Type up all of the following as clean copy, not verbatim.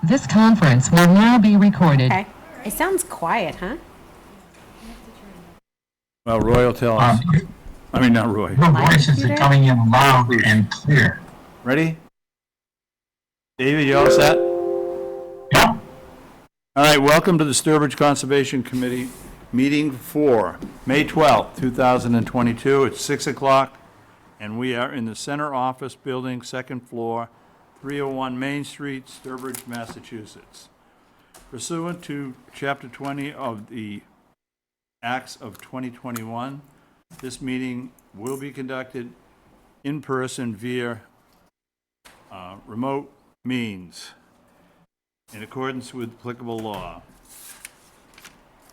This conference will now be recorded. Okay. It sounds quiet, huh? Well, Roy will tell us. I mean, not Roy. Your voices are coming in loud and clear. Ready? David, you all set? Yep. All right, welcome to the Sturbridge Conservation Committee meeting for May 12th, 2022. It's 6 o'clock, and we are in the center office building, second floor, 301 Main Street, Sturbridge, Massachusetts. Pursuant to Chapter 20 of the Acts of 2021, this meeting will be conducted in person via remote means in accordance with applicable law.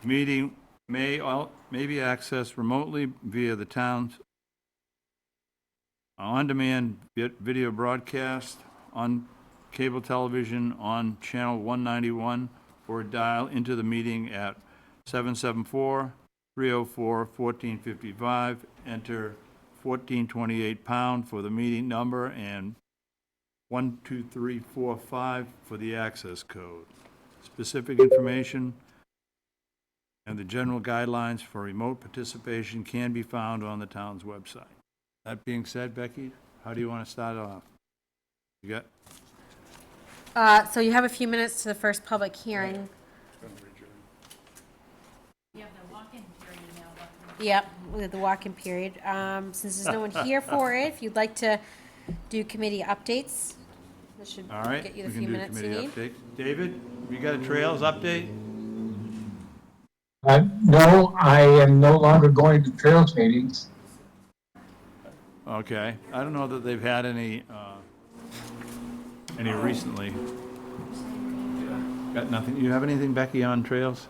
The meeting may be accessed remotely via the town's on-demand video broadcast on cable television on channel 191 or dial into the meeting at 774-304-1455. Enter 1428 pound for the meeting number and 12345 for the access code. Specific information and the general guidelines for remote participation can be found on the town's website. That being said, Becky, how do you want to start off? You got? So you have a few minutes to the first public hearing. You have the walk-in period now. Yep, we have the walk-in period. Since there's no one here for it, if you'd like to do committee updates, this should All right, get we you the can few do minutes you committee need. update. David, you got a trails update? No, I am no longer going to trails meetings. Okay, I don't know that they've had any recently. Got nothing, you have anything, Becky, on trails,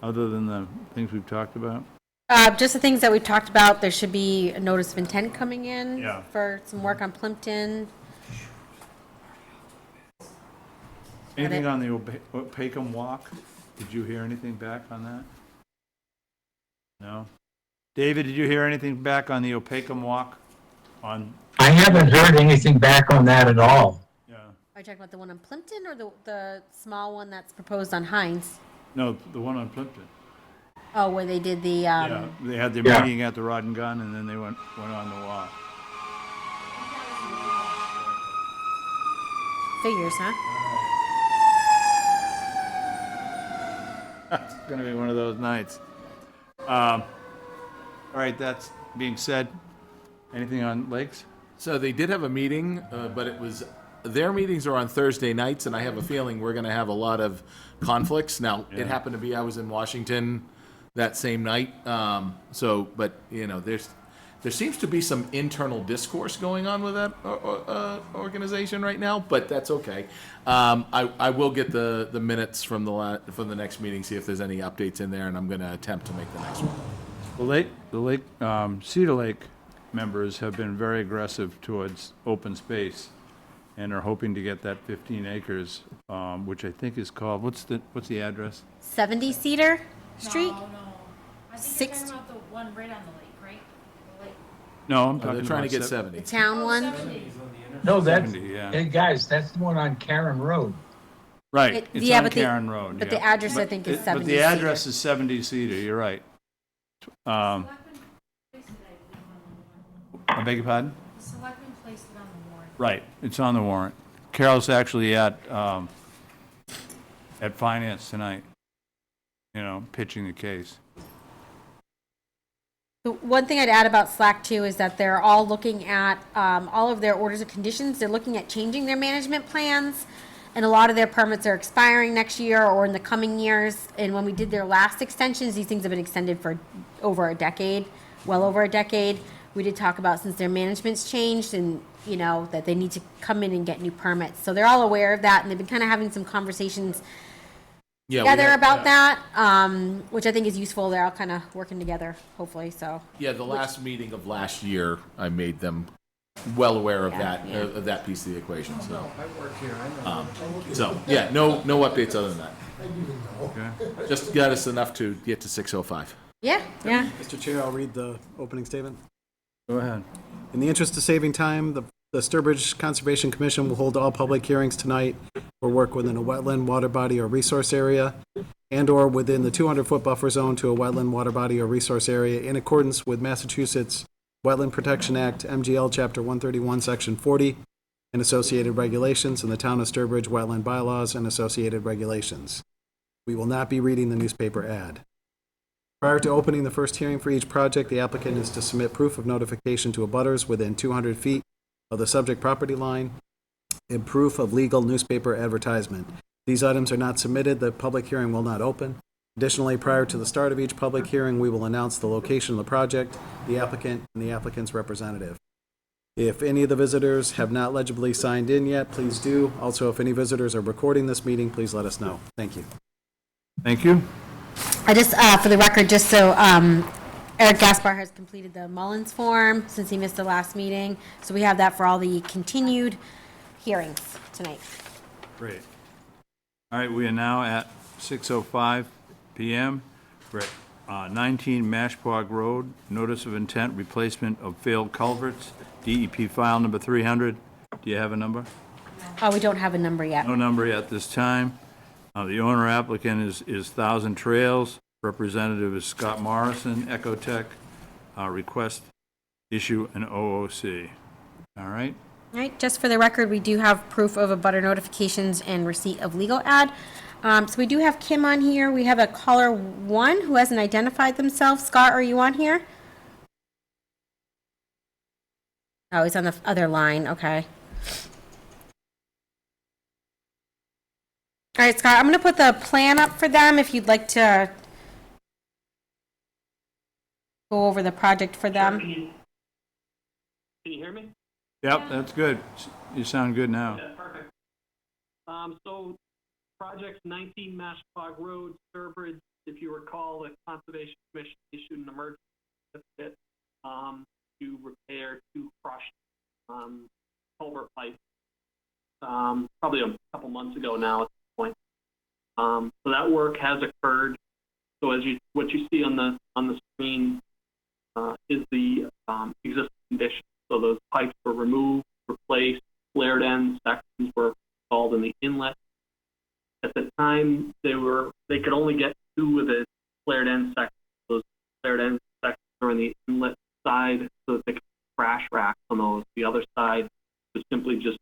other than the things we've talked about? Just the things that we've talked about, there should be a notice of intent coming in Yeah. for some work on Plimpton. Anything on the Opakam Walk? Did you hear anything back on that? No? David, did you hear anything back on the Opakam Walk? I haven't heard anything back on that at all. Yeah, Are you talking about the one on Plimpton or the small one that's proposed on Hines? no, the one on Plimpton. Oh, where they did the, Yeah, they had their Yeah. meeting at the Rod and Gun, and then they went on the walk. figures, huh? It's gonna be one of those nights. All right, that's being said, anything on lakes? So they did have a meeting, but their meetings are on Thursday nights, and I have a feeling we're going to have a lot of conflicts. Now, Yeah. it happened to be I was in Washington that same night, but there seems to be some internal discourse going on with that organization right now, but that's okay. I will get the minutes from the next meeting, see if there's any updates in there, and I'm going to attempt to make the next one. Cedar Lake members have been very aggressive towards open space and are hoping to get that 15 acres, which I think is called, what's the address? 70 Cedar Street? No. I think Six- you're talking about the one right on the lake, right? The lake. No, I'm talking They're trying to about get 70. The town one? 70. No, that's, 70, yeah. hey, guys, that's the one on Karen Road. Right, it's Yeah, on but Karen Road. but yeah. the address, I think, is But 70 the address Cedar. is 70 Cedar, you're right. Selectmen placed it, I believe, on the warrant. I beg your pardon? The selectmen placed it on the warrant. Right, it's on the warrant. Carol's actually at finance tonight, pitching the case. The one thing I'd add about Slack too is that they're all looking at all of their orders of conditions. They're looking at changing their management plans, and a lot of their permits are expiring next year or in the coming years. And when we did their last extensions, these things have been extended for over a decade, well over a decade. We did talk about, since their management's changed and, that they need to come in and get new permits. So they're all aware of that, and they've been kind of having some conversations together about that, which I think is useful. They're all kind of working together, hopefully, so. Yeah, the last meeting of last year, I made them well aware of that piece of the equation. So, no updates other than that. Okay. Just got us enough to get to 6:05. Yeah. Mr. Chair, I'll read the opening statement. Go ahead. In the interest of saving time, the The Sturbridge Conservation Commission will hold all public hearings tonight for work within a wetland, water body, or resource area, and/or within the 200-foot buffer zone to a wetland, water body, or resource area in accordance with Massachusetts Wetland Protection Act, MGL Chapter 131, Section 40, and associated regulations, and the Town of Sturbridge Wetland Bylaws and associated regulations. We will not be reading the newspaper ad. Prior to opening the first hearing for each project, the applicant is to submit proof of notification to abutters within 200 feet of the subject property line and proof of legal newspaper advertisement. These items are not submitted, the public hearing will not open. Additionally, prior to the start of each public hearing, we will announce the location of the project, the applicant, and the applicant's representative. If any of the visitors have not legibly signed in yet, please do. Also, if any visitors are recording this meeting, please let us know. Thank you. Thank you. I just, for the record, just so, Eric Gaspar has completed the Mullins form since he missed the last meeting. So we have that for all the continued hearings tonight. Great. All right, we are now at 6:05 PM. We're at 19 Mashpog Road, notice of intent, replacement of failed culverts, DEP file number 300. Do you have a number? Oh, we don't have a number yet. No number at this time. The owner applicant is Thousand Trails. Representative is Scott Morrison, Ecotech. Request issue an OOC. All right? All right, just for the record, we do have proof of abutter notifications and receipt of legal ad. So we do have Kim on here. We have a caller 1 who hasn't identified themselves. Scott, are you on here? Oh, he's on the other line. Okay. All right, Scott, I'm going to put the plan up for them if you'd like to go over the project for them. Can you hear me? Yep, that's good. You sound good now. Yeah, perfect. So project 19 Mashpog Road, Sturbridge, if you recall, the Conservation Commission issued an emergency certificate to repair 2 crushed culvert pipes probably a couple months ago now at this point. So that work has occurred. So what you see on the screen is the existing condition. So those pipes were removed, replaced, flared end sections were installed in the inlet. At the time, they could only get 2 of the flared end sections. Those flared end sections are on the inlet side, so that they could crash rack on those. The other side was simply just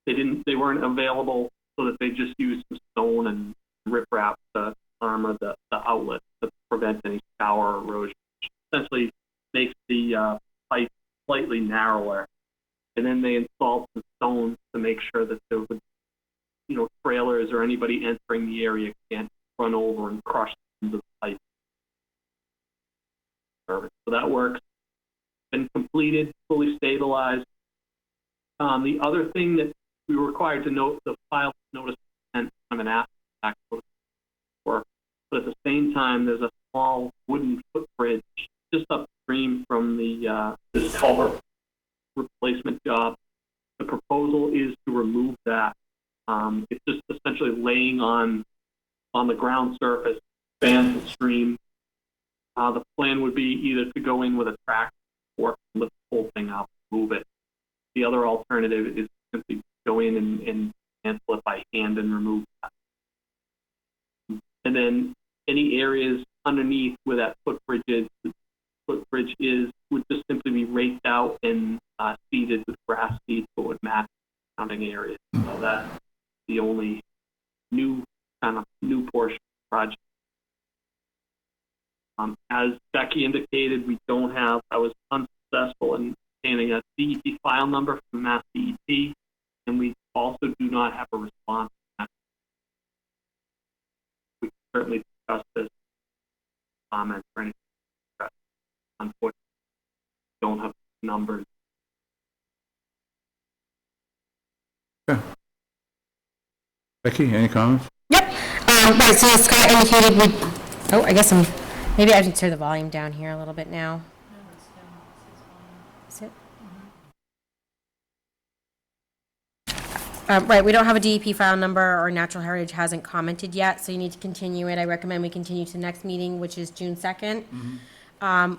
they weren't available, so that they just used some stone and riprap to armor the outlet to prevent any scour or erosion. Essentially makes the pipe slightly narrower, and then they installed some stones to make sure that there would, trailers or anybody entering the area can't run over and crush into the pipe. So that work's been completed, fully stabilized. The other thing that we were required to note, the file notice and an aspect work, but at the same time, there's a small wooden footbridge just upstream from this culvert replacement job. The proposal is to remove that. It's just essentially laying on the ground surface, span the stream. The plan would be either to go in with a tractor or lift the whole thing up, move it. The other alternative is simply go in and cancel it by hand and remove that. And then any areas underneath where that footbridge is would just simply be raked out and seeded with grass seed so it would match surrounding areas. So that's the only new portion of the project. As Becky indicated, I was unsuccessful in obtaining a DEP file number from Mass DEP, and we also do not have a response. We can certainly discuss this comment for any. Unfortunately, don't have numbers. Becky, any comments? Yep. Right, so Scott indicated I guess maybe I should turn the volume down here a little bit now. Is it? Right, we don't have a DEP file number, or Natural Heritage hasn't commented yet, so you need to continue it. I recommend we continue to the next meeting, which is June 2nd.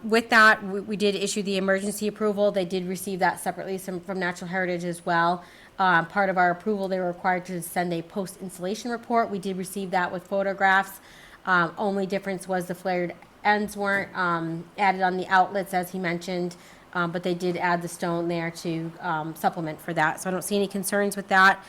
With that, we did issue the emergency approval. They did receive that separately from Natural Heritage as well. Part of our approval, they were required to send a post-installation report. We did receive that with photographs. Only difference was the flared ends weren't added on the outlets, as he mentioned, but they did add the stone there to supplement for that. So I don't see any concerns with that.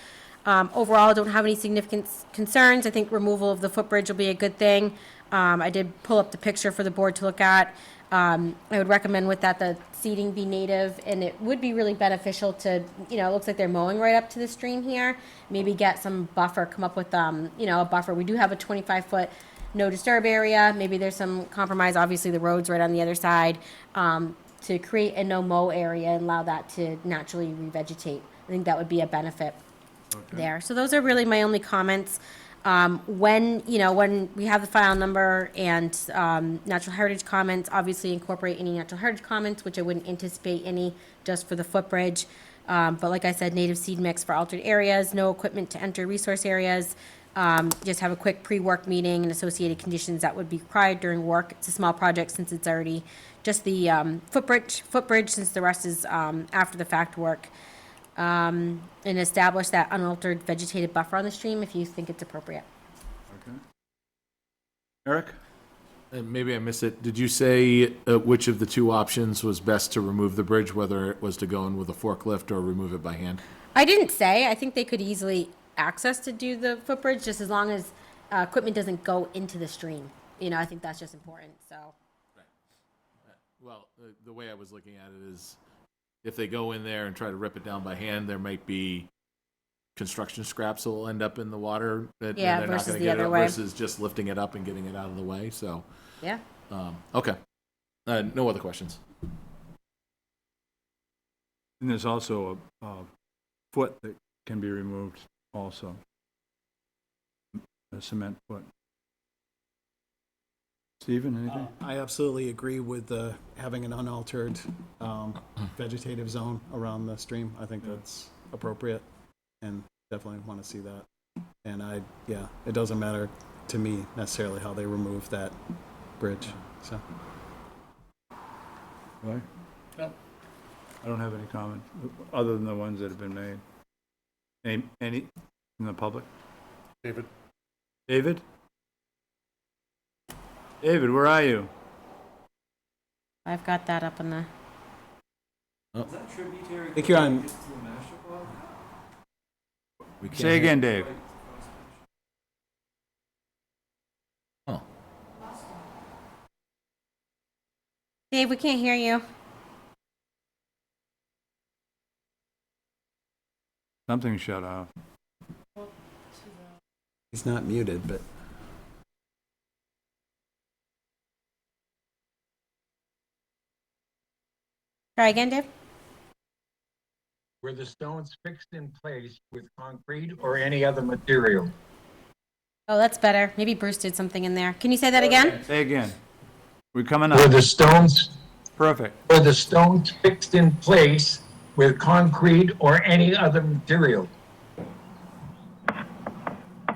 Overall, I don't have any significant concerns. I think removal of the footbridge will be a good thing. I did pull up the picture for the board to look at. I would recommend with that the seating be native, and it would be really beneficial to, it looks like they're mowing right up to the stream here. Maybe get some buffer, come up with, a buffer. We do have a 25-foot no disturb area. Maybe there's some compromise. Obviously, the road's right on the other side, to create a no mow area and allow that to naturally revegetate. I think that would be a benefit there. So those are really my only comments. When we have the file number and natural heritage comments, obviously incorporate any natural heritage comments, which I wouldn't anticipate any just for the footbridge. But like I said, native seed mix for altered areas, no equipment to enter resource areas. Just have a quick pre-work meeting and associated conditions that would be required during work. It's a small project since it's already just the footbridge since the rest is after the fact work. And establish that unaltered vegetated buffer on the stream if you think it's appropriate. Okay. Eric? Maybe I missed it. Did you say which of the two options was best to remove the bridge, whether it was to go in with a forklift or remove it by hand? I didn't say. I think they could easily access to do the footbridge just as long as equipment doesn't go into the stream. I think that's just important. So. Right. Well, the way I was looking at it is, if they go in there and try to rip it down by hand, there might be construction scraps that will end up in the water that Yeah, they're not versus going to the get other it way. versus just lifting it up and getting it out of the way. So, Yeah. okay. No other questions. And there's also a foot that can be removed also. A cement foot. Stephen, anything? I absolutely agree with having an unaltered vegetative zone around the stream. I think that's appropriate and definitely want to see that. And it doesn't matter to me necessarily how they remove that bridge. So. Right? I don't have any comment, other than the ones that have been made. Any from the public? David? David? David, where are you? I've got that up in the. I think you're on. Say again, Dave. Oh. Dave, we can't hear you. Something shut off. He's not muted, but. Try again, Dave. Were the stones fixed in place with concrete or any other material? Oh, that's better. Maybe Bruce did something in there. Can you say that again? Say again. We're coming Were up. the stones Perfect. fixed in place with concrete or any other material?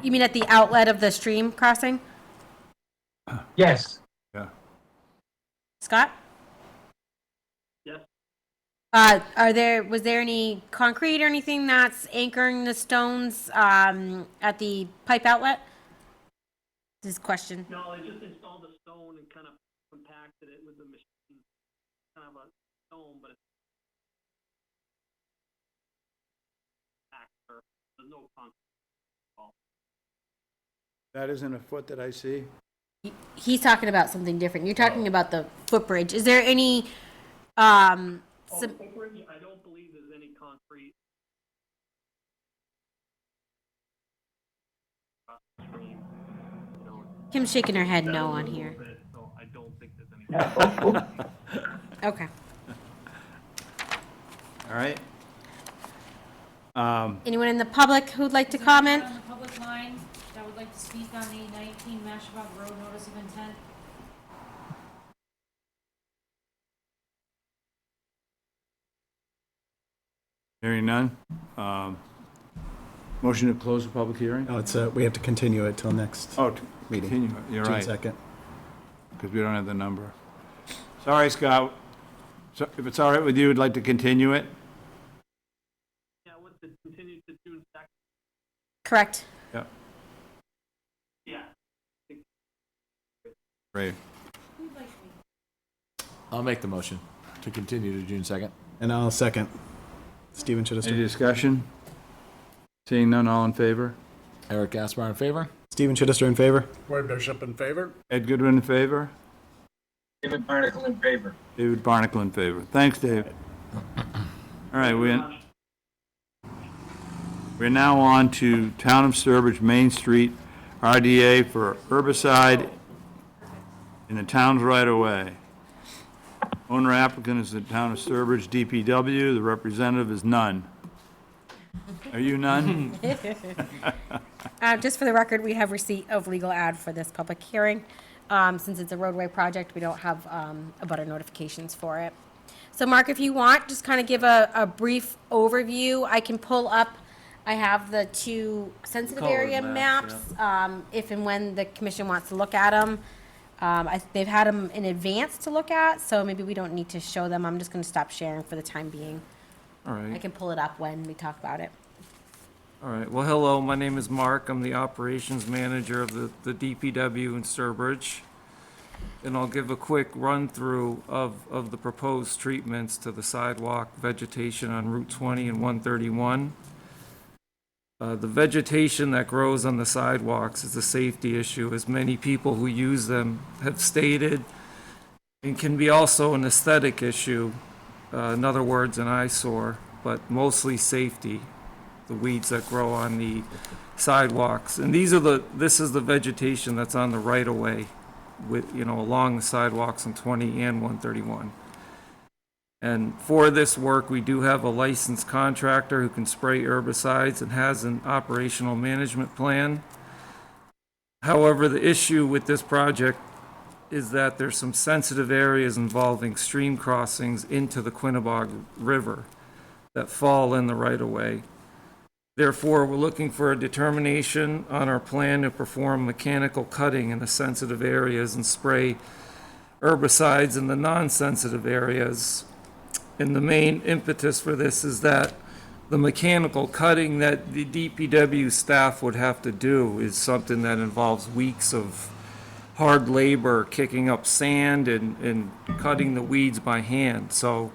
You mean at the outlet of the stream crossing? Yes. Yeah. Scott? Yes. Was there any concrete or anything that's anchoring the stones at the pipe outlet? This is a question. No, they just installed the stone and kind of compacted it with the machine. Kind of a stone, but it's packed. There's no concrete. That isn't a foot that I see. He's talking about something different. You're talking about the footbridge. Is there any Footbridge, I don't believe there's any concrete. Kim's shaking her head no on here. So I don't think there's any. Okay. All right. Anyone in the public who'd like to comment? On the public line that would like to speak on the 19 Mashpog Road Notice of Intent? Hearing none. Motion to close the public hearing? No, it's we have to continue it till next Oh, to meeting. continue. You're June right, 2nd. because we don't have the number. Sorry, Scott. So if it's all right with you, I'd like to continue it? Yeah, what's it, continue to June 2nd? Correct. Yeah. Yeah. Great. I'll make the motion to continue to June 2nd. And I'll second. Stephen Any Chittister. discussion? Seeing none, all in favor? Eric Gaspar in favor? Stephen Chittister in favor? Roy Bishop in favor? Ed Goodwin in favor? David Barnacle in favor. David Barnacle in favor. Thanks, Dave. All right, we're now on to Town of Sturbridge Main Street RDA for herbicide in the town's right-of-way. Owner applicant is the Town of Sturbridge DPW. The representative is none. Are you none? Just for the record, we have receipt of legal ad for this public hearing. Since it's a roadway project, we don't have abutter notifications for it. So Mark, if you want, just kind of give a brief overview. I can pull up, I have the two sensitive area maps, if and when the commission wants to look at them. They've had them in advance to look at, so maybe we don't need to show them. I'm just going to stop sharing for the time being. All I right, can pull it up when we talk about it. All right, well, hello, my name is Mark. I'm the operations manager of the DPW in Sturbridge. And I'll give a quick run-through of the proposed treatments to the sidewalk vegetation on Route 20 and 131. The vegetation that grows on the sidewalks is a safety issue, as many people who use them have stated, and can be also an aesthetic issue, in other words, an eyesore, but mostly safety, the weeds that grow on the sidewalks. And this is the vegetation that's on the right-of-way with, along the sidewalks on 20 and 131. And for this work, we do have a licensed contractor who can spray herbicides and has an operational management plan. However, the issue with this project is that there's some sensitive areas involving stream crossings into the Quinnebog River that fall in the right-of-way. Therefore, we're looking for a determination on our plan to perform mechanical cutting in the sensitive areas and spray herbicides in the non-sensitive areas. And the main impetus for this is that the mechanical cutting that the DPW staff would have to do is something that involves weeks of hard labor, kicking up sand and cutting the weeds by hand. So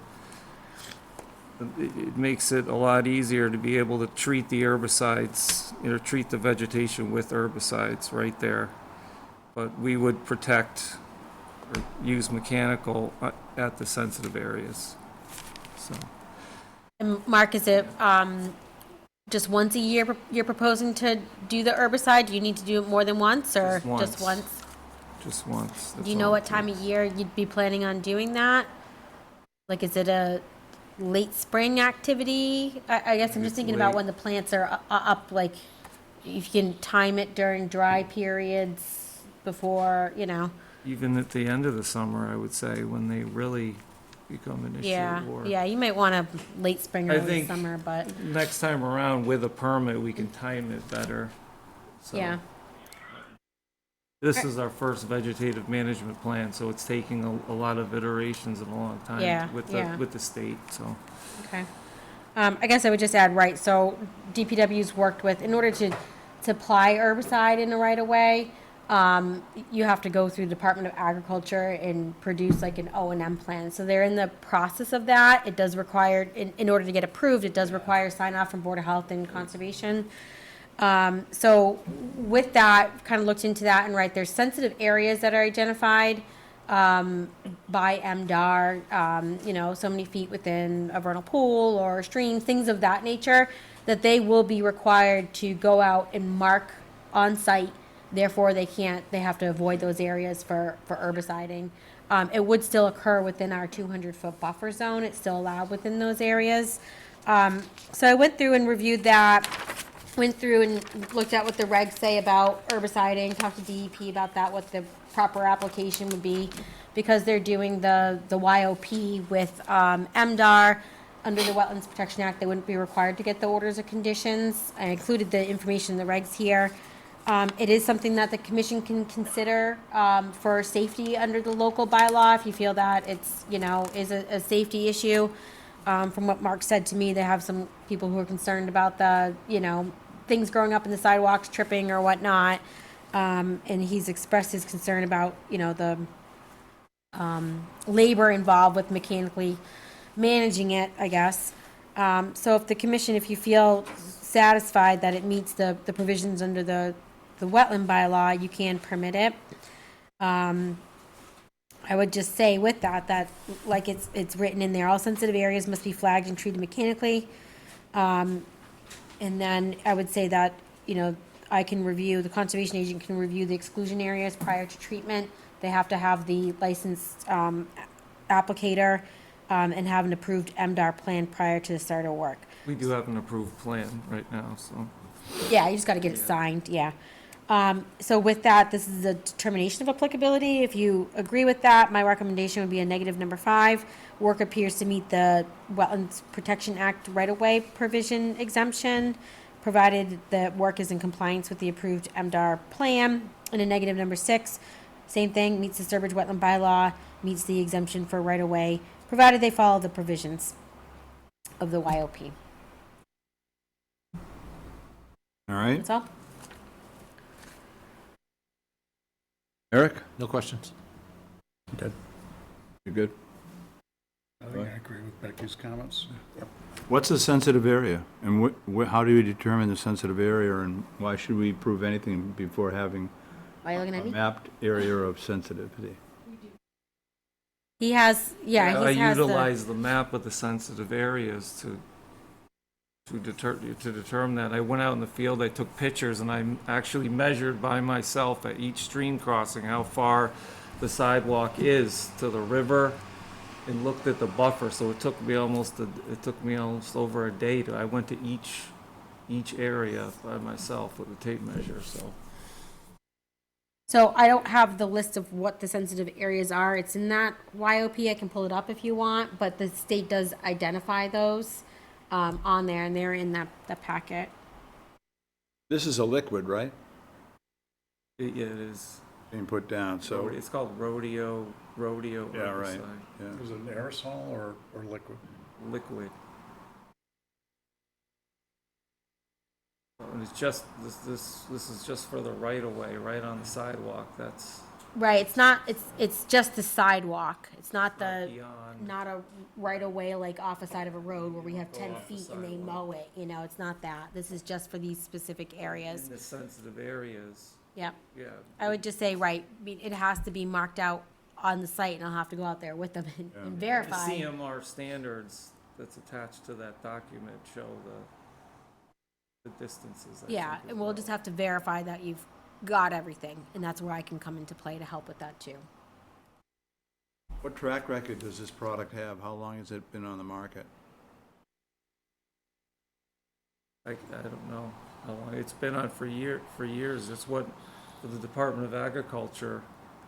it makes it a lot easier to be able to treat the herbicides, treat the vegetation with herbicides right there. But we would protect or use mechanical at the sensitive areas. So, And Mark, is it just once a year you're proposing to do the herbicide? Do you need to do it more than once or just once? just once. Do you know what time of year you'd be planning on doing that? Like, is it a late spring activity? I guess I'm just thinking about when the plants are up, like, if you can time it during dry periods before, Even at the end of the summer, I would say, when they really become an issue. Yeah, you might want a late spring or I early think summer, but, next time around with a permit, we can time it better. So, yeah. This is our first vegetative management plan, so it's taking a lot of iterations and a long time Yeah, with yeah. the state, so. Okay. I guess I would just add, right, so DPW's worked with, in order to apply herbicide in the right of way, you have to go through the Department of Agriculture and produce like an O&M plan. So they're in the process of that. It does require, in order to get approved, it does require sign off from Board of Health and Conservation. So with that, kind of looked into that, and right, there's sensitive areas that are identified by MDR, so many feet within a vernal pool or stream, things of that nature, that they will be required to go out and mark on site. Therefore, they have to avoid those areas for herbiciding. It would still occur within our 200-foot buffer zone. It's still allowed within those areas. So I went through and reviewed that, went through and looked at what the regs say about herbiciding, talked to DEP about that, what the proper application would be, because they're doing the YOP with MDR. Under the Wetlands Protection Act, they wouldn't be required to get the orders of conditions. I included the information in the regs here. It is something that the commission can consider for safety under the local bylaw, if you feel that it's, is a safety issue. From what Mark said to me, they have some people who are concerned about the, things growing up in the sidewalks, tripping or whatnot. And he's expressed his concern about, the labor involved with mechanically managing it, I guess. So if the commission, if you feel satisfied that it meets the provisions under the wetland bylaw, you can permit it. I would just say with that like it's written in there, all sensitive areas must be flagged and treated mechanically. And then I would say that, I can review, the conservation agent can review the exclusion areas prior to treatment. They have to have the licensed applicator and have an approved MDR plan prior to the start of work. We do have an approved plan right now, so. Yeah, you just gotta get it signed, yeah. So with that, this is a determination of applicability. If you agree with that, my recommendation would be a negative number 5. Work appears to meet the Wetlands Protection Act right-of-way provision exemption, provided the work is in compliance with the approved MDR plan. And a negative number 6, same thing, meets the Sturbridge Wetland Bylaw, meets the exemption for right-of-way, provided they follow the provisions of the YOP. All right. That's all. Eric, No questions. Good. you good? I think I agree with Becky's comments. What's the sensitive area? And how do you determine the sensitive area, and why should we prove anything before having Why are you looking a at me? mapped area of sensitivity? He has, yeah, I he has the, utilize the map of the sensitive areas to determine that. I went out in the field, I took pictures, and I actually measured by myself at each stream crossing how far the sidewalk is to the river, and looked at the buffer. So it took me almost over a day I went to each area by myself with a tape measure. so I don't have the list of what the sensitive areas are. It's in that YOP. I can pull it up if you want, but the state does identify those on there, and they're in the packet. This is a liquid, right? Yeah, it is. Being put down, so, It's called rodeo yeah, right, herbicide. yeah. Is it an aerosol or liquid? Liquid. And it's just, this is just for the right of way, right on the sidewalk. That's Right. It's just the sidewalk. It's not the beyond. not a right of way like off the side of a road where we have 10 off the feet and they sidewalk. mow it. It's not that. This is just for these specific areas. In the sensitive areas, Yeah. yeah. I would just say, right, it has to be marked out on the site, and I'll have to go out there with them and The verify. CMR standards that's attached to that document show the distances. I Yeah, think, as and we'll well. just have to verify that you've got everything, and that's where I can come into play to help with that too. What track record does this product have? How long has it been on the market? I don't know how long, it's been on for years. It's what the Department of Agriculture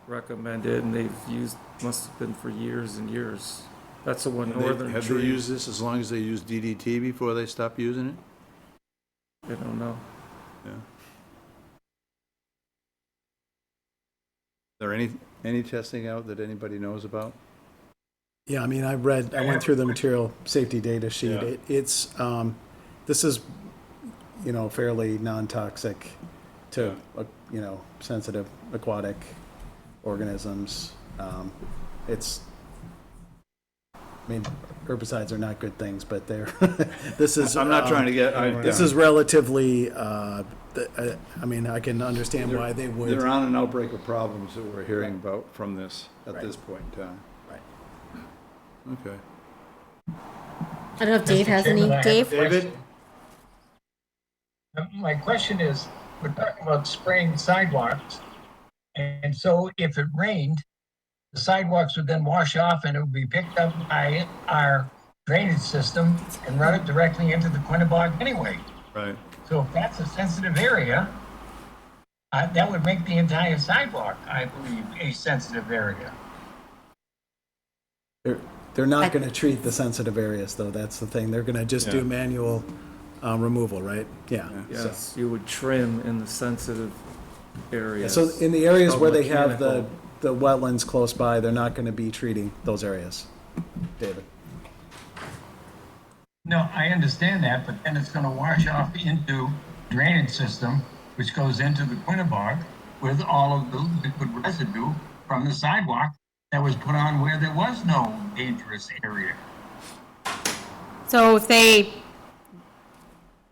recommended, and they've used, must have been for years and years. That's the one, Northern Have they Tree. used this as long as they used DDT before they stopped using it? I don't know. Yeah. Is there any testing out that anybody knows about? Yeah, I mean, I went through the material safety data sheet. Yeah. It's, this is, fairly non-toxic to, sensitive aquatic organisms. I mean, herbicides are not good things, but this is. I'm not trying to get. This is relatively, I can understand why they would. There aren't an outbreak of problems that we're hearing about from this at Right. this point in time. Right. Okay. I don't know if Dave has any. Chairman, I have a Dave? David? My question is, we're talking about spraying sidewalks, and so if it rained, the sidewalks would then wash off and it would be picked up by our drainage system and run it directly into the Quinnebog anyway. Right. So if that's a sensitive area, that would make the entire sidewalk, I believe, a sensitive area. They're not going to treat the sensitive areas, though. That's the thing. They're going to just do Yeah. manual removal, right? Yeah. Yes, you would trim in the sensitive areas. So in the areas Called where they have mechanical. the wetlands close by, they're not gonna be treating those areas. David? No, I understand that, but then it's gonna wash off into drainage system, which goes into the Quinnebog with all of the liquid residue from the sidewalk that was put on where there was no dangerous area. So if they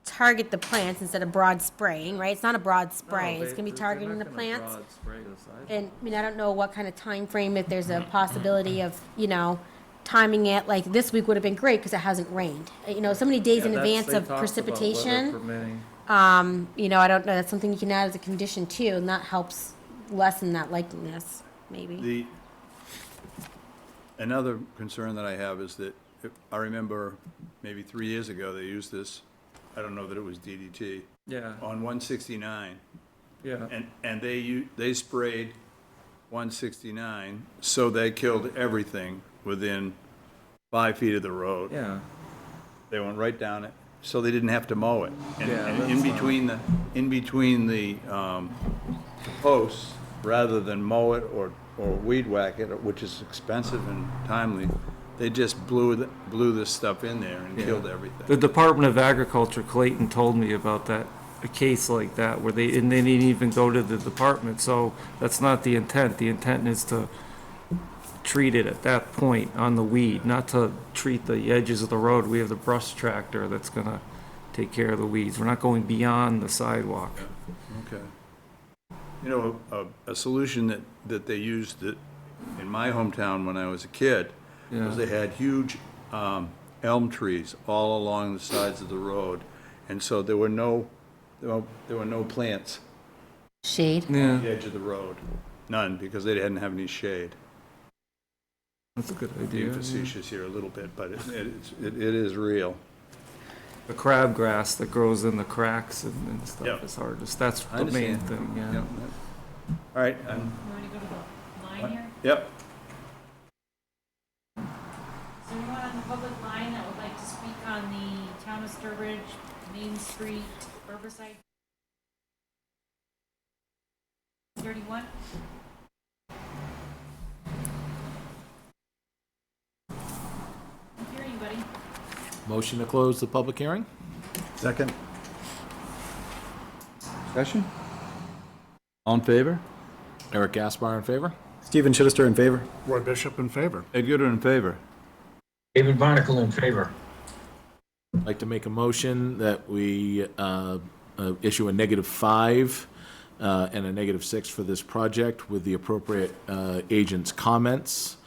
target the plants instead of broad spraying, right? It's not a broad spray. It's gonna be targeting the plants. And, I mean, I don't know what kind of time frame, if there's a possibility of, timing it, like this week would have been great because it hasn't rained. So many days in advance of precipitation. I don't know, that's something you can add as a condition too, and that helps lessen that likeliness, maybe. Another concern that I have is that, I remember maybe 3 years ago, they used this, I don't know that it was DDT, Yeah, on 169. yeah. And they sprayed 169, so they killed everything within 5 feet of the road. Yeah, They went right down it, so they didn't have to mow it. And Yeah, and that's in between the posts, rather than mow it or weed whack it, which is expensive and timely, they just blew this stuff in there and killed everything. the Department of Agriculture, Clayton, told me about that, a case like that, where they didn't even go to the department, so that's not the intent. The intent is to treat it at that point on the weed, not to treat the edges of the road. We have the brush tractor that's gonna take care of the weeds. We're not going beyond the sidewalk. Okay. A solution that they used in my hometown when I was a kid was they had huge elm trees all along the sides of the road, and so there were no plants Shade. Yeah, on the edge of the road, none, because they didn't have any shade. that's a good Being idea. facetious here a little bit, but it is real. The crabgrass that grows in the cracks and stuff Yep. is hard. That's I the main understand. thing, yeah. Yep. All right. You want to go to the line here? Yep. So anyone on the public line that would like to speak on the Town of Sturbridge, Main Street, Riverside 31? Don't hear anybody. Motion to close the public hearing? Second? Discussion? All in favor? Eric Gaspar in favor? Stephen Chittister in favor? Roy Bishop in favor. Ed Gooder in favor. David Barnacle in favor. I'd like to make a motion that we issue a -5 and a -6 for this project with the appropriate agent's comments,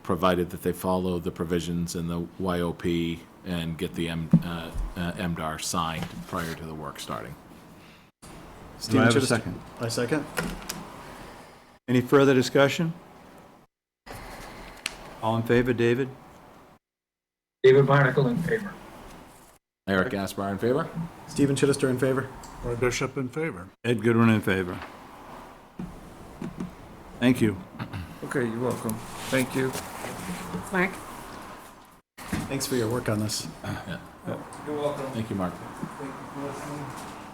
provided that they follow the provisions in the YOP and get the MDR signed prior to the work starting. Do I Stephen have a Chittister. second? I second. Any further discussion? All in favor, David? David Barnacle in favor. Eric Gaspar in favor? Stephen Chittister in favor? Roy Bishop in favor. Ed Goodwin in favor. Thank you. Okay, you're welcome. Thank you. Mark? Thanks for your work on this. You're welcome. Thank you, Mark.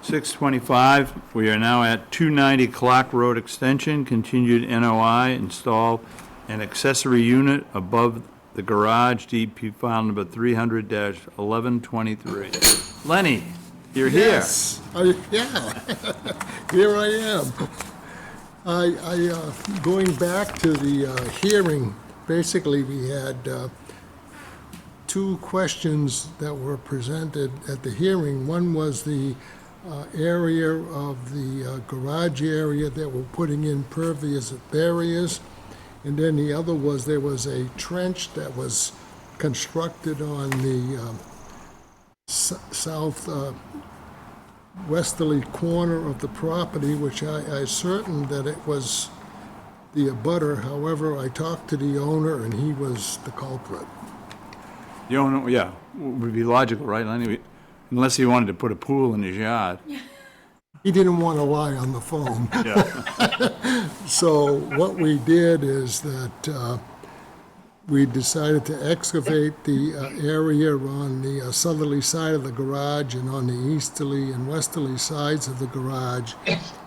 6:25, we are now at 290 Clock Road Extension, continued NOI, install an accessory unit above the garage, DP file number 300-1123. Lenny, you're here. Yes, yeah, here I am. Going back to the hearing, basically we had two questions that were presented at the hearing. One was the area of the garage area that we're putting in pervious barriers. And then the other was there was a trench that was constructed on the south westerly corner of the property, which I certain that it was the abutter. However, I talked to the owner and he was the culprit. The owner, yeah, would be logical, right, Lenny? Unless he wanted to put a pool in his yard. He didn't want to lie on the phone. Yeah. So what we did is that we decided to excavate the area on the southerly side of the garage and on the easterly and westerly sides of the garage,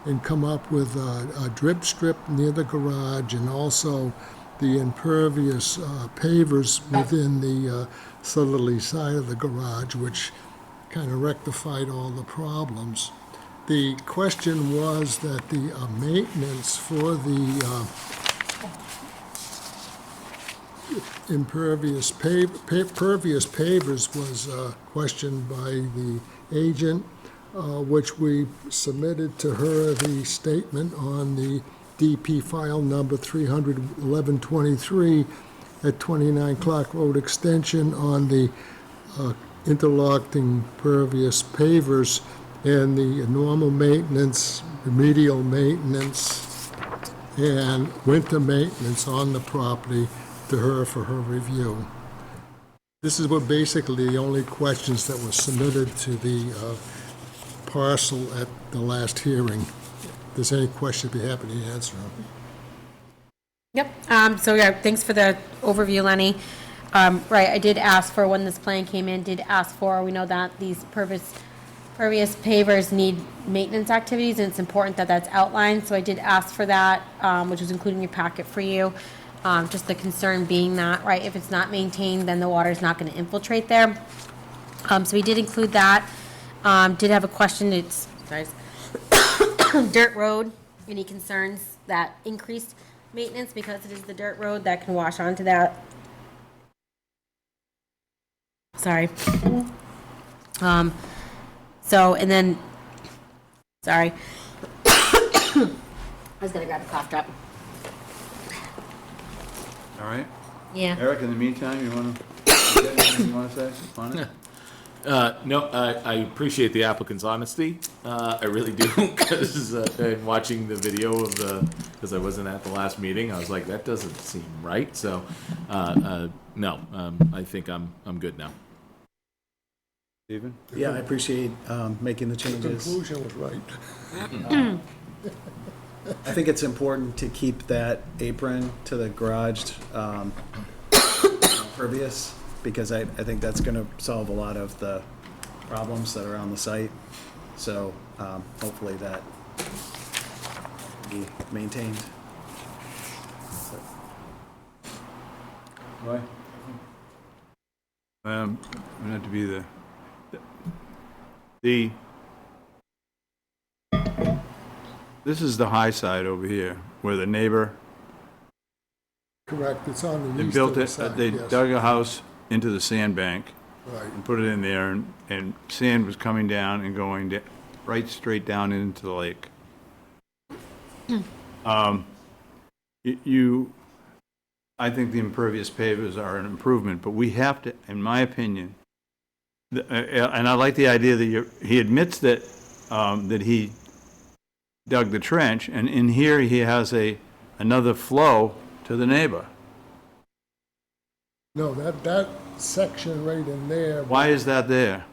and come up with a drip strip near the garage, and also the impervious pavers within the southerly side of the garage, which kind of rectified all the problems. The question was that the maintenance for the pervious pavers was questioned by the agent, which we submitted to her the statement on the DP file number 31123 at 29 Clark Road Extension on the interlocking pervious pavers and the normal maintenance, remedial maintenance, and winter maintenance on the property to her for her review. This is what basically the only questions that were submitted to the parcel at the last hearing. If there's any questions, I'd be happy to answer them. Yep, so yeah, thanks for the overview, Lenny. Right, I did ask for, when this plan came in, we know that these pervious pavers need maintenance activities, and it's important that that's outlined, so I did ask for that, which was included in your packet for you. Just the concern being that, right, if it's not maintained, then the water's not gonna infiltrate there. So we did include that. Did have a question, it's, sorry, dirt road, any concerns that increased maintenance because it is the dirt road that can wash onto that? Sorry. So, and then, sorry. I was gonna grab a cough drop. All right. Yeah. Eric, in the meantime, you want to say on it? No, I appreciate the applicant's honesty. I really do, because in watching the video of because I wasn't at the last meeting, I was like, that doesn't seem right. So, no, I think I'm good now. Stephen? Yeah, I appreciate making the The changes. conclusion was right. I think it's important to keep that apron to the garage pervious, because I think that's going to solve a lot of the problems that are on the site. So hopefully that be maintained. Roy? Not to be this is the high side over here, where the neighbor, Correct, it's on the they east built of the it, side, they yes. dug a house into the sandbank Right. and put it in there, and sand was coming down and going right straight down into the lake. I think the impervious pavers are an improvement, but we have to, in my opinion, and I like the idea that he admits that, that he dug the trench, and in here he has another flow to the neighbor. No, that section right in there. Why is that there?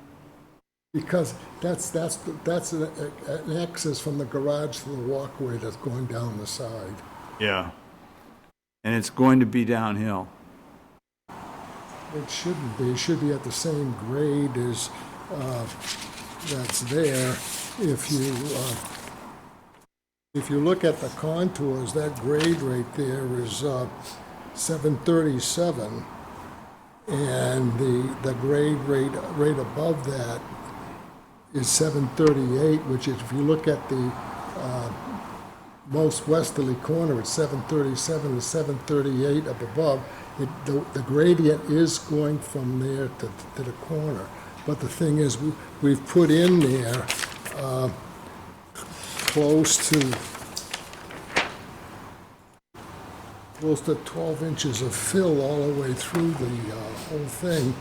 Because that's an access from the garage to the walkway that's going down the side. Yeah. And it's going to be downhill. It shouldn't be. It should be at the same grade as that's there. If you look at the contours, that grade right there is 737, and the grade right above that is 738, which is, if you look at the most westerly corner, it's 737 to 738 up above. The gradient is going from there to the corner. But the thing is, we've put in there close to 12 inches of fill all the way through the whole thing.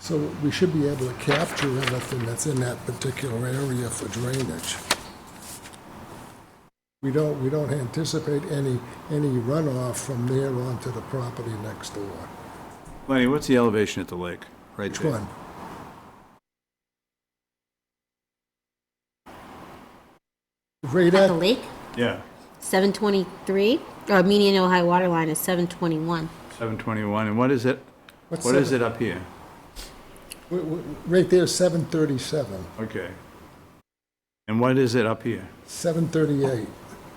So we should be able to capture anything that's in that particular area for drainage. We don't anticipate any runoff from there onto the property next door. Lenny, what's the elevation at the lake? Right Which there. one? Right At at, the lake, Yeah. 723, or median high water line is 721. 721, and what is it? What's What is it up here? Right there, 737, Okay. And what is it up here? 738.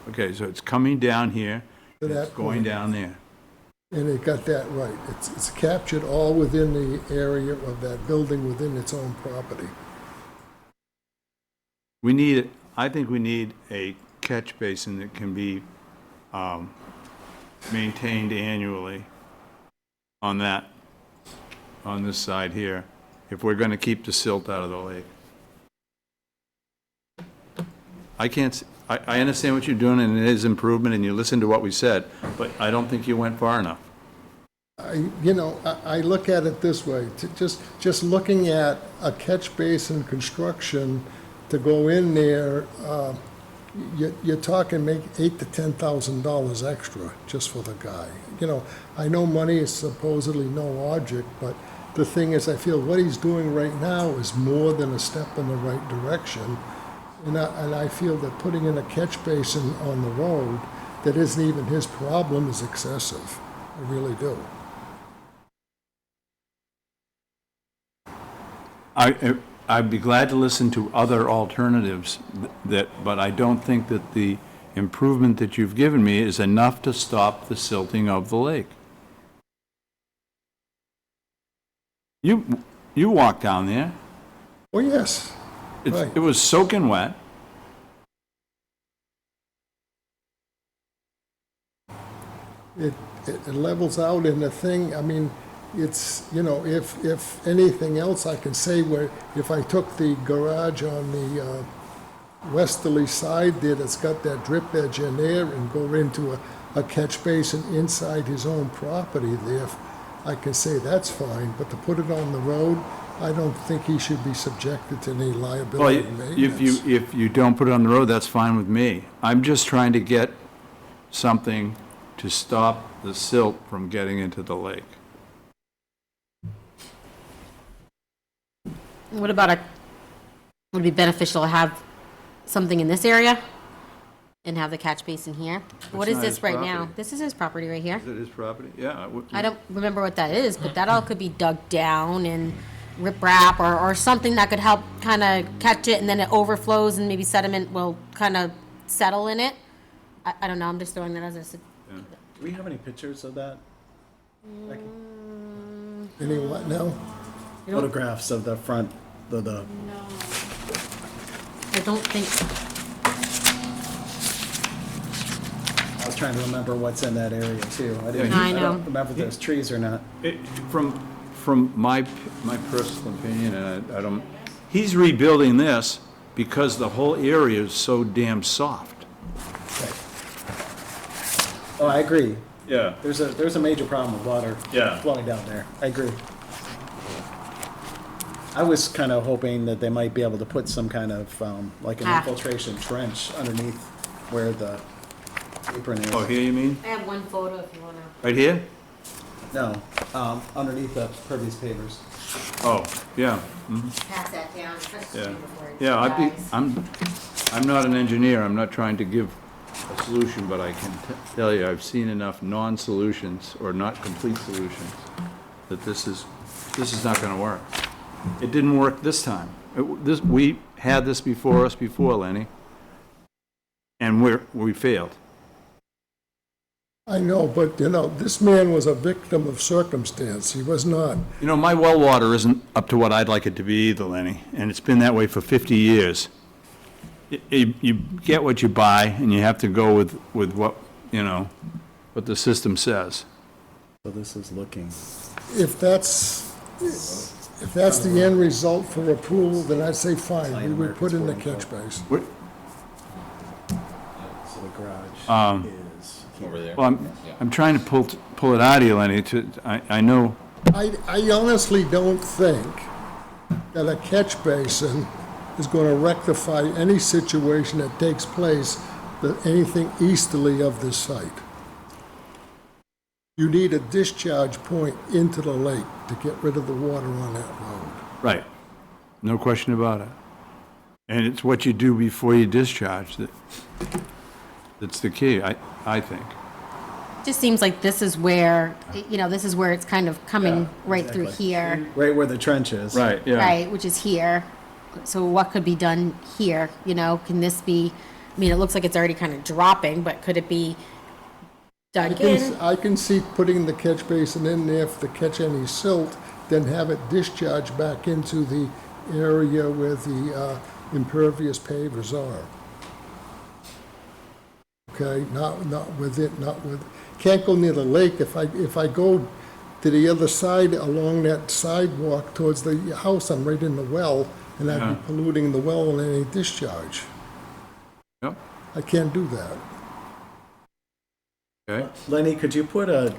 Okay, so it's coming down here, To and that it's going point. down there. And it got that right. It's captured all within the area of that building within its own property. I think we need a catch basin that can be maintained annually on this side here, if we're going to keep the silt out of the lake. I understand what you're doing, and it is improvement, and you listened to what we said, but I don't think you went far enough. I look at it this way, just looking at a catch basin construction to go in there, you're talking make $8,000 to $10,000 extra just for the guy. I know money is supposedly no object, but the thing is, I feel what he's doing right now is more than a step in the right direction. And I feel that putting in a catch basin on the road that isn't even his problem is excessive. I really do. I'd be glad to listen to other alternatives but I don't think that the improvement that you've given me is enough to stop the silting of the lake. You walked down there. Oh, yes. Right. It was soaking wet. It levels out, and the thing, I mean, it's, if anything else I can say, where if I took the garage on the westerly side there that's got that drip edge in there and go into a catch basin inside his own property there, I can say that's fine, but to put it on the road, I don't think he should be subjected to any liability maintenance. If you don't put it on the road, that's fine with me. I'm just trying to get something to stop the silt from getting into the lake. What about would it be beneficial to have something in this area and have the catch basin here? What is not this his right now? property. This is his property right here. Is it his property? Yeah. I don't remember what that is, but that all could be dug down and riprap or something that could help kind of catch it, and then it overflows and maybe sediment will kind of settle in it. I don't know, I'm just throwing that as a... Do we have any pictures of that? Any what now? Photographs of the front, the I don't think... I was trying to remember what's in that area too. I know. don't remember if there's trees or not. From my personal opinion, and I don't, he's rebuilding this because the whole area is so damn soft. Oh, I agree. Yeah. There's a major problem with water Yeah. flowing down there. I agree. I was kind of hoping that they might be able to put some kind of, like an infiltration trench underneath where the apron is. Oh, here you mean? I have one photo if you want to... Right here? No, underneath the pervious pavers. Oh, yeah. Pass that down. Yeah. Yeah, I'm not an engineer. I'm not trying to give a solution, but I can tell you, I've seen enough non-solutions or not complete solutions that this is not going to work. It didn't work this time. We had this before us before, Lenny, and we failed. I know, but, this man was a victim of circumstance. He was not. My well water isn't up to what I'd like it to be either, Lenny, and it's been that way for 50 years. You get what you buy, and you have to go with what, what the system says. So this is looking. If that's the end result for approval, then I'd say fine, we would put in the catch basin. So the garage is over there. Well, I'm trying to pull it out of you, Lenny, I know. I honestly don't think that a catch basin is going to rectify any situation that takes place, anything easterly of this site. You need a discharge point into the lake to get rid of the water on that road. Right. No question about it. And it's what you do before you discharge that's the key, I think. Just seems like this is where, this is where it's kind of coming right through exactly. here, Right where the trench is. Right, yeah. right, which is here. So what could be done here, can this be, it looks like it's already kind of dropping, but could it be dug in? I can see putting the catch basin in there if to catch any silt, then have it discharge back into the area where the impervious pavers are. Okay, not with it, can't go near the lake. If I go to the other side along that sidewalk towards the house, I'm right in the well, and I'd be polluting the well and any discharge. Yep, I can't do that. okay. Lenny, could you put a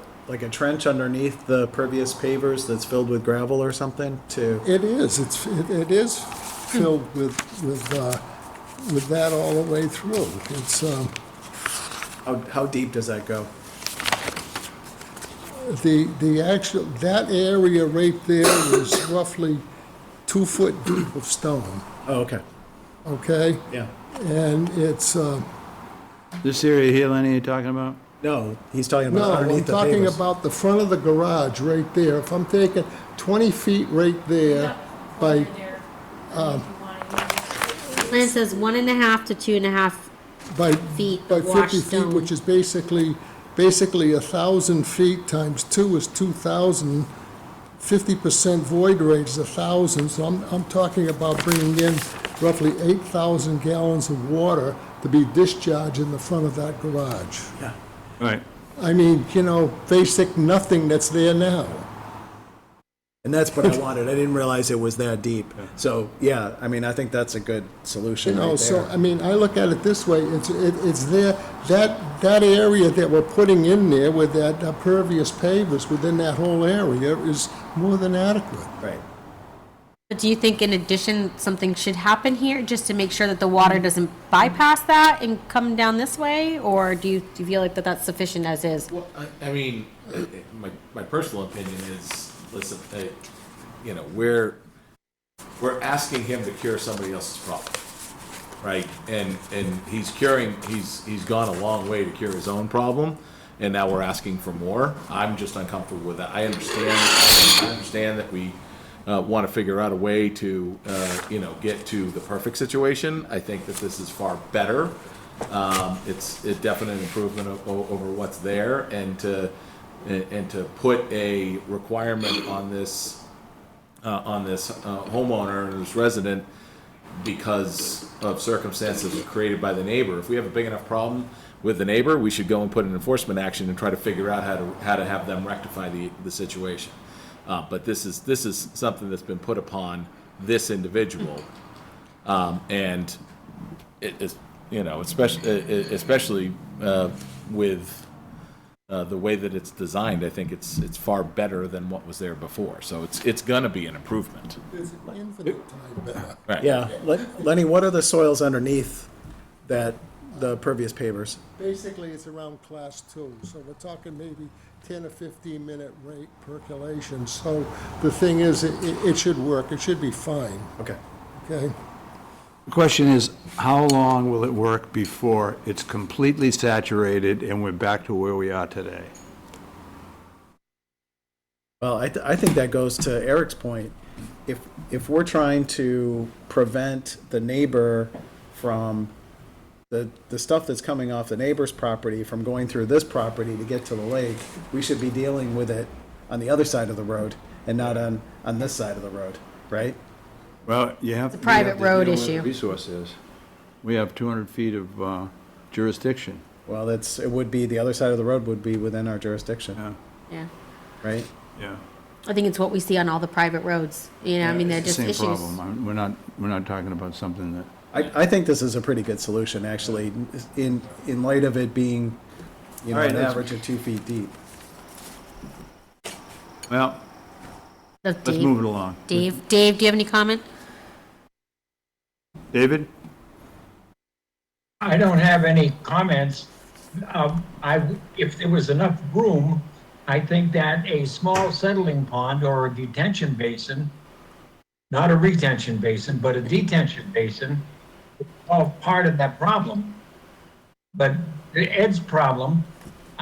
trench underneath the pervious pavers that's filled with gravel or something to? It is, it is filled with that all the way through. It's, How deep does that go? the actual, that area right there is roughly 2 foot deep of stone, Oh, okay. okay? Yeah. And it's, This area here, Lenny, you're talking about? No, he's talking about no, I'm underneath the talking pavers. about the front of the garage right there. If I'm taking 20 feet right there by, There, if you wanna use it. Plan says 1.5 to 2.5 by, feet by of 50 washed feet, stone. which is basically 1,000 feet times 2 is 2,000. 50% void rate is 1,000, so I'm talking about bringing in roughly 8,000 gallons of water to be discharged in the front of that garage. Yeah. Right. I mean, basic nothing that's there now. And that's what I wanted. I didn't realize it was that deep. So, yeah, I think that's a good solution right So, there. I look at it this way, it's there, that area that we're putting in there with that pervious pavers within that whole area is more than adequate. Right. But do you think in addition, something should happen here just to make sure that the water doesn't bypass that and come down this way? Or do you feel like that's sufficient as is? Well, my personal opinion is, listen, we're asking him to cure somebody else's problem, right? And he's gone a long way to cure his own problem, and now we're asking for more. I'm just uncomfortable with that. I understand that we want to figure out a way to, get to the perfect situation. I think that this is far better. It's a definite improvement over what's there, and to put a requirement on this homeowner and this resident because of circumstances created by the neighbor. If we have a big enough problem with the neighbor, we should go and put an enforcement action and try to figure out how to have them rectify the situation. But this is something that's been put upon this individual, and it is, especially with the way that it's designed. I think it's far better than what was there before. So it's going to be an improvement. It's infinite time better. Right. Yeah. Lenny, what are the soils underneath the pervious pavers? Basically, it's around class 2, so we're talking maybe 10 or 15 minute rate percolation. So the thing is, it should work, it should be fine, Okay. okay? The question is, how long will it work before it's completely saturated and we're back to where we are today? Well, I think that goes to Eric's point. If we're trying to prevent the neighbor from the stuff that's coming off the neighbor's property from going through this property to get to the lake, we should be dealing with it on the other side of the road and not on this side of the road, right? Well, you have. It's a private road you have to deal issue. with the resource is. We have 200 feet of jurisdiction. Well, it would be, the other side of the road would be within our jurisdiction, Yeah, Yeah. right? yeah. I think it's what we see on all the private roads, they're It's just the issues. same problem. We're not talking about something that. I think this is a pretty good solution, actually, in light of it being, All right, an that's- average of 2 feet deep. Well, let's Dave, move it along. Dave, do you have any comment? David? I don't have any comments. If there was enough room, I think that a small settling pond or a detention basin, not a retention basin, but a detention basin, is all part of that problem. But Ed's problem,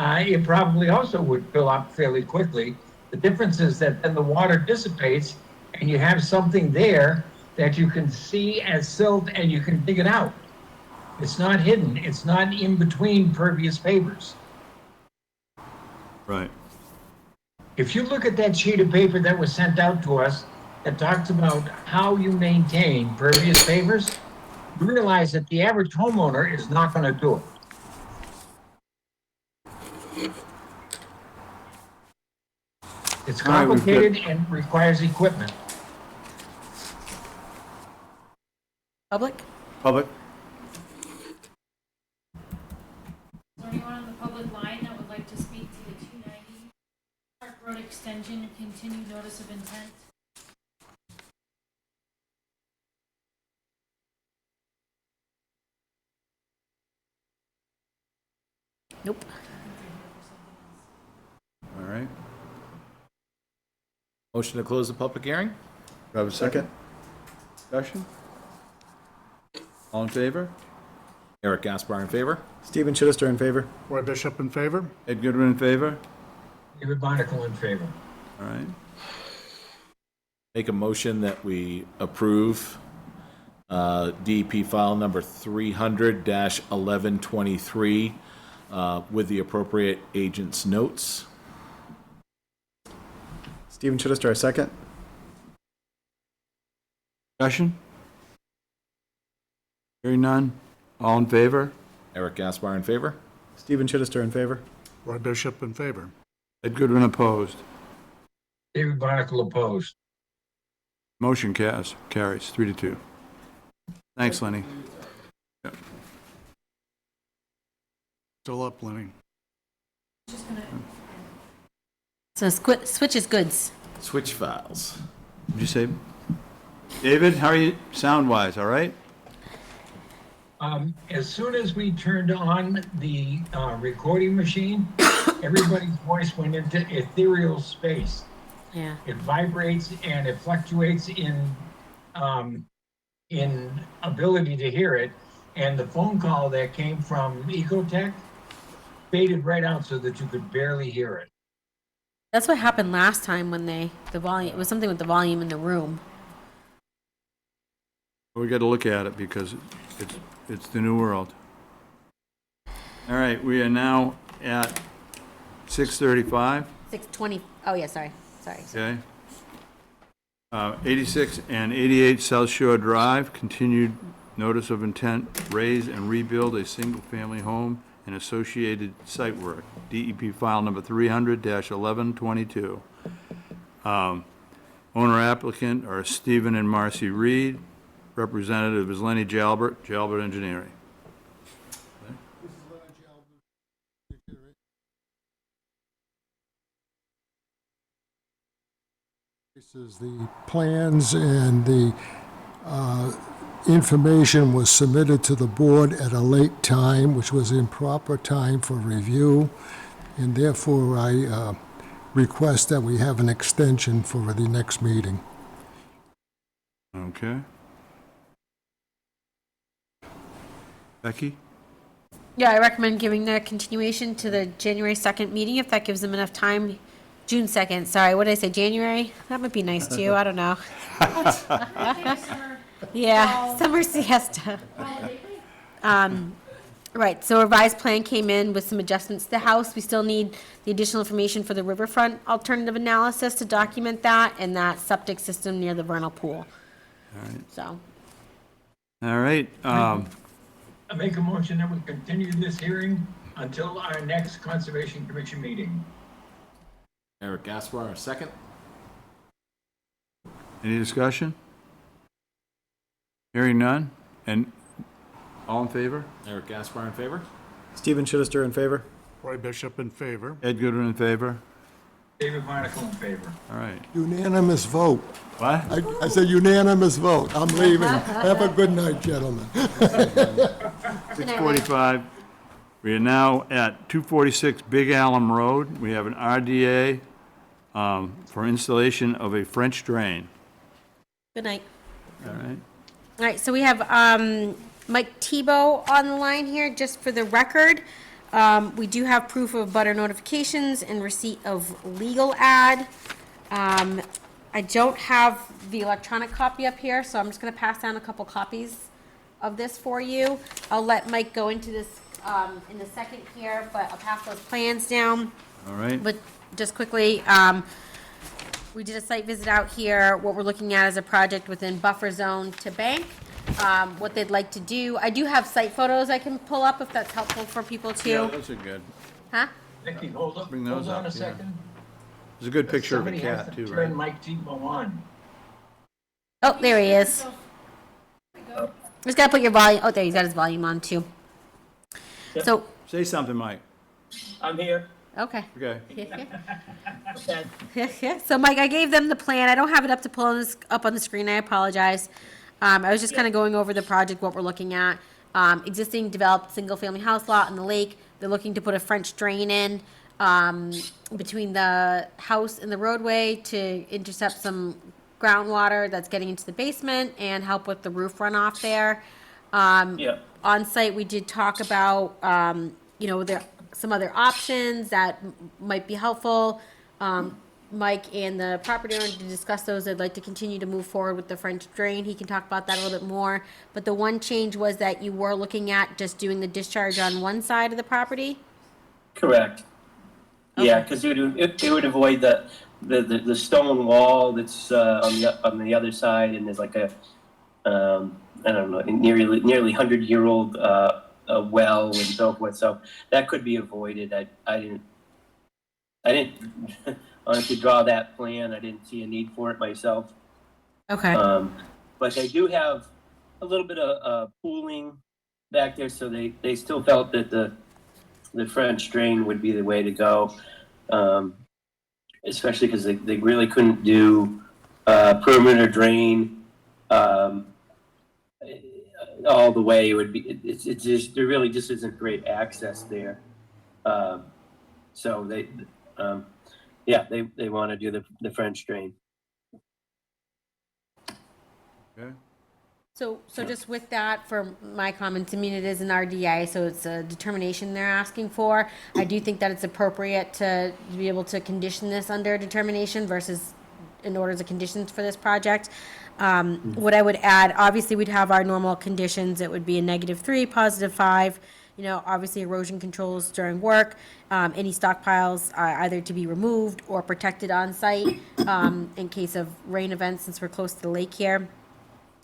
it probably also would fill up fairly quickly. The difference is that then the water dissipates and you have something there that you can see as silt and you can dig it out. It's not hidden. It's not in between pervious pavers. Right. If you look at that sheet of paper that was sent out to us that talks about how you maintain pervious pavers, you realize that the average homeowner is not going to do it. It's All right, we've got- complicated and requires equipment. Public? Public? Is there anyone on the public line that would like to speak to the 290 Park Road extension continued notice of intent? Nope. All right. Motion to close the public hearing? Do I have a second? Discussion? All in favor? Eric Gaspar in favor? Stephen Chittister in favor. Roy Bishop in favor? Ed Goodwin in favor? David Barnacle in favor. All right. Make a motion that we approve DEP file number 300-1123 with the appropriate agent's notes. Stephen Chittister, second. Discussion? Hearing none? All in favor? Eric Gaspar in favor? Stephen Chittister in favor. Roy Bishop in favor. Ed Goodwin opposed. David Barnacle opposed. Motion carries 3-2. Thanks, Lenny. Yep. Still up, Lenny. Just gonna, So switch is goods. Switch files. Did you say? David, how are you sound-wise, all right? As soon as we turned on the recording machine, everybody's voice went into ethereal space. Yeah. It vibrates and it fluctuates in ability to hear it. And the phone call that came from Ecotech faded right out so that you could barely hear it. That's what happened last time when the volume, it was something with the volume in the room. We got to look at it because it's the new world. All right, we are now at 6:35, 6:20, oh yeah, sorry. okay? 86 and 88 South Shore Drive, continued notice of intent, raise and rebuild a single-family home and associated site work. DEP file number 300-1122. Owner applicant are Stephen and Marcy Reed. Representative is Lenny Jalbert, Jalbert Engineering. This is the plans and the information was submitted to the board at a late time, which was improper time for review, and therefore I request that we have an extension for the next meeting. Okay. Becky? Yeah, I recommend giving the continuation to the January 2nd meeting if that gives them enough time. June 2nd, sorry, what did I say, January? That might be nice too, I don't know. Yeah, summer siesta. Right, so revised plan came in with some adjustments to the house. We still need the additional information for the riverfront alternative analysis to document that and that septic system near the vernal pool. All right. So, All right, I make a motion that we continue this hearing until our next Conservation Commission meeting. Eric Gaspar, second. any discussion? Hearing none? And all in favor? Eric Gaspar in favor? Stephen Chittister in favor. Roy Bishop in favor. Ed Goodwin in favor? David Barnacle in favor. All right. Unanimous vote. What? I said unanimous vote. I'm leaving. Have a good night, gentlemen. 6:45. We are now at 246 Big Alum Road. We have an RDA for installation of a French drain. good night. All right. All right, so we have Mike Tebow on the line here, just for the record. We do have proof of butter notifications and receipt of legal ad. I don't have the electronic copy up here, so I'm just gonna pass down a couple copies of this for you. I'll let Mike go into this, in a second here, but I'll pass those plans down. All right? But just quickly, we did a site visit out here. What we're looking at is a project within buffer zone to bank. What they'd like to do, I do have site photos I can pull up if that's helpful for people Yeah, too. those are good. Huh? Vicky, hold on, Bring those hold on up, a yeah. second. There's a good picture of a Somebody has cat to too, turn right? Mike Tebow on. Oh, there he is. Just gotta put your volume, oh, there, he's got his volume on too. So, Say something, Mike. I'm here. okay. Okay. Okay. Yeah. So Mike, I gave them the plan. I don't have it up to pull on this, up on the screen. I apologize. I was just kind of going over the project, what we're looking at. Existing developed single-family house lot on the lake. They're looking to put a French drain in, between the house and the roadway to intercept some groundwater that's getting into the basement and help with the roof runoff there. On site, we did talk about, there some other options that might be helpful. Mike and the property owner to discuss those. I'd like to continue to move forward with the French drain. He can talk about that a little bit more. But the one change was that you were looking at just doing the discharge on one side of the property? Correct. Yeah, because it would avoid the stone wall that's on the other side, and there's like a I don't know, nearly 100-year-old a well and so forth. So that could be avoided. I didn't honestly draw that plan. I didn't see a need for it myself. Okay. But they do have a little bit of pooling back there, so they still felt that the French drain would be the way to go, especially because they really couldn't do perimeter drain all the way. It would be it's just there really just isn't great access there. So they want to do the French drain. Okay. So just with that, for my comments, I mean, it is an RDA, so it's a determination they're asking for. I do think that it's appropriate to be able to condition this under determination versus in orders of conditions for this project. What I would add, obviously, we'd have our normal conditions. It would be a -3, +5. Obviously erosion controls during work, any stockpiles either to be removed or protected on site in case of rain events, since we're close to the lake here.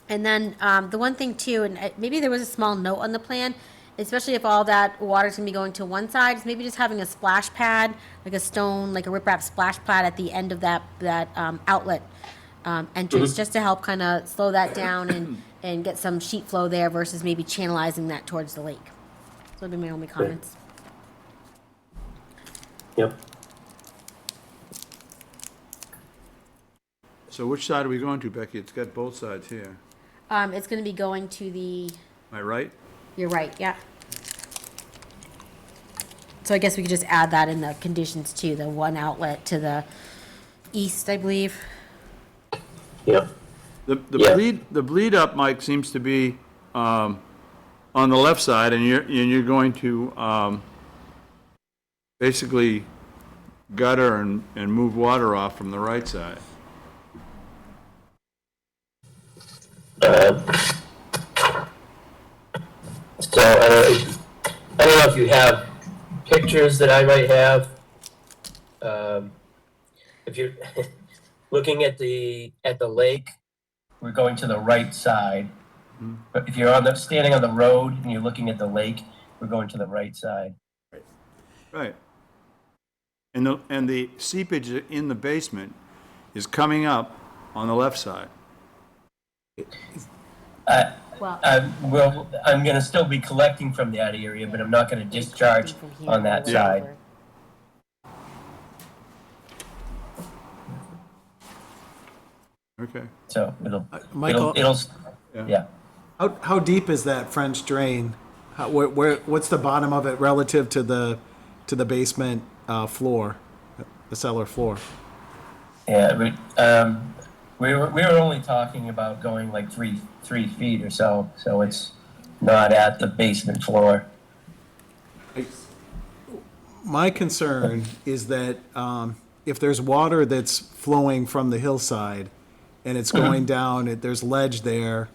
And then the one thing too, and maybe there was a small note on the plan, especially if all that water's gonna be going to one side, is maybe just having a splash pad, like a stone, like a riprap splash pad at the end of that outlet entrance, just to help kind of slow that down and get some sheet flow there versus maybe channelizing that towards the lake. So that'd be my only comments. Yep. So which side are we going to, Becky? It's got both sides here. It's gonna be going to the, Am I right? you're right, yeah. So I guess we could just add that in the conditions too, the one outlet to the east, I believe. Yep. The bleed up, Mike, seems to be on the left side, and you're going to basically gutter and move water off from the right side. So I don't know if you have pictures that I might have. If you're looking at the lake, we're going to the right side. But if you're standing on the road and you're looking at the lake, we're going to the right side. Right. And the seepage in the basement is coming up on the left side. Well, I'm going to still be collecting from that area, but I'm not going to discharge on that side. Okay. So Michael, yeah. how deep is that French drain? What's the bottom of it relative to the basement floor, the cellar floor? Yeah, we were only talking about going like three feet or so it's not at the basement floor. my concern is that if there's water that's flowing from the hillside and it's going down, there's ledge there,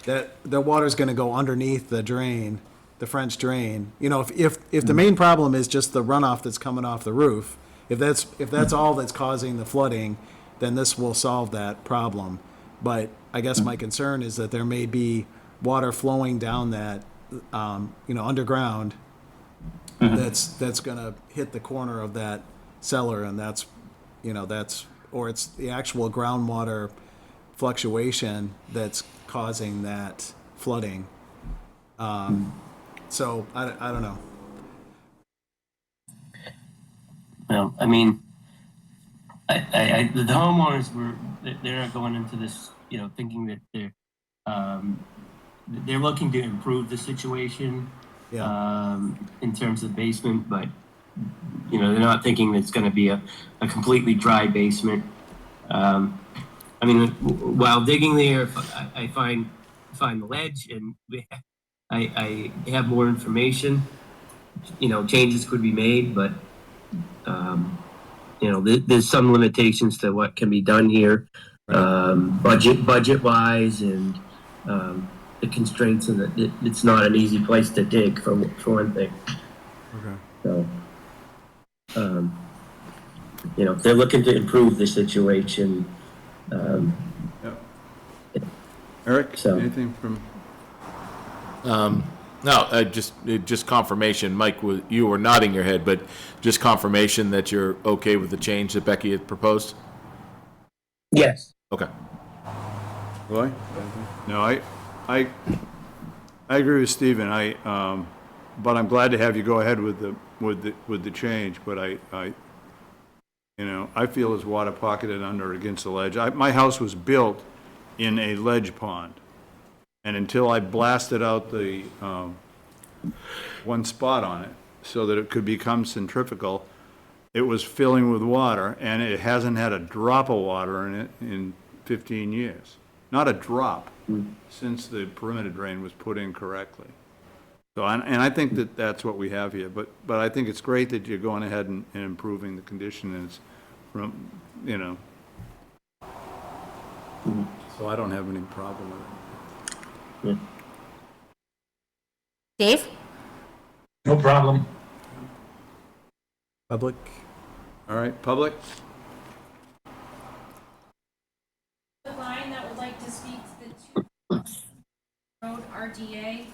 that the water's going to go underneath the drain, the French drain. You know, if the main problem is just the runoff that's coming off the roof, if that's all that's causing the flooding, then this will solve that problem. But I guess my concern is that there may be water flowing down that, underground, that's gonna hit the corner of that cellar, and or it's the actual groundwater fluctuation that's causing that flooding. So I don't know. Well, I mean, the homeowners they're not going into this, thinking that they're looking to improve the situation. Yeah. In terms of basement, but they're not thinking it's going to be a completely dry basement. I mean, while digging there, I find the ledge, and I have more information. Changes could be made, but there's some limitations to what can be done here, budget wise, and the constraints, and that it's not an easy place to dig for one thing. Okay. So, if they're looking to improve the situation. Eric, So- anything from? No, just confirmation. Mike, you were nodding your head, but just confirmation that you're okay with the change that Becky had proposed? Yes. Okay. Roy? No, I agree with Stephen. But I'm glad to have you go ahead with the change. But I feel there's water pocketed under against the ledge. My house was built in a ledge pond, and until I blasted out the one spot on it so that it could become centrifugal, it was filling with water, and it hasn't had a drop of water in it in 15 years. Not a drop since the perimeter drain was put in correctly. So, and I think that that's what we have here, but I think it's great that you're going ahead and improving the condition, and it's from, so I don't have any problem with it. Dave? No problem. Public? All right, public? The line that would like to speak to the 2 Road RDA.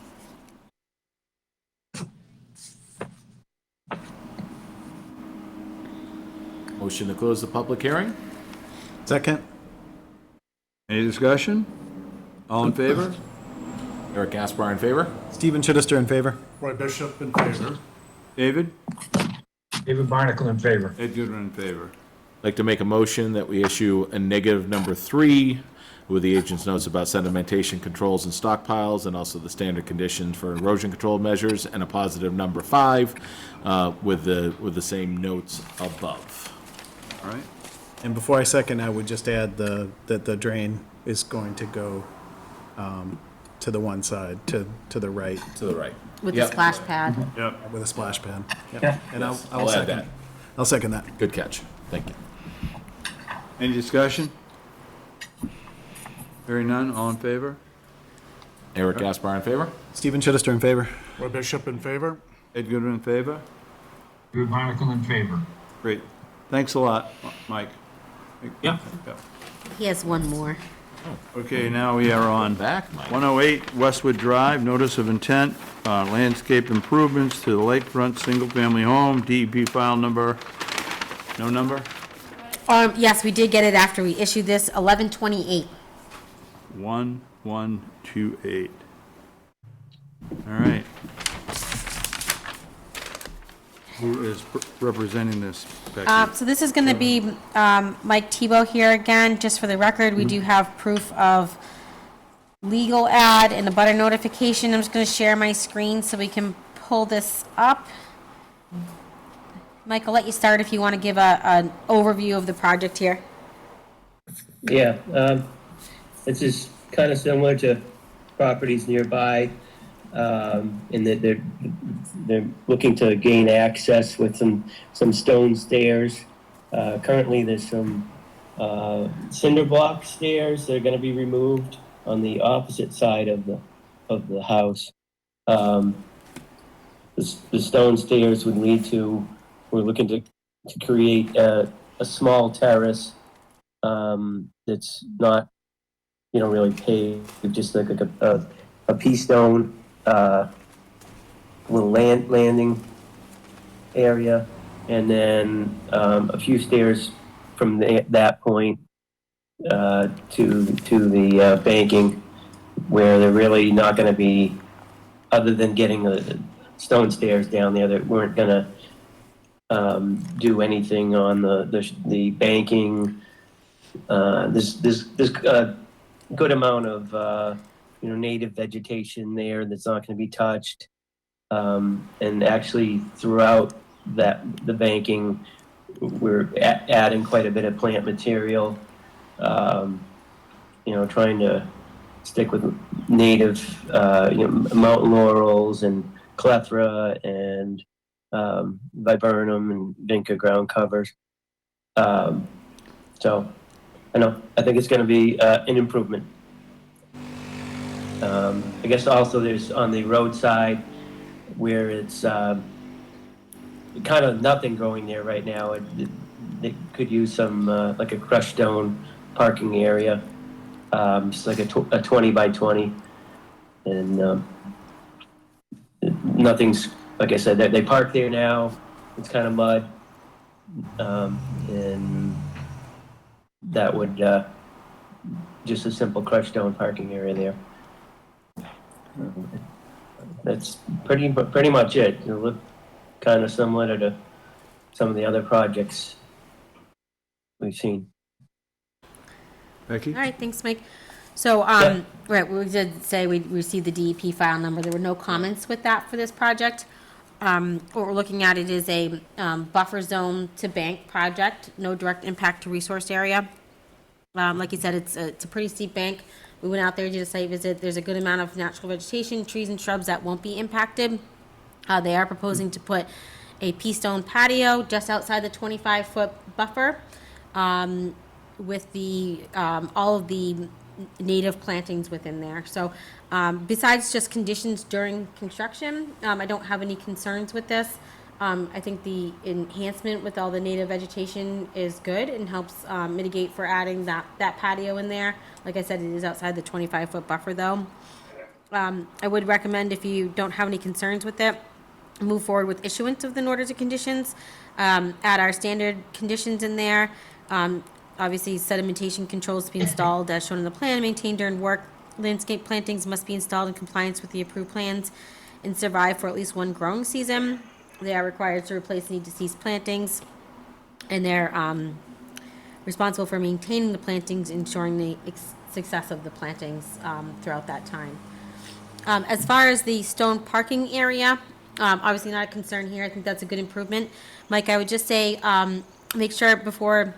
Motion to close the public hearing? Second? Any discussion? All in favor? Eric Gaspar in favor? Stephen Chittister in favor. Roy Bishop in favor. David? David Barnacle in favor. Ed Goodwin in favor. I'd like to make a motion that we issue a negative number 3 with the agent's notes about sedimentation controls and stockpiles, and also the standard conditions for erosion control measures, and a positive number 5 with the same notes above. All right. And before I second, I would just add that the drain is going to go to the one side, to the right, To the right. With Yep. the splash pad. Yep. with a splash pad. Yep. Yeah. And I'll I'll add second. that. I'll second that. Good catch. Thank you. Any discussion? Hearing none, all in favor? Eric Gaspar in favor? Stephen Chittister in favor. Roy Bishop in favor. Ed Goodwin in favor? David Barnacle in favor. Great. Thanks a lot, Mike. Yep. He has one more. Okay, now we are on Back, Mike. 108 Westwood Drive, notice of intent, landscape improvements to the lakefront single-family home, DEP file number, no number? Yes, we did get it after we issued this, 1128. 1128. All right. Who is representing this, Becky? So this is going to be Mike Tebow here again. Just for the record, we do have proof of legal ad and a butter notification. I'm just going to share my screen so we can pull this up. Mike, I'll let you start if you want to give an overview of the project here. Yeah, this is kind of similar to properties nearby. and that they're looking to gain access with some stone stairs. Currently, there's some cinder block stairs that are going to be removed on the opposite side of the house. The stone stairs would lead to. We're looking to create a small terrace that's not, really paved, just like a pea stone little landing area, and then a few stairs from that point to the banking, where they're really not going to be, other than getting the stone stairs down there, that weren't going to do anything on the banking. There's a good amount of native vegetation there that's not going to be touched, and actually throughout the banking, we're adding quite a bit of plant material. Trying to stick with native, mountain laurels and clethra and viburnum and vinca ground covers. So I think it's going to be an improvement. I guess also there's on the roadside where it's kind of nothing growing there right now. They could use some like a crushed stone parking area, just like a 20 by 20, and nothing's, like I said, they park there now. It's kind of mud, and that would just a simple crushed stone parking area there. That's pretty much it. It'll look kind of similar to some of the other projects we've seen. Becky? All right, thanks, Mike. So, right, we did say we received the DEP file number. There were no comments with that for this project. What we're looking at, it is a buffer zone to bank project, no direct impact to resource area. Like you said, it's a pretty steep bank. We went out there, did a site visit. There's a good amount of natural vegetation, trees and shrubs that won't be impacted. They are proposing to put a pea stone patio just outside the 25-foot buffer, with the all of the native plantings within there. So besides just conditions during construction, I don't have any concerns with this. I think the enhancement with all the native vegetation is good and helps mitigate for adding that patio in there. Like I said, it is outside the 25-foot buffer though. I would recommend, if you don't have any concerns with it, move forward with issuance of the orders of conditions. Add our standard conditions in there. Obviously, sedimentation controls to be installed as shown in the plan, maintained during work. Landscape plantings must be installed in compliance with the approved plans and survive for at least one growing season. They are required to replace any deceased plantings, and they're responsible for maintaining the plantings, ensuring the success of the plantings throughout that time. As far as the stone parking area, obviously not a concern here. I think that's a good improvement. Mike, I would just say make sure before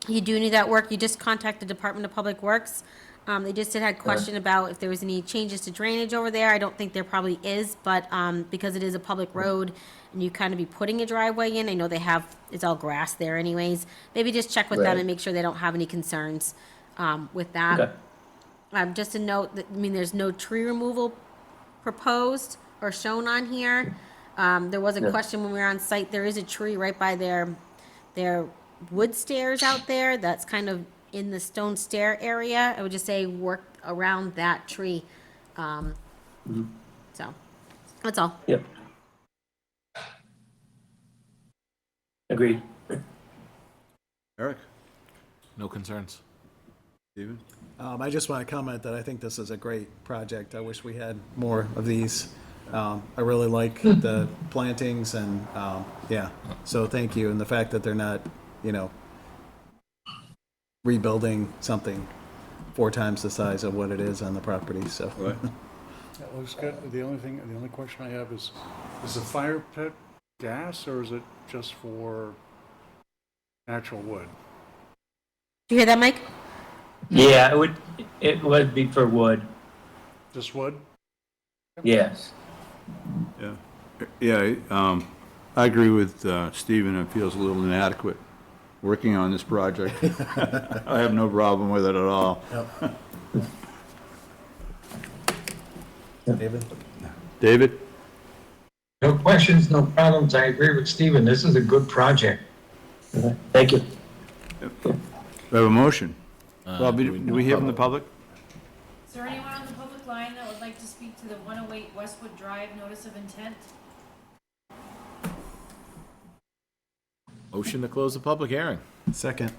you do any of that work, you just contact the Department of Public Works. They just had a question about if there was any changes to drainage over there. I don't think there probably is, but because it is a public road and you kind of be putting a driveway in, I know they have, it's all grass there anyways. Maybe just check with them and make sure they don't have any concerns with that. Okay. Just a note that, there's no tree removal proposed or shown on here. There was a question when we were on site. There is a tree right by their wood stairs out there that's kind of in the stone stair area. I would just say work around that tree. So that's all. Yep. Agreed. Eric? No concerns. Steven? I just want to comment that I think this is a great project. I wish we had more of these. I really like the plantings and, so thank you. And the fact that they're not, rebuilding something 4 times the size of what it is on the property, so. Right. That looks good. The only question I have is the fire pit gas or is it just for natural wood? Do you hear that, Mike? Yeah, it would be for wood. Just wood? Yes. Yeah, yeah, I agree with Stephen, it feels a little inadequate working on this project. I have no problem with it at all. David? David? No questions, no problems. I agree with Stephen. This is a good project. Thank you. We have a motion. Well, do we hear from the public? Is there anyone on the public line that would like to speak to the 108 Westwood Drive notice of intent? Motion to close the public hearing. Second.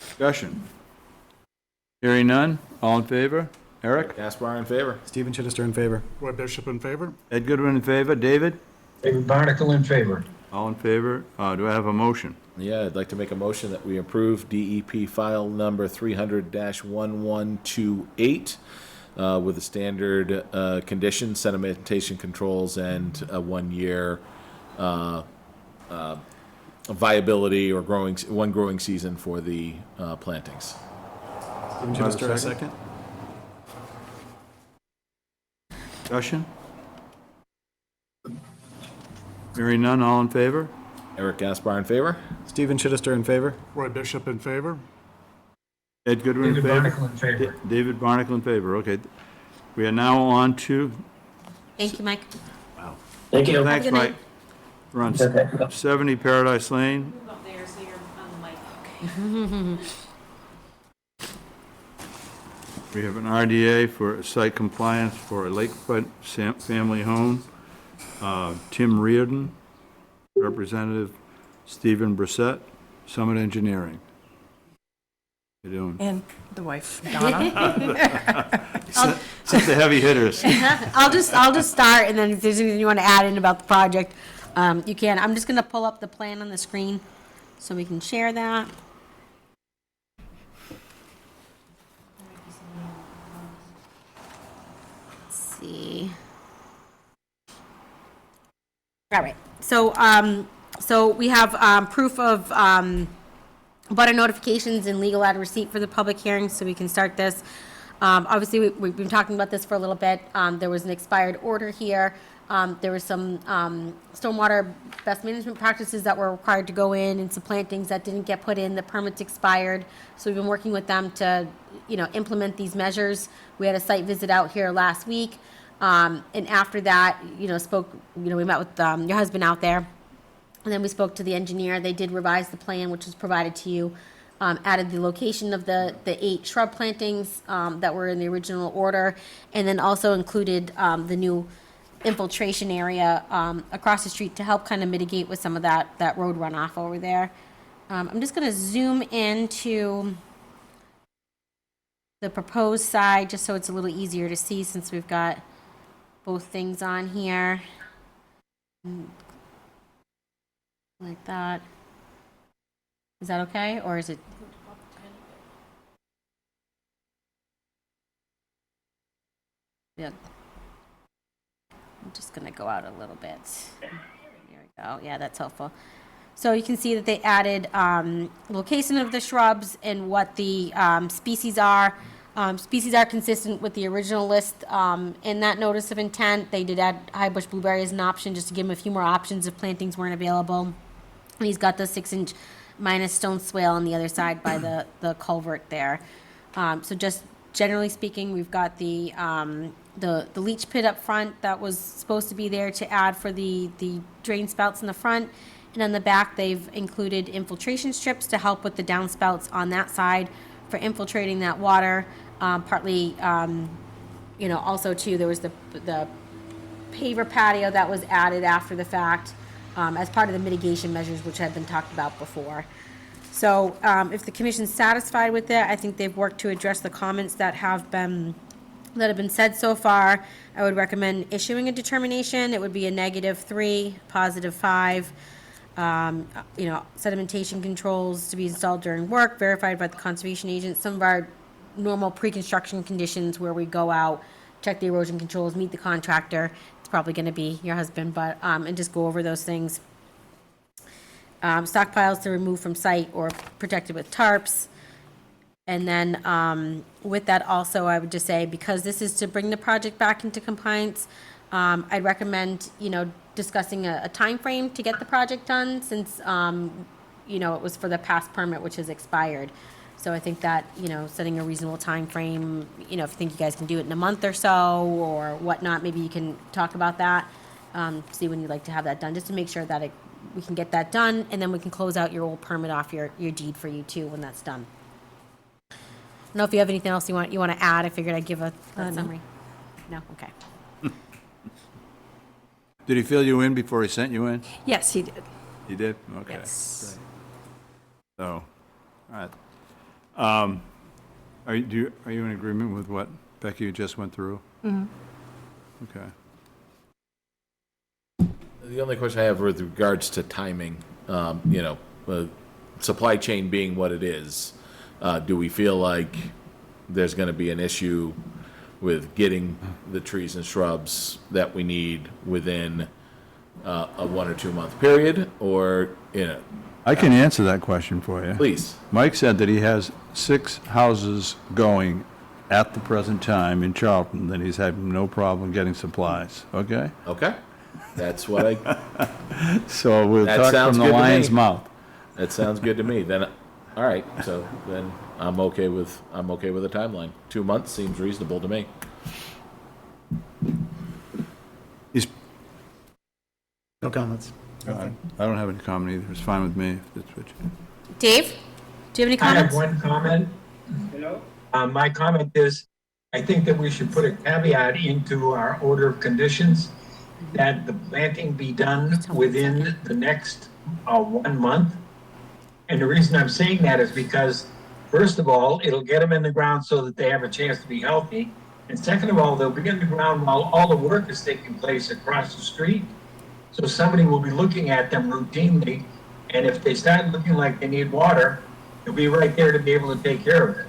Discussion. Hearing none, all in favor? Eric? Gaspar in favor. Stephen Chittister in favor. Roy Bishop in favor? Ed Goodwin in favor? David? David Barnacle in favor. All in favor? Do I have a motion? Yeah, I'd like to make a motion that we approve DEP file number 300-1128 with the standard conditions, sedimentation controls, and a 1-year viability or one growing season for the plantings. Stephen Chittister, a second. Discussion? Hearing none, all in favor? Eric Gaspar in favor. Stephen Chittister in favor. Roy Bishop in favor? Ed Goodwin in David favor? Barnacle in favor. David Barnacle in favor, okay. We are now on to, Thank you, Mike. Thank you. thanks, good Mike. night. We're on Okay. 70 Paradise Lane. Move up there so you're on the mic. We have an RDA for site compliance for a lakefront family home. Tim Reardon, Representative Stephen Brissett, Summit Engineering. How you doing? And the wife, Donna. Set the heavy hitters. I'll just start, and then if there's anything you want to add in about the project, you can. I'm just gonna pull up the plan on the screen so we can share that. Let's see. All right, so we have proof of butter notifications and legal ad receipt for the public hearing, so we can start this. Obviously, we've been talking about this for a little bit. There was an expired order here. There was some stormwater best management practices that were required to go in, and some plantings that didn't get put in. The permits expired, so we've been working with them to, implement these measures. We had a site visit out here last week, and after that, we met with your husband out there. And then we spoke to the engineer. They did revise the plan, which was provided to you. Added the location of the 8 shrub plantings that were in the original order, and then also included the new infiltration area across the street to help kind of mitigate with some of that road runoff over there. I'm just going to zoom into the proposed side just so it's a little easier to see since we've got both things on here. Like that. Is that okay, or is it? Yeah. I'm just gonna go out a little bit. There we go. Yeah, that's helpful. So you can see that they added location of the shrubs and what the species are. Species are consistent with the original list in that notice of intent. They did add high bush blueberry as an option just to give them a few more options if plantings weren't available. And he's got the 6-inch minus stone swale on the other side by the culvert there. So just generally speaking, we've got the leach pit up front that was supposed to be there to add for the drain spouts in the front. And on the back, they've included infiltration strips to help with the downspouts on that side for infiltrating that water. Partly, also too, there was the paver patio that was added after the fact as part of the mitigation measures, which had been talked about before. So if the commission's satisfied with it, I think they've worked to address the comments that have been said so far. I would recommend issuing a determination. It would be a -3, +5. Sedimentation controls to be installed during work, verified by the conservation agent. Some of our normal pre-construction conditions where we go out, check the erosion controls, meet the contractor. It's probably going to be your husband, but and just go over those things. Stockpiles to remove from site or protected with tarps. And then, with that also, I would just say, because this is to bring the project back into compliance, I'd recommend, discussing a timeframe to get the project done, since, it was for the past permit, which has expired. So I think that, setting a reasonable timeframe, if you think you guys can do it in a month or so, or whatnot, maybe you can talk about that, see when you'd like to have that done, just to make sure that we can get that done, and then we can close out your old permit off your deed for you too, when that's done. I don't know if you have anything else you want to add. I figured I'd give a summary. No? Okay. Did he fill you in before he sent you in? Yes, he did. He did? Okay. Yes. So, all right. Are you in agreement with what Becky just went through? Mm-hmm. Okay. The only question I have with regards to timing, supply chain being what it is, do we feel like there's going to be an issue with getting the trees and shrubs that we need within a 1 or 2 month period, or, I can answer that question for you. please? Mike said that he has 6 houses going at the present time in Charlton, that he's having no problem getting supplies, okay? Okay, that's what I. So we'll That talk sounds from the good to lion's me. mouth. That sounds good to me. Then, all right. So then I'm okay with a timeline. 2 months seems reasonable to me. He's, No comments. I don't have any comment either. It's fine with me. If that's what you- Dave, do you have any I have comments? one comment. My comment is, I think that we should put a caveat into our order of conditions that the planting be done within the next 1 month. And the reason I'm saying that is because, first of all, it'll get them in the ground so that they have a chance to be healthy. And second of all, they'll be in the ground while all the work is taking place across the street. So somebody will be looking at them routinely. And if they start looking like they need water, they'll be right there to be able to take care of it.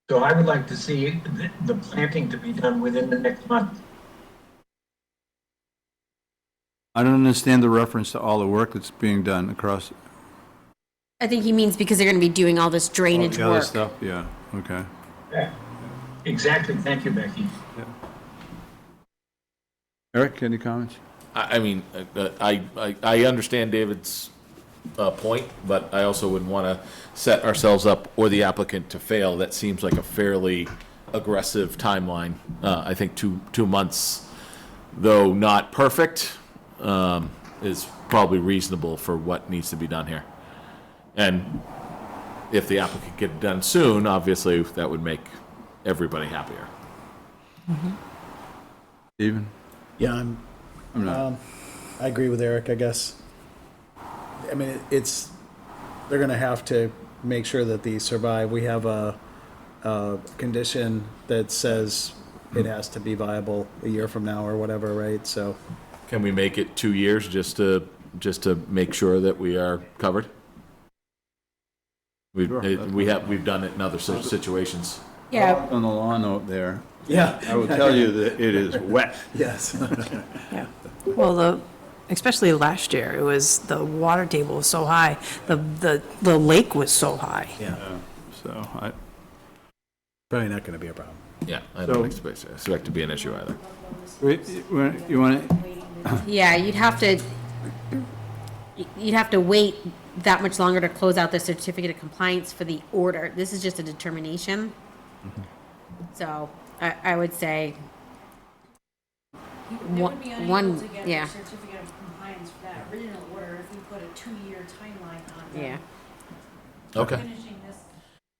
So I would like to see the planting to be done within the next month. I don't understand the reference to all the work that's being done across I think he means because they're going to be doing all this drainage the other work. stuff. Yeah, okay. Yeah, exactly. Thank you, Becky. Eric, any comments? I mean, I understand David's point, but I also wouldn't want to set ourselves up or the applicant to fail. That seems like a fairly aggressive timeline. I think 2 months, though not perfect, is probably reasonable for what needs to be done here. And if the applicant get it done soon, obviously that would make everybody happier. Stephen? Yeah, I'm not. I agree with Eric, I guess. I mean, they're gonna have to make sure that these survive. We have a condition that says it has to be viable a year from now or whatever, right? So, Can we make it 2 years just to make sure that we are covered? We've done it in other situations. Yeah. On the lawn out there, yeah, I will tell you that it is wet. yes. Yeah. Well, especially last year, it was, the water table was so high, the lake was so high. Yeah, So probably not gonna be a problem. Yeah, I don't expect it to be an issue either. you want to, Yeah, you'd have to wait that much longer to close out the certificate of compliance for the order. This is just a determination. So I would say, They would be unable one- to get yeah. the certificate of compliance for that original order if we put a 2-year timeline on them. yeah. Okay. Finishing this.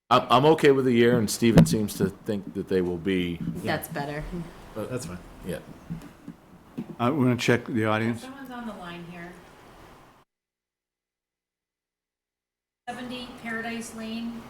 I'm okay with a year, and Steven seems to think that they will be, That's better. That's fine. yeah. we're going to check the audience. Someone's on the line here. 70 Paradise Lane.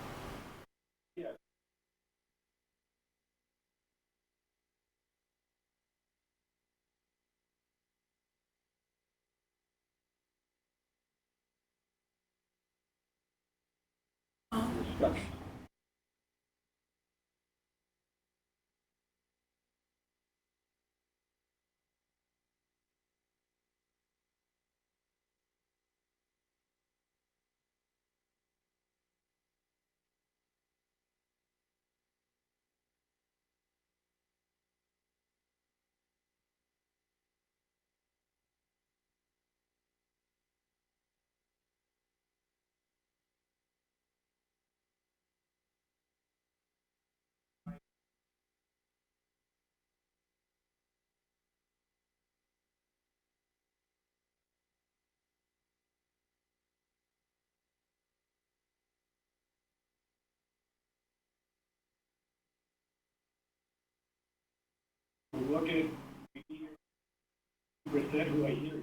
looking at percent who I hear.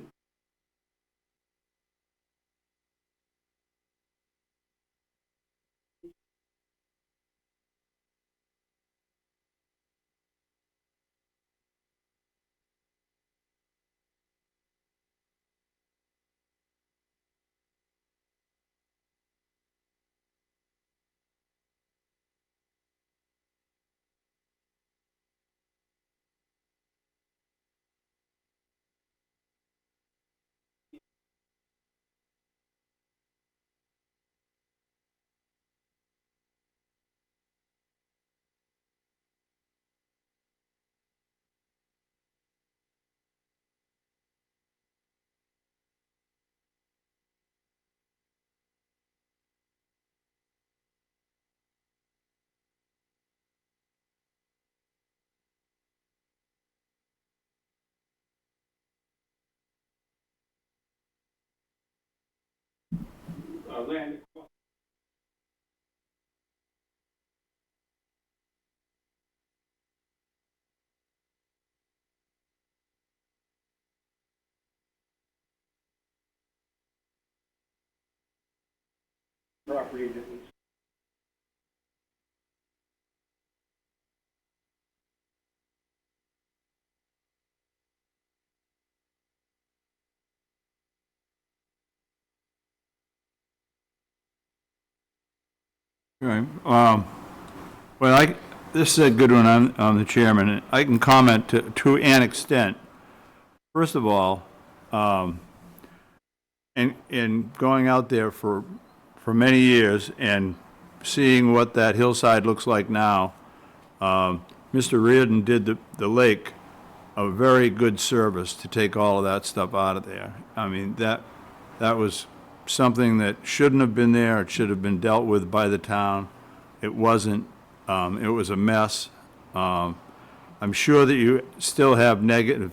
Land. Property that was. All right. Well, this is a good one on the chairman. I can comment to an extent. First of all, in going out there for many years and seeing what that hillside looks like now, Mr. Reardon did the lake a very good service to take all of that stuff out of there. I mean, that was something that shouldn't have been there. It should have been dealt with by the town. It wasn't. It was a mess. I'm sure that you still have negative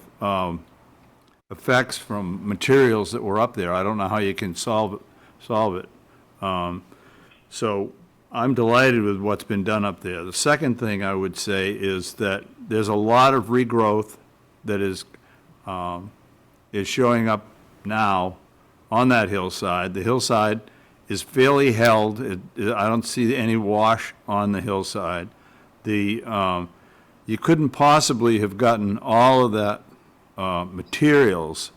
effects from materials that were up there. I don't know how you can solve it. So I'm delighted with what's been done up there. The second thing I would say is that there's a lot of regrowth that is showing up now on that hillside. The hillside is fairly held. I don't see any wash on the hillside. You couldn't possibly have gotten all of that materials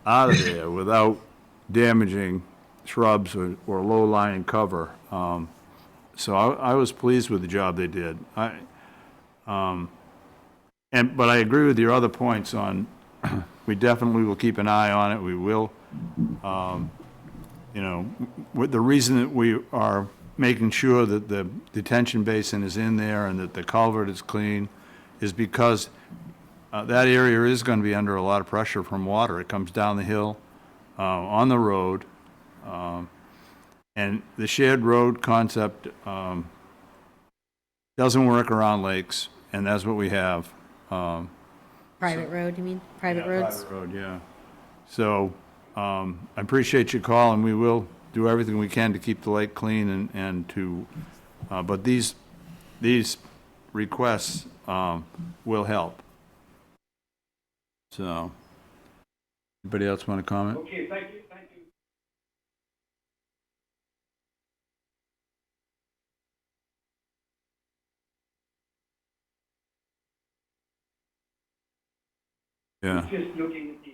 out of there without damaging shrubs or low-lying cover. So I was pleased with the job they did. But I agree with your other points on, we definitely will keep an eye on it. We will, with the reason that we are making sure that the detention basin is in there and that the culvert is clean is because that area is going to be under a lot of pressure from water. It comes down the hill, on the road, and the shared road concept doesn't work around lakes, and that's what we have. Private road, you mean? Private roads? Private road, yeah. So I appreciate your call, and we will do everything we can to keep the lake clean and to, but these requests will help. So, anybody else want to comment? Okay, thank you. Yeah. Just looking at the.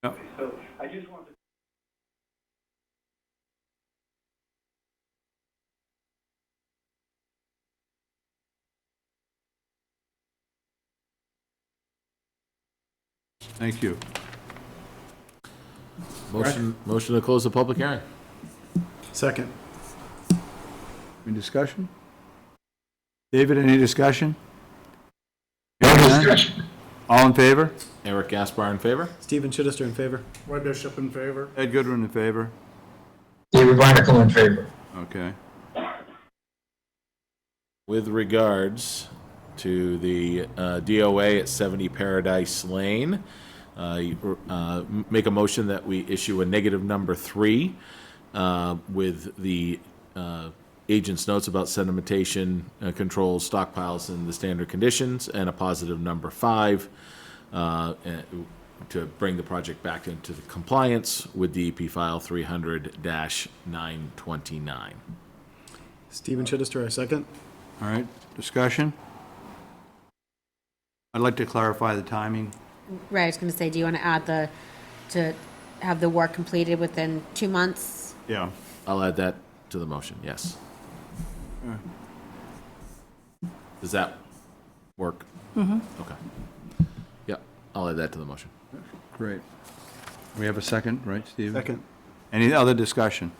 Yeah. So I just wanted. Thank you. Motion to close the public hearing. Second. Any discussion? David, any discussion? No discussion. All in favor? Eric Gaspar in favor? Stephen Chittister in favor. Roy Bishop in favor? Ed Goodwin in favor? David Barnacle in favor. Okay. with regards to the DOA at 70 Paradise Lane, make a motion that we issue a negative number 3 with the agent's notes about sedimentation control, stockpiles, and the standard conditions, and a positive number 5 to bring the project back into compliance with DEP file 300-929. Stephen Chittister, I second. All right, discussion? I'd like to clarify the timing. Right, I was gonna say, do you want to add to have the work completed within 2 months? Yeah. I'll add that to the motion, yes. Does that work? Mm-hmm. Okay. Yep, I'll add that to the motion. Great. We have a second, right, Steve? Second. Any other discussion?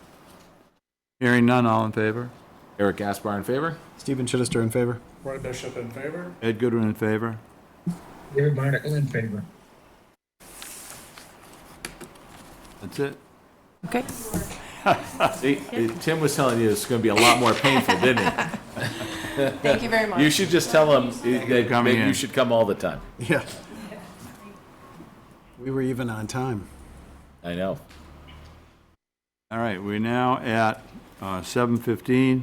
Hearing none, all in favor? Eric Gaspar in favor? Stephen Chittister in favor. Roy Bishop in favor? Ed Goodwin in favor? David Monaco in favor. That's it? Okay. See, Tim was telling you it's going to be a lot more painful, didn't he? Thank you very much. You should just tell him that coming maybe in. you should come all the time. Yeah. We were even on time. I know. All right, we're now at 7:15,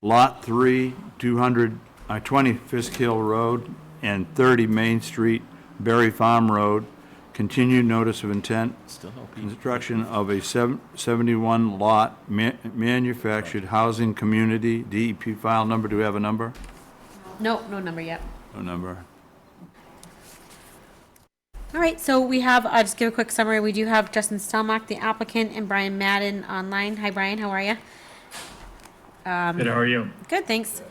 Lot 3, 20 Fisk Hill Road and 30 Main Street, Berry Farm Road. Continued notice of intent, Still no people. construction of a 71 lot manufactured housing community. DEP file number, do we have a number? No, no number yet. No number. All right, so we have, I'll just give a quick summary. We do have Justin Stelmach, the applicant, and Brian Madden online. Hi, Brian, how are you? Good, how are you? Good, thanks.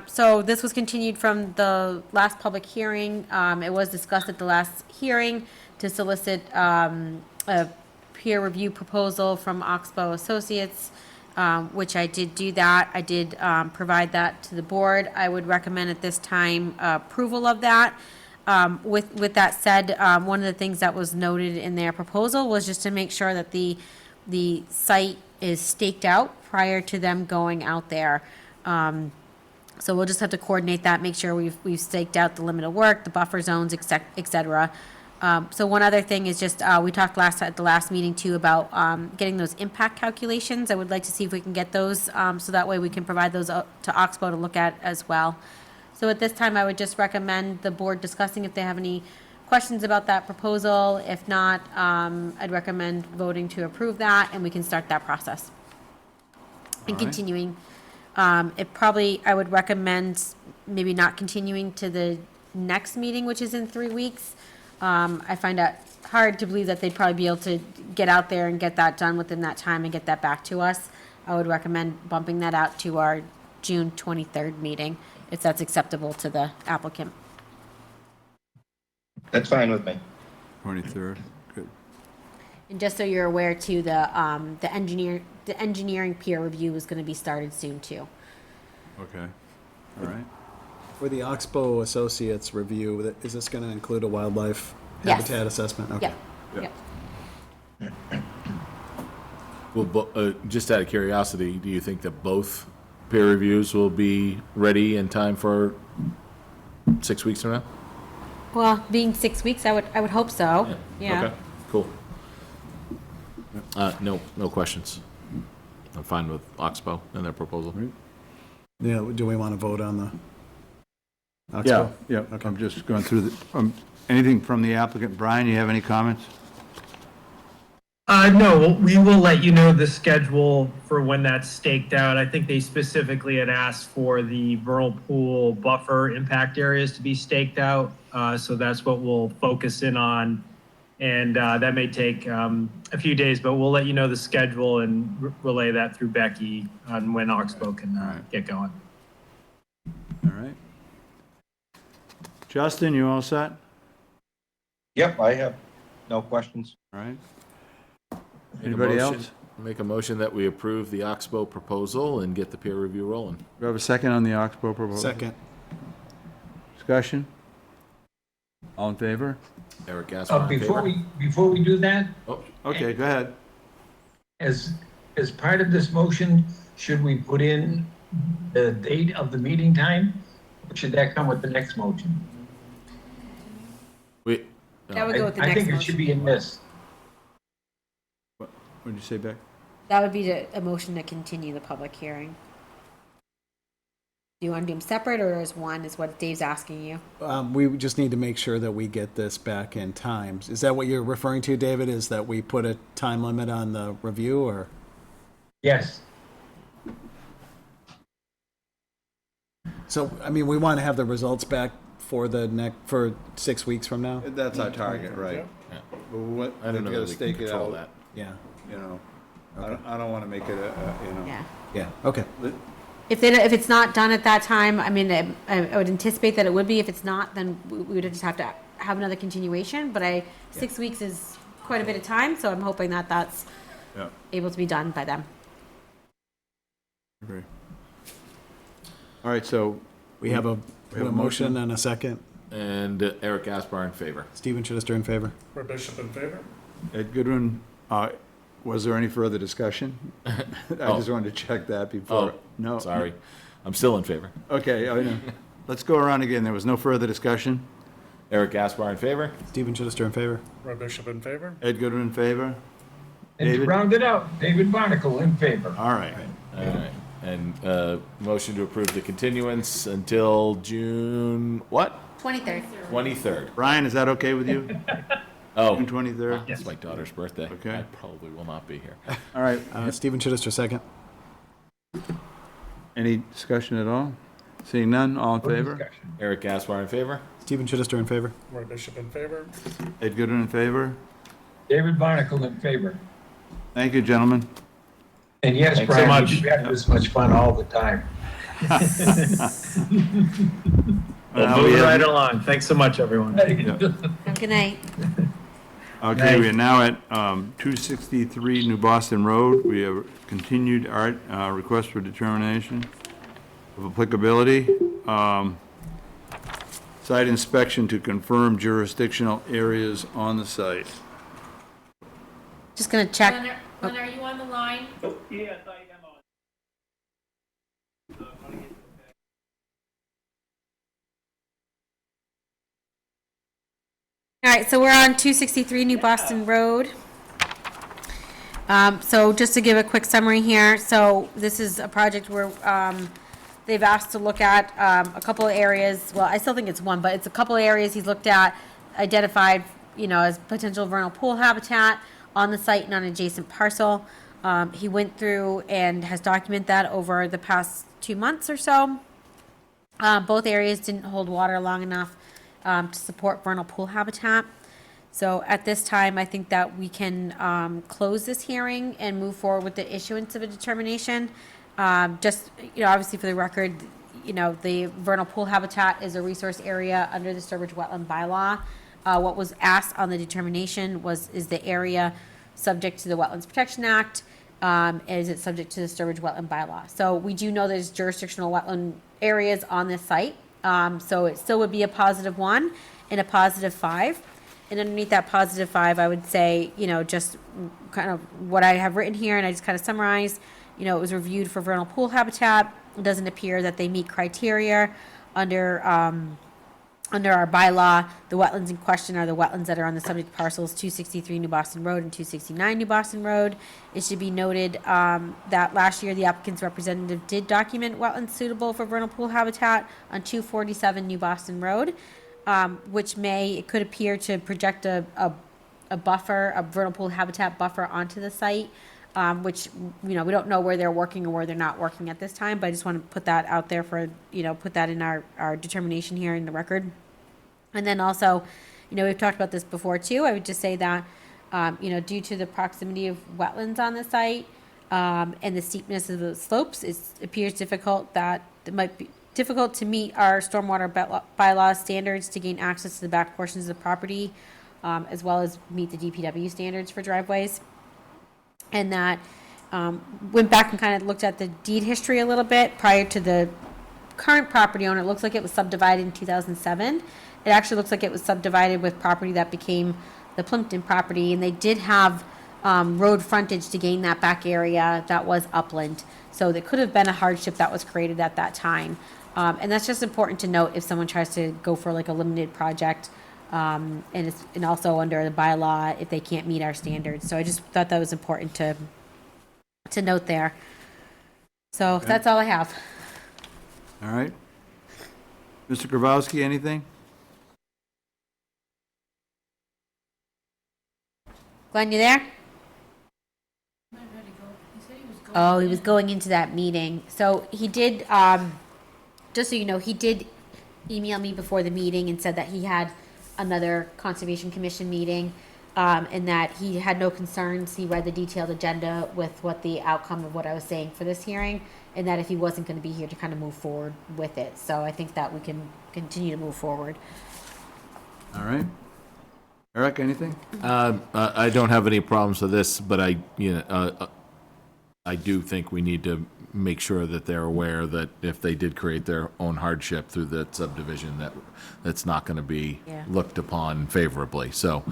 So this was continued from the last public hearing. It was discussed at the last hearing to solicit a peer review proposal from Oxbow Associates, which I did do that. I did provide that to the board. I would recommend at this time approval of that. With that said, one of the things that was noted in their proposal was just to make sure that the site is staked out prior to them going out there. So we'll just have to coordinate that, make sure we've staked out the limit of work, the buffer zones, et cetera. So one other thing is just, we talked at the last meeting too about getting those impact calculations. I would like to see if we can get those, so that way we can provide those to Oxbow to look at as well. So at this time, I would just recommend the board discussing if they have any questions about that proposal. If not, I'd recommend voting to approve that, and we can start that process. And continuing, I would recommend maybe not continuing to the next meeting, which is in 3 weeks. I find it hard to believe that they'd probably be able to get out there and get that done within that time and get that back to us. I would recommend bumping that out to our June 23rd meeting, if that's acceptable to the applicant. That's fine with me. 23rd, good. And just so you're aware too, the engineering peer review is gonna be started soon too. Okay, all right. For the Oxbow Associates review, is this going to include a wildlife Yes. habitat assessment? Okay. Yep, yep. Well, just out of curiosity, do you think that both peer reviews will be ready in time for 6 weeks from now? Well, being 6 weeks, I would hope so, yeah. Okay, cool. No questions. I'm fine with Oxbow and their proposal. Yeah, do we want to vote on the Yeah, Oxbow? yeah, Okay. I'm just going through anything from the applicant. Brian, you have any comments? No, we will let you know the schedule for when that's staked out. I think they specifically had asked for the vernal pool buffer impact areas to be staked out. So that's what we'll focus in on. And that may take a few days, but we'll let you know the schedule and relay that through Becky on when Oxbow can get going. All right. Justin, you all set? Yep, I have no questions. All right. Make a Anybody motion- else? Make a motion that we approve the Oxbow proposal and get the peer review rolling. Do we have a second on the Oxbow proposal? Second. Discussion? All in favor? Eric Gaspar in Before favor? before we do that, Okay, go ahead. as part of this motion, should we put in the date of the meeting time? Or should that come with the next motion? Wait, That would go with the I next think it should motion. be in this. What did you say, Beck? That would be a motion to continue the public hearing. Do you want to do them separate or as one is what Dave's asking you? We just need to make sure that we get this back in times. Is that what you're referring to, David? Is that we put a time limit on the review, or? Yes. So, I mean, we want to have the results back for for 6 weeks from now? That's our target, right? Yeah. But what, I don't know we gotta that we can stake it control out, that. Yeah. you know. I don't wanna make it you know. Yeah. Yeah, okay. If it's not done at that time, I mean, I would anticipate that it would be. If it's not, then we would just have to have another continuation. But 6 weeks is quite a bit of time, so I'm hoping that that's Yeah. able to be done by then. Agree. All right, so We have a motion and a second. And Eric Gaspar in favor. Stephen Chittister in favor. Roy Bishop in favor? Ed Goodwin, was there any further discussion? I just wanted to check that before. Oh, No. sorry. I'm still in favor. Okay, I know. Let's go around again. There was no further discussion. Eric Gaspar in favor. Stephen Chittister in favor. Roy Bishop in favor? Ed Goodwin in favor? And to David? round it out, David Barnacle in favor. All right. All right. And motion to approve the continuance until June, what? 23rd. 23rd. Brian, is that okay with you? Oh, June 23rd? it's my daughter's birthday. Okay. I probably will not be here. All right. Stephen Chittister second. Any discussion at all? Seeing none, all in favor? Discussion. Eric Gaspar in favor. Stephen Chittister in favor. Roy Bishop in favor? Ed Goodwin in favor? David Barnacle in favor. Thank you, gentlemen. And yes, Thanks so Brian, much. we have this much fun all the time. Well, we Moving have- right along. Thanks so much, everyone. Have a good night. Okay, we are now at 263 New Boston Road. We have continued art request for determination of applicability. Site inspection to confirm jurisdictional areas on the site. Just gonna check. Glenn, are you on the line? Yes, I am on. All right, so we're on 263 New Boston Road. So just to give a quick summary here, so this is a project where they've asked to look at a couple of areas. Well, I still think it's one, but it's a couple of areas he's looked at, identified, as potential vernal pool habitat on the site and on adjacent parcel. He went through and has documented that over the past 2 months or so. Both areas didn't hold water long enough to support vernal pool habitat. So at this time, I think that we can close this hearing and move forward with the issuance of a determination. Just, obviously for the record, the vernal pool habitat is a resource area under the Sturbridge Wetland Bylaw. What was asked on the determination is the area subject to the Wetlands Protection Act? Is it subject to the Sturbridge Wetland Bylaw? So we do know there's jurisdictional wetland areas on this site. So it still would be a +1 and a +5. And underneath that +5, I would say, just kind of what I have written here, and I just kind of summarized, it was reviewed for vernal pool habitat. It doesn't appear that they meet criteria under our bylaw. The wetlands in question are the wetlands that are on the subject parcels 263 New Boston Road and 269 New Boston Road. It should be noted that last year the applicant's representative did document wetlands suitable for vernal pool habitat on 247 New Boston Road, which it could appear to project a buffer, a vernal pool habitat buffer onto the site, which, we don't know where they're working or where they're not working at this time, but I just want to put that out there for, put that in our determination here in the record. And then also, we've talked about this before too. I would just say that, due to the proximity of wetlands on the site, and the steepness of the slopes, it appears difficult that it might be difficult to meet our stormwater bylaw standards to gain access to the back portions of the property, as well as meet the DPW standards for driveways. And that went back and kind of looked at the deed history a little bit prior to the current property owner. It looks like it was subdivided in 2007. It actually looks like it was subdivided with property that became the Plimpton property, and they did have road frontage to gain that back area that was upland. So there could have been a hardship that was created at that time. And that's just important to note if someone tries to go for like a limited project. And also under the bylaw, if they can't meet our standards. So I just thought that was important to note there. So that's all I have. All right. Mr. Grabowski, anything? Glenn, you there? Might ready to go. He said he was going. Oh, he was going into that meeting. So he did, just so you know, he did email me before the meeting and said that he had another Conservation Commission meeting, and that he had no concerns. He read the detailed agenda with what the outcome of what I was saying for this hearing, and that if he wasn't going to be here to kind of move forward with it. So I think that we can continue to move forward. All right. Eric, anything? I don't have any problems with this, but I do think we need to make sure that they're aware that if they did create their own hardship through that subdivision, that's not going to be looked upon favorably. So,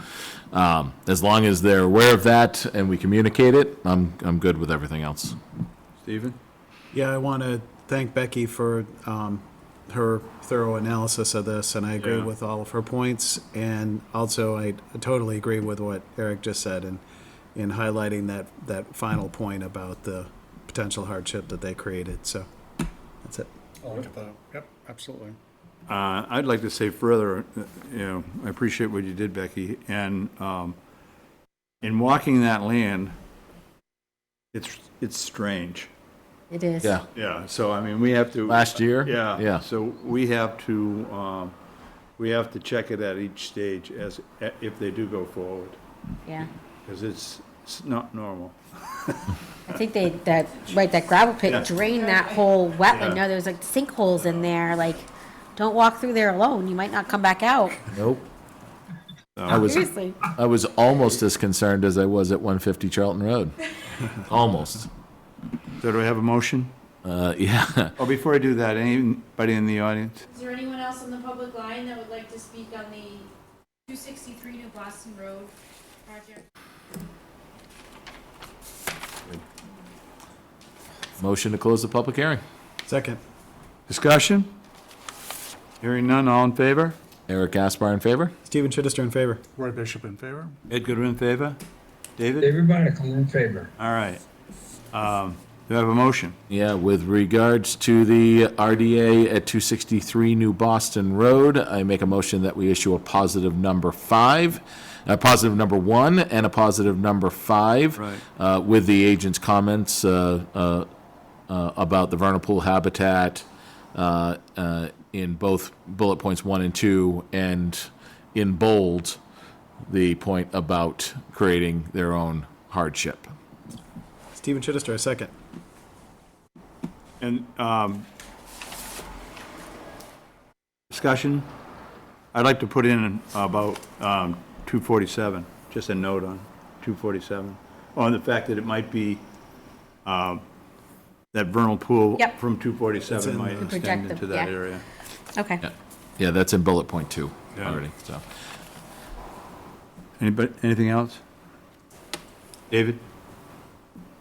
as long as they're aware of that and we communicate it, I'm good with everything else. Stephen? Yeah, I want to thank Becky for her thorough analysis of this, and I agree Yeah. with all of her points. And also, I totally agree with what Eric just said in highlighting that final point about the potential hardship that they created. So that's it. I'll look at that. Yep, absolutely. I'd like to say further, I appreciate what you did, Becky, and in walking that land, it's strange. It is. Yeah. Yeah, so I mean, we have to. Last year? Yeah. Yeah. So we have to check it at each stage if they do go forward, Yeah. because it's not normal. I think that gravel pit drained that whole wetland. Yeah. No, there's like sinkholes in there. Like, don't walk through there alone. You might not come back out. Nope. I was Seriously. almost as concerned as I was at 150 Charlton Road. Almost. So do I have a motion? Yeah. Oh, before I do that, anybody in the audience? Is there anyone else on the public line that would like to speak on the 263 New Boston Road project? Motion to close the public hearing. Second. Discussion? Hearing none, all in favor? Eric Gaspar in favor? Stephen Chittister in favor. Roy Bishop in favor? Ed Goodwin in favor? David? David Barnacle in favor. All right. Do I have a motion? Yeah, with regards to the RDA at 263 New Boston Road, I make a motion that we issue a positive number 5, a positive number 1, and a positive number 5. Right. With the agent's comments about the vernal pool habitat in both bullet points 1 and 2, and in bold, the point about creating their own hardship. Stephen Chittister, a second. And discussion? I'd like to put in about 247, just a note on 247, on the fact that it might be that vernal pool Yep. from 247 might Project extend them, into that yeah. area. Okay. Yeah, that's in bullet point 2 Yeah. already, so. Anything else? David?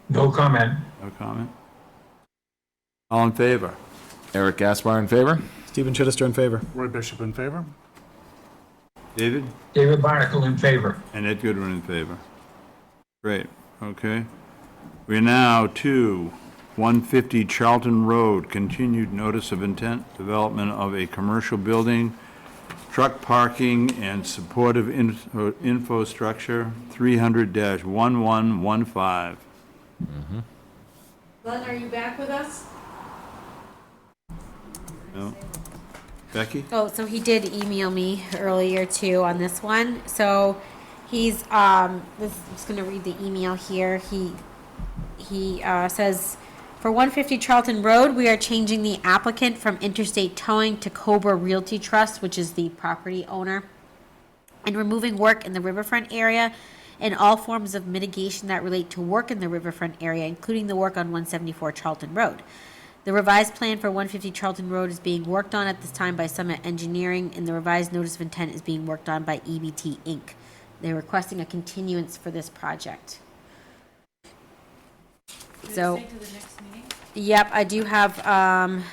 No comment. No comment? All in favor? Eric Gaspar in favor? Stephen Chittister in favor. Roy Bishop in favor? David? David Barnacle in favor. And Ed Goodwin in favor. Great, okay. We're now to 150 Charlton Road, continued notice of intent, development of a commercial building, truck parking and supportive infrastructure, 300-1115. Glenn, are you back with us? No? Becky? Oh, so he did email me earlier too on this one. So he's I'm just gonna read the email here. He says, for 150 Charlton Road, we are changing the applicant from Interstate Towing to Cobra Realty Trust, which is the property owner, and removing work in the riverfront area and all forms of mitigation that relate to work in the riverfront area, including the work on 174 Charlton Road. The revised plan for 150 Charlton Road is being worked on at this time by Summit Engineering, and the revised notice of intent is being worked on by EBT Inc. They're requesting a continuance for this project. Should So- it stay to the next meeting? Yep, I do have,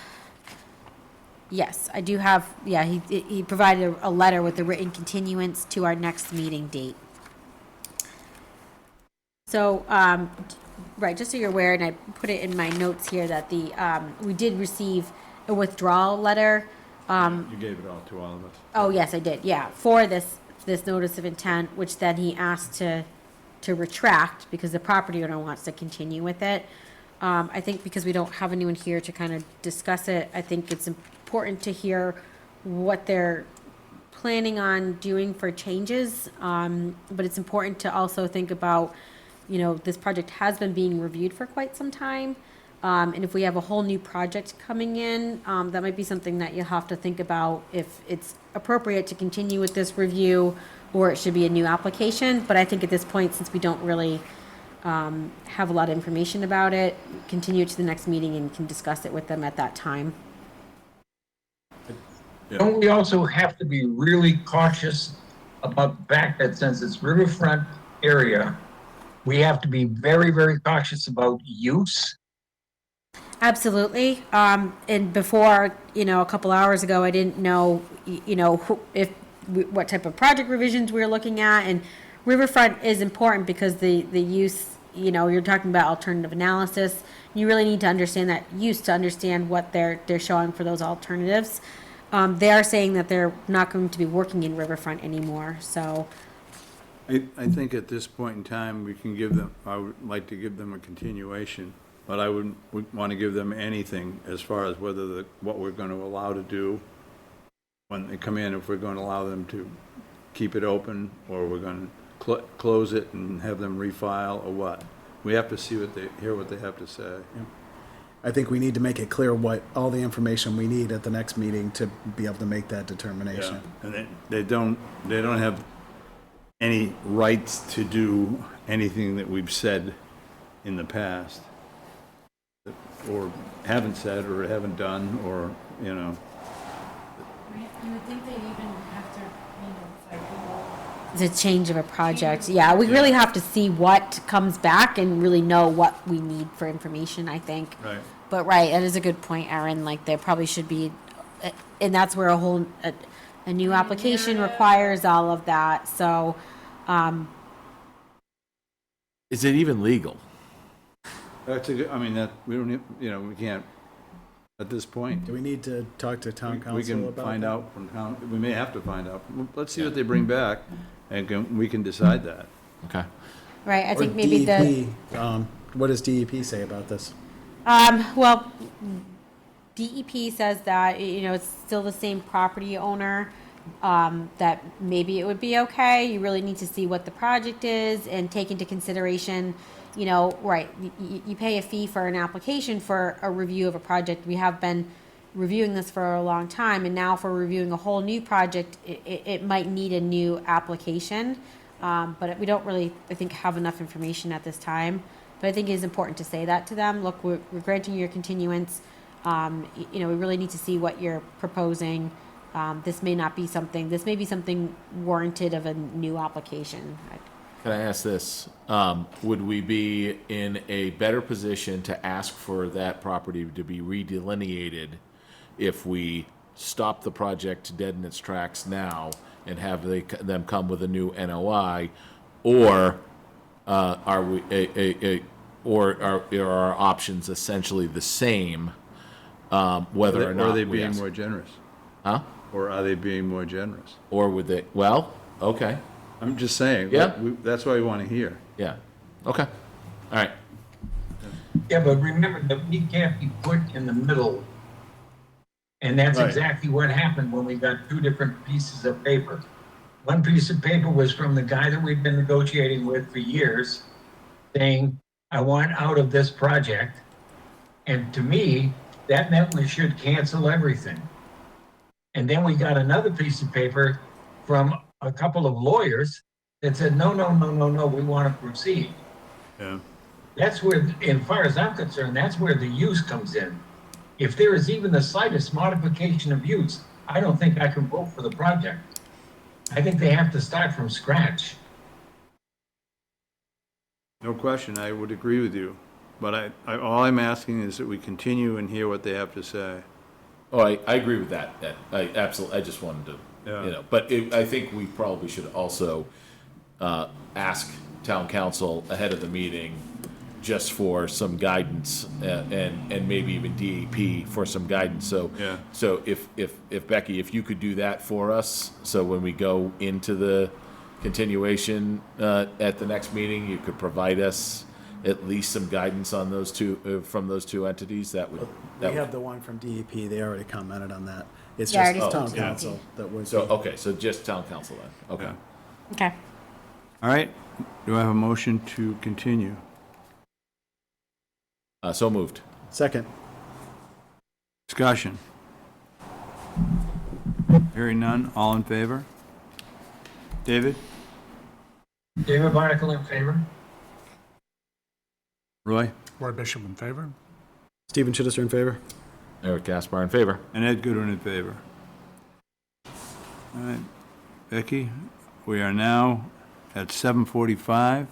yes, I do have, yeah, he provided a letter with the written continuance to our next meeting date. So, right, just so you're aware, and I put it in my notes here, that we did receive a withdrawal letter. You gave it all to all of us. Oh, yes, I did, yeah, for this notice of intent, which then he asked to retract because the property owner wants to continue with it. I think because we don't have anyone here to kind of discuss it, I think it's important to hear what they're planning on doing for changes. But it's important to also think about, this project has been being reviewed for quite some time. And if we have a whole new project coming in, that might be something that you'll have to think about if it's appropriate to continue with this review or it should be a new application. But I think at this point, since we don't really have a lot of information about it, continue it to the next meeting and can discuss it with them at that time. Don't we also have to be really cautious about the fact that since it's riverfront area, we have to be very, very cautious about use? Absolutely. And before, a couple hours ago, I didn't know, what type of project revisions we were looking at. And riverfront is important because the use, you're talking about alternative analysis. You really need to understand that use to understand what they're showing for those alternatives. They are saying that they're not going to be working in riverfront anymore, so. I think at this point in time, we can give them, I would like to give them a continuation, but I wouldn't want to give them anything as far as whether what we're going to allow to do when they come in, if we're going to allow them to keep it open, or we're going to close it and have them refile, or what. We have to see hear what they have to say. I think we need to make it clear what, all the information we need at the next meeting to be able to make that determination. Yeah. And they don't have any rights to do anything that we've said in the past, or haven't said, or haven't done, or, You would think they'd even have to, it's like, well, The change of a project. Yeah, we really have to see what comes back and really know what we need for information, I think. Right. But right, that is a good point, Erin. Like, there probably should be, and that's where a new application requires all of that. So, Is it even legal? That's a good, we don't, we can't, at this point. Do we need to talk to town council We can about find that? out from town, we may have to find out. Let's see what they bring back, and we can decide that. Okay. right, I Or think maybe DEP, what does DEP say about this? well, DEP says that, it's still the same property owner, that maybe it would be okay. You really need to see what the project is and take into consideration, right, you pay a fee for an application for a review of a project. We have been reviewing this for a long time, and now for reviewing a whole new project, it might need a new application. But we don't really, I think, have enough information at this time. But I think it is important to say that to them. Look, we're granting your continuance. We really need to see what you're proposing. This may be something warranted of a new application. Can I ask this? Would we be in a better position to ask for that property to be redelineated if we stop the project dead in its tracks now and have them come with a new NOI, or are our options essentially the same? Whether or not Or are they we being ask? more generous? Huh? Or are they being more generous? Or would they? Well, okay. I'm just saying. Yeah. That's why we want to hear. Yeah. Okay. All right. Yeah, but remember that we can't be put in the middle. And that's Right. exactly what happened when we got two different pieces of paper. One piece of paper was from the guy that we've been negotiating with for years, saying, I want out of this project. And to me, that meant we should cancel everything. And then we got another piece of paper from a couple of lawyers that said, no, we want to proceed. Yeah. That's where, as far as I'm concerned, that's where the use comes in. If there is even the slightest modification of use, I don't think I can vote for the project. I think they have to start from scratch. No question, I would agree with you. But all I'm asking is that we continue and hear what they have to say. Oh, I agree with that. I absolutely, I just wanted to, Yeah. but I think we probably should also ask town council ahead of the meeting just for some guidance and maybe even DEP for some guidance. So, Yeah. so if Becky, if you could do that for us, so when we go into the continuation at the next meeting, you could provide us at least some guidance on those two, from those two entities, that would. We have the one from DEP, they already commented on that. It's Yeah, I just already town spoke to council that would. So, okay, so just town council then, okay. Yeah. Okay. All right, do I have a motion to continue? So moved. Second. Discussion. Hearing none, all in favor? David? David Barnacle in favor? Roy? Roy Bishop in favor? Stephen Chittister in favor? Eric Gaspar in favor. And Ed Goodwin in favor. All right, Becky, we are now at 7:45.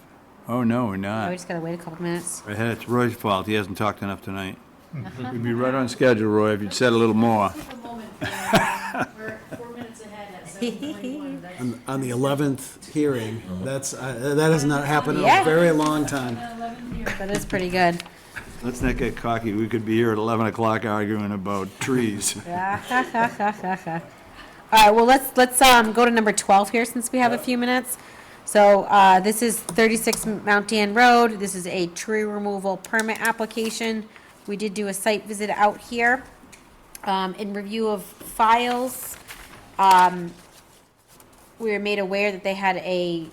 Oh, no, we're We not. just gotta wait a couple minutes. Right ahead, it's Roy's fault, he hasn't talked enough tonight. You'd be right on schedule, Roy, if you'd said a little more. Take a moment. We're 4 minutes ahead at 7:21. That's On the 11th hearing, that has not happened in a Yeah. very long time. 11 here. That is pretty good. Let's not get cocky, we could be here at 11 o'clock arguing about trees. All right, well, let's go to number 12 here since we have a few minutes. So this is 36 Mount Dan Road. This is a tree removal permit application. We did do a site visit out here. In review of files, we were made aware that they had a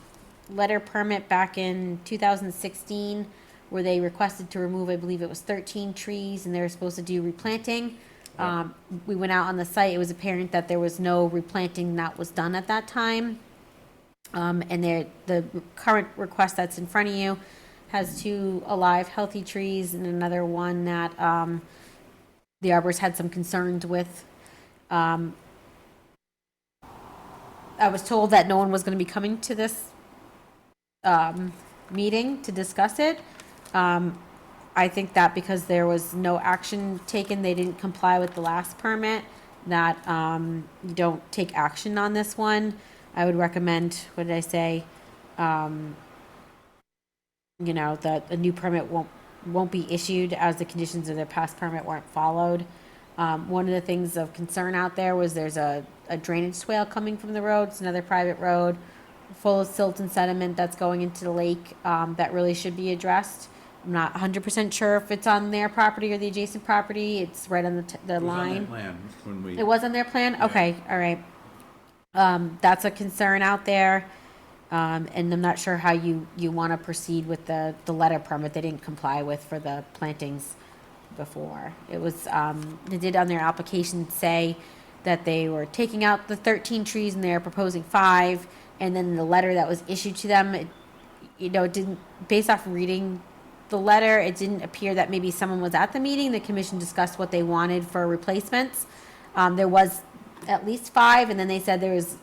letter permit back in 2016 where they requested to remove, I believe it was 13 trees, and they were supposed to do replanting. We went out on the site. It was apparent that there was no replanting that was done at that time. And the current request that's in front of you has 2 alive, healthy trees and another one that the arborist had some concerns with. I was told that no one was going to be coming to this meeting to discuss it. I think that because there was no action taken, they didn't comply with the last permit, that you don't take action on this one. I would recommend, what did I say? That a new permit won't be issued as the conditions of their past permit weren't followed. One of the things of concern out there was there's a drainage swale coming from the road. It's another private road full of silt and sediment that's going into the lake that really should be addressed. I'm not 100% sure if it's on their property or the adjacent property. It's right on the line. It was on their plan? Okay, all right. That's a concern out there. And I'm not sure how you want to proceed with the letter permit they didn't comply with for the plantings before. It was, they did on their application say that they were taking out the 13 trees and they're proposing 5. And then the letter that was issued to them, it didn't, based off reading the letter, it didn't appear that maybe someone was at the meeting. The commission discussed what they wanted for replacements. There was at least 5, and then they said there was,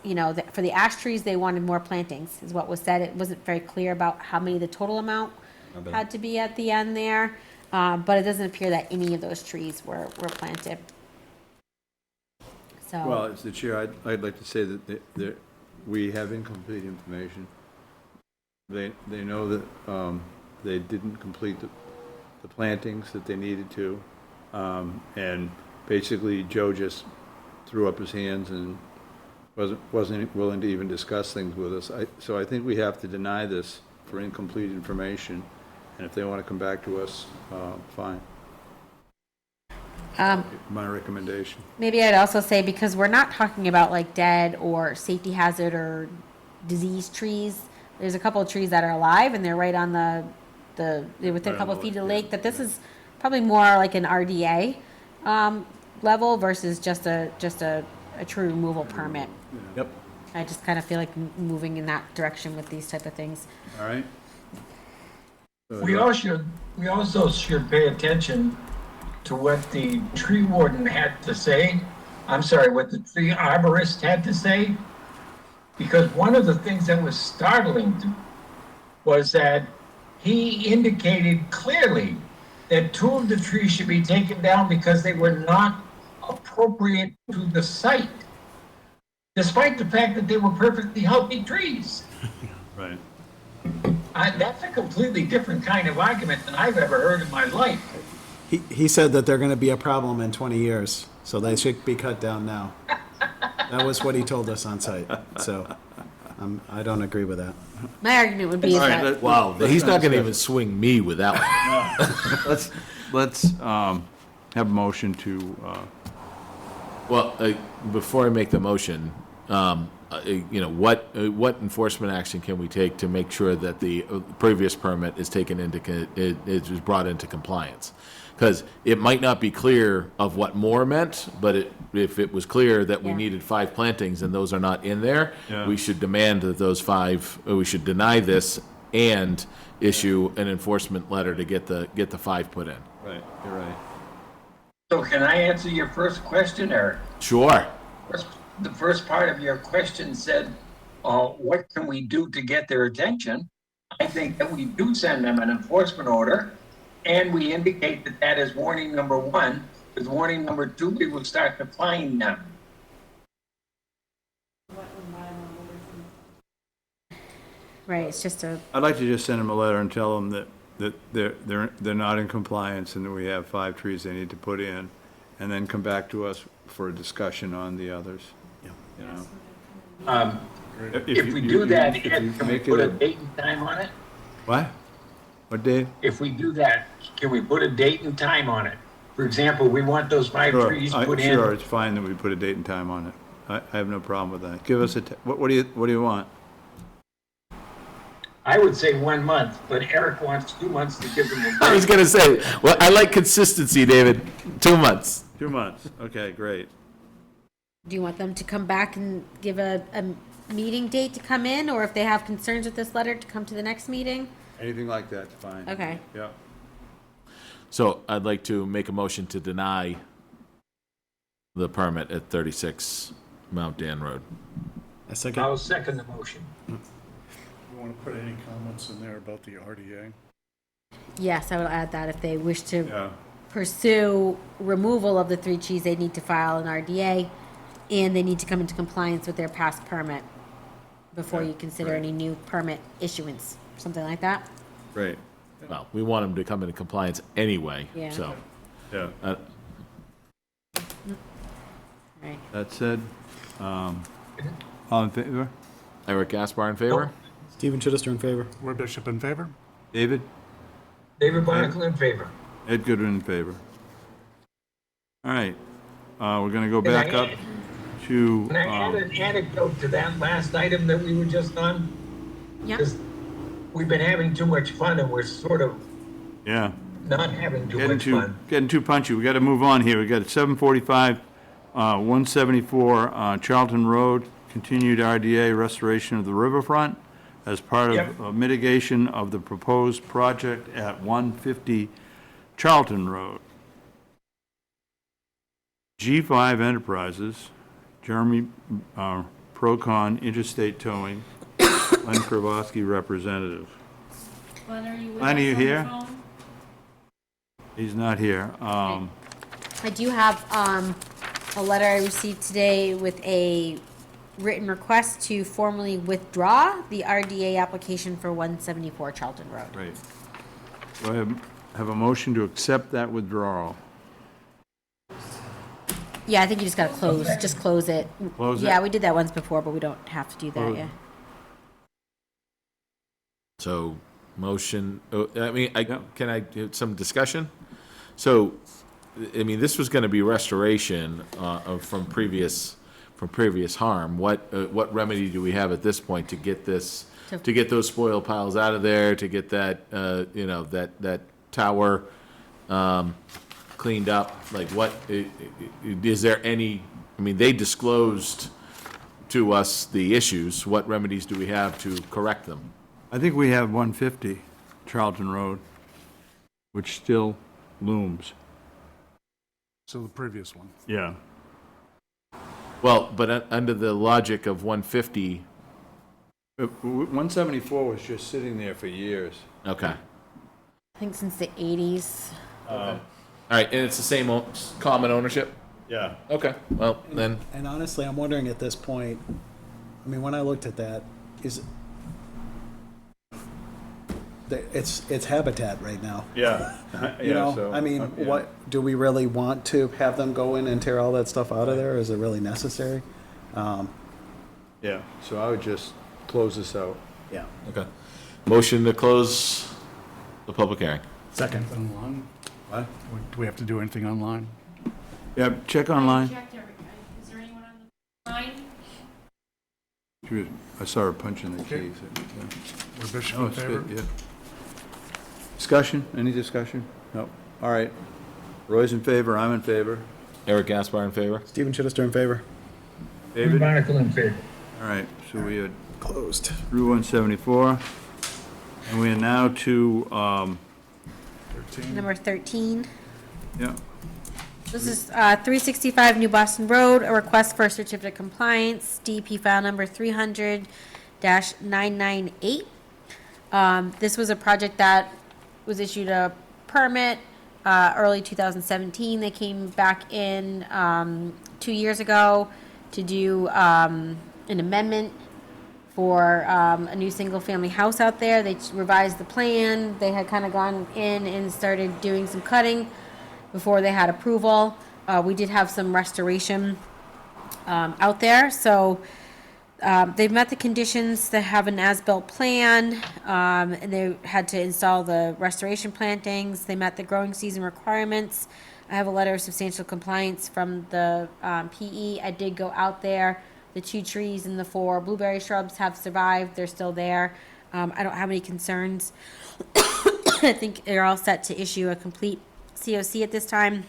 for the ash trees, they wanted more plantings, is what was said. It wasn't very clear about how many the total amount had to be at the end there, but it doesn't appear that any of those trees were planted. So. Well, as the chair, I'd like to say that we have incomplete information. They know that they didn't complete the plantings that they needed to, and basically Joe just threw up his hands and wasn't willing to even discuss things with us. So I think we have to deny this for incomplete information, and if they want to come back to us, fine. My recommendation. Maybe I'd also say, because we're not talking about like dead or safety hazard or diseased trees. There's a couple of trees that are alive and they're right on they're within a couple of feet of the lake, that this is probably more like an RDA level versus just a tree removal permit. Yep. I just kind of feel like moving in that direction with these type of things. All right. We also should pay attention to what the tree warden had to say. I'm sorry, what the tree arborist had to say. Because one of the things that was startling was that he indicated clearly that 2 of the trees should be taken down because they were not appropriate to the site, despite the fact that they were perfectly healthy trees. Right. That's a completely different kind of argument than I've ever heard in my life. He said that they're going to be a problem in 20 years, so they should be cut down now. That was what he told us on site, so I don't agree with that. My argument would be is All right, that, Wow, he's not gonna even swing me with that one. Let's have a motion to, Well, before I make the motion, what enforcement action can we take to make sure that the previous permit is taken is brought into compliance? Because it might not be clear of what more meant, but if it was clear that we Yeah. needed 5 plantings and those are not in there, Yeah. we should demand that those 5, we should deny this and issue an enforcement letter to get the 5 put in. right, you're right. So can I answer your first question, Eric? Sure. The first part of your question said, what can we do to get their attention? I think that we do send them an enforcement order, and we indicate that that is warning number 1. With warning number 2, we will start to fine them. right, it's just a, I'd like to just send them a letter and tell them that they're not in compliance and that we have 5 trees they need to put in, and then come back to us for a discussion on the others. You know? If we do that, if you can we make it put a- a date and time on it? What? What, Dave? If we do that, can we put a date and time on it? For example, we want those 5 Sure, trees put in. Sure, it's fine that we put a date and time on it. I have no problem with that. Give us what do you want? I would say 1 month, but Eric wants 2 months to give them a I was break. gonna say, well, I like consistency, David. 2 months. 2 months. Okay, great. do you want them to come back and give a meeting date to come in, or if they have concerns with this letter, to come to the next meeting? Anything like that's fine. Okay. Yeah. So I'd like to make a motion to deny the permit at 36 Mount Dan Road. A second. I'll second the motion. You want to put any comments in there about the RDA? Yes, I would add that if they wish to Yeah. pursue removal of the 3 trees, they need to file an RDA, and they need to come into compliance with their past permit before you consider any new permit issuance, something like that. Great. Well, we want them to come into compliance anyway, Yeah. so. Yeah. Right. That said, all in favor? Eric Gaspar in favor? Stephen Chittister in favor. Roy Bishop in favor? David? David Barnacle in favor. Ed Goodwin in favor. All right, we're gonna go Can I back up add- to, Can I add an anecdote to that last item that we were just on? Yeah. Because we've been having too much fun and we're sort of yeah, not having too much fun. getting too punchy. We gotta move on here. We got 745, 174 Charlton Road, continued RDA restoration of the riverfront as part Yep. of mitigation of the proposed project at 150 Charlton Road. G5 Enterprises, Jeremy Procon Interstate Towing, Len Kravosky representative. Glenn, are you with Glenn, are you us on the here? phone? He's not here. I do have a letter I received today with a written request to formally withdraw the RDA application for 174 Charlton Road. Great. Do I have a motion to accept that withdrawal? Yeah, I think you just gotta just close it. Close it? Yeah, we did that once before, but we don't have to do that, Close. yeah. So, motion, can I do some discussion? So, this was gonna be restoration, from previous harm. What remedy do we have at this point to get this, to get those spoil piles out of there, to get that, that tower, cleaned up? Like, what, is there any, they disclosed to us the issues. What remedies do we have to correct them? I think we have 150 Charlton Road, which still looms. So the previous one. Yeah. Well, but under the logic of 150, 174 was just sitting there for years. okay. I think since the 80s. All right, and it's the same common ownership? Yeah. Okay, well, then, And honestly, I'm wondering at this point, I mean, when I looked at that, it's habitat right now. Yeah. You know, so, I mean, yeah. what, do we really want to have them go in and tear all that stuff out of there? Is it really necessary? Yeah, so I would just close this out. Yeah. okay. Motion to close the public hearing. Second. Online? What? Do we have to do anything online? Yeah, check online. Checked everything. Is there anyone on the line? I saw her punching the Okay. keys. We're Bishop Oh, in it's favor? good, yeah. Discussion, any discussion? No, all right. Roy's in favor, I'm in favor. Eric Gaspar in favor? Stephen Chittister in favor? David? Barnacle in favor. All right, so we had Closed. through 174. And we are now to, 13? Number 13. yeah, This is 365 New Boston Road, a request for a certificate of compliance, DP file number 300-998. This was a project that was issued a permit early 2017. They came back in 2 years ago to do an amendment for a new single-family house out there. They revised the plan. They had kind of gone in and started doing some cutting before they had approval. We did have some restoration out there, so they've met the conditions. They have an as-built plan, and they had to install the restoration plantings. They met the growing season requirements. I have a letter of substantial compliance from the PE. I did go out there. The 2 trees and the 4 blueberry shrubs have survived. They're still there. I don't have any concerns. I think they're all set to issue a complete COC at this time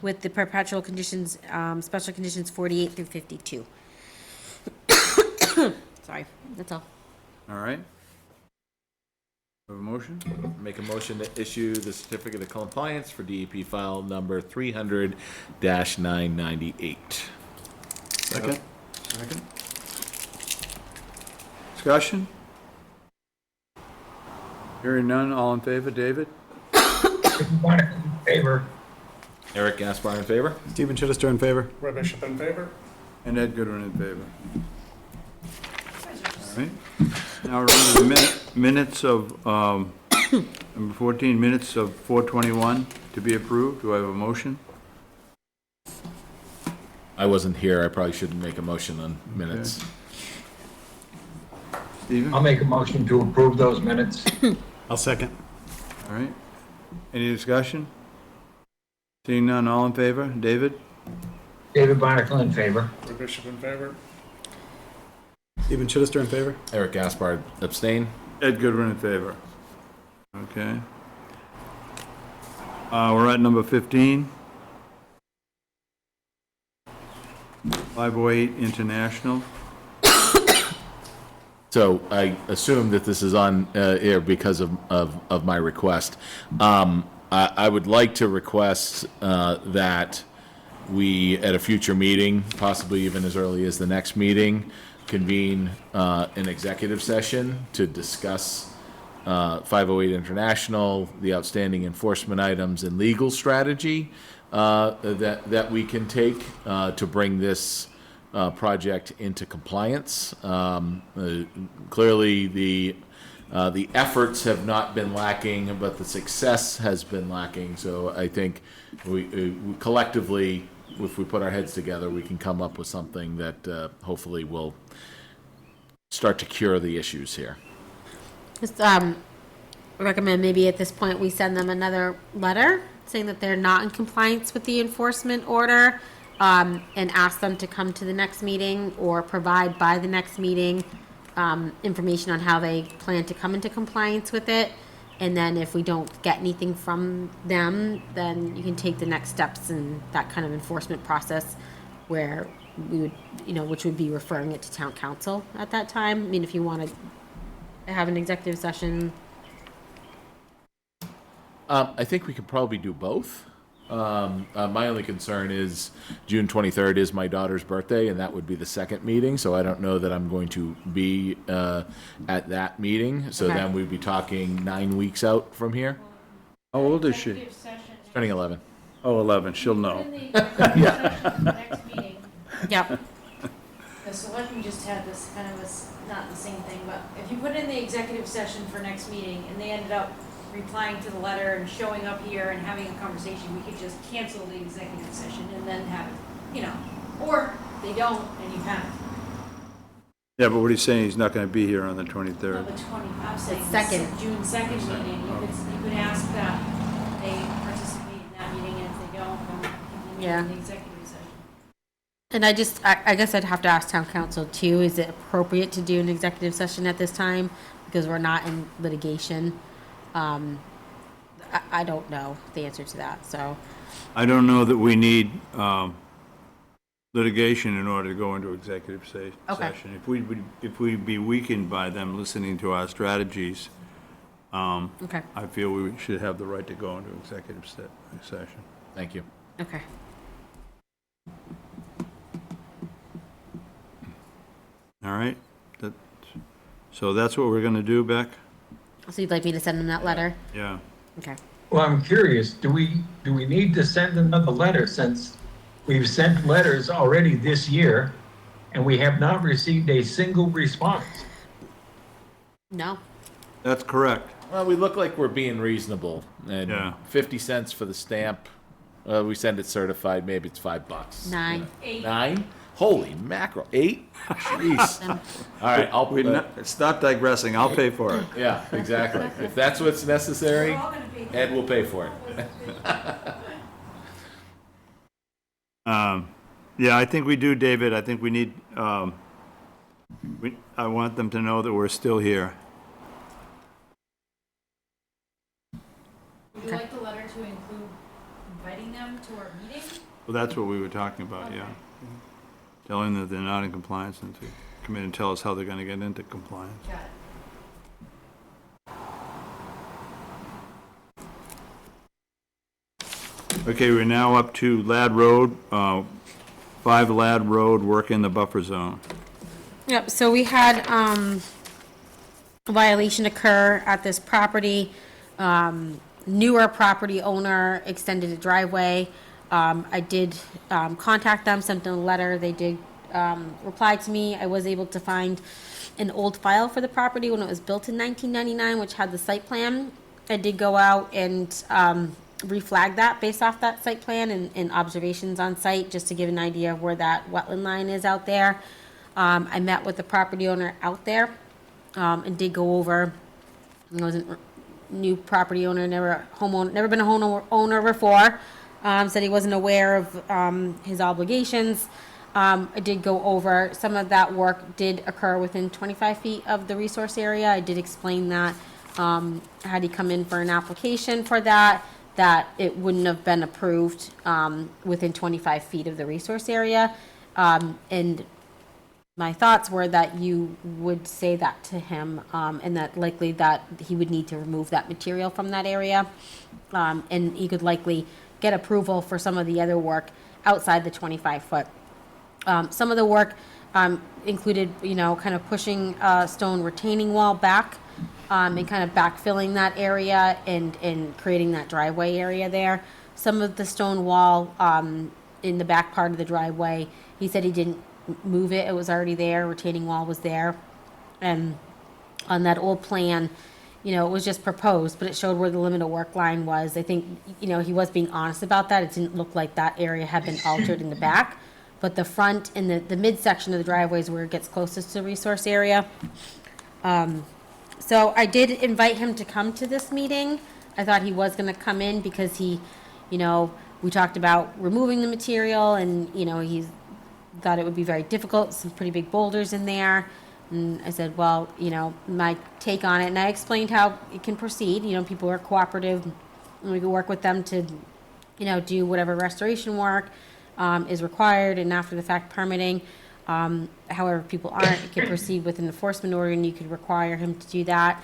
with the perpetual conditions, special conditions 48 through 52. Sorry, that's all. all right. Have a motion? Make a motion to issue the certificate of compliance for DEP file number 300-998. Second. Second. Discussion? Hearing none, all in favor, David? Barnacle in favor. Eric Gaspar in favor? Stephen Chittister in favor? We're Bishop in favor? And Ed Goodwin in favor. All right. Now we're on to the minutes of, number 14, minutes of 421 to be approved. Do I have a motion? I wasn't here. I probably shouldn't make a motion on minutes. Stephen? I'll make a motion to approve those minutes. I'll second. All right. Any discussion? Seeing none, all in favor? David? David Barnacle in favor. We're Bishop in favor? Stephen Chittister in favor? Eric Gaspar abstain. Ed Goodwin in favor. Okay. We're at number 15. 508 International. So I assume that this is on air because of my request. I would like to request that we, at a future meeting, possibly even as early as the next meeting, convene an executive session to discuss 508 International, the outstanding enforcement items and legal strategy that we can take to bring this project into compliance. Clearly, the efforts have not been lacking, but the success has been lacking. So I think we collectively, if we put our heads together, we can come up with something that hopefully will start to cure the issues here. Just recommend maybe at this point we send them another letter saying that they're not in compliance with the enforcement order, and ask them to come to the next meeting or provide by the next meeting information on how they plan to come into compliance with it. And then if we don't get anything from them, then you can take the next steps in that kind of enforcement process where we would, which would be referring it to town council at that time. I mean, if you want to have an executive session. I think we could probably do both. My only concern is June 23rd is my daughter's birthday, and that would be the second meeting, so I don't know that I'm going to be at that meeting. So Okay. then we'd be talking 9 weeks out from here. How old is she? Executive session. Turning 11. Oh, 11, she'll Put know. in the executive session for the next meeting. Yep. The selectmen just had this kind of not the same thing, but if you put in the executive session for next meeting and they ended up replying to the letter and showing up here and having a conversation, we could just cancel the executive session and then have it, or they don't and you have it. Yeah, but what he's saying, he's not going to be here on the No, 23rd. the 20, I'm saying The the second. June 2nd meeting, you could ask that they participate in that meeting, and if they don't, then continue Yeah. in the executive session. And I guess I'd have to ask town council too, is it appropriate to do an executive session at this time? Because we're not in litigation. I don't know the answer to that, so. I don't know that we need litigation in order to go into executive Okay. session. If we'd be weakened by them listening to our strategies, Okay, I feel we should have the right to go into executive session. Thank you. okay. All right? So that's what we're going to do, Beck? So you'd like me to send them that letter? Yeah. Okay. Well, I'm curious, do we need to send another letter since we've sent letters already this year and we have not received a single response? No. That's correct. Well, we look like we're being reasonable, and Yeah. 50 cents for the stamp. We send it certified. Maybe it's $5. 9. 9? Holy mackerel! 8? Jeez. All right, I'll. Stop digressing. I'll pay for it. Yeah, exactly. If that's what's necessary, We're all gonna be. Ed will pay for it. Yeah, I think we do, David. I think we need, I want them to know that we're still here. Would you like the letter to include inviting them to our meeting? Well, that's what we were talking about, yeah. Telling them that they're not in compliance and to come in and tell us how they're gonna get into compliance. Got it. Okay, we're now up to Lad Road, 5 Lad Road, work in the buffer zone. Yep, so we had, a violation occur at this property. Newer property owner extended a driveway. I did, contact them, sent them a letter. They did, reply to me. I was able to find an old file for the property when it was built in 1999, which had the site plan. I did go out and, reflag that based off that site plan and observations on site, just to give an idea of where that wetland line is out there. I met with the property owner out there, and did go over, it wasn't new property owner, never been a homeowner before, said he wasn't aware of, his obligations. I did go over, some of that work did occur within 25 feet of the resource area. I did explain that, had he come in for an application for that it wouldn't have been approved, within 25 feet of the resource area. And my thoughts were that you would say that to him, and that likely that he would need to remove that material from that area. And he could likely get approval for some of the other work outside the 25 foot. Some of the work, included, kind of pushing a stone retaining wall back, and kind of backfilling that area and creating that driveway area there. Some of the stone wall, in the back part of the driveway, he said he didn't move it, it was already there, retaining wall was there. And on that old plan, it was just proposed, but it showed where the limit of work line was. I think, he was being honest about that. It didn't look like that area had been altered in the back. But the front and the midsection of the driveway is where it gets closest to the resource area. So I did invite him to come to this meeting. I thought he was gonna come in because he, we talked about removing the material and, he's thought it would be very difficult, some pretty big boulders in there. And I said, well, my take on it, and I explained how it can proceed. People are cooperative, and we can work with them to, do whatever restoration work is required and after the fact permitting. However, if people aren't, it can proceed with an enforcement order, and you could require him to do that.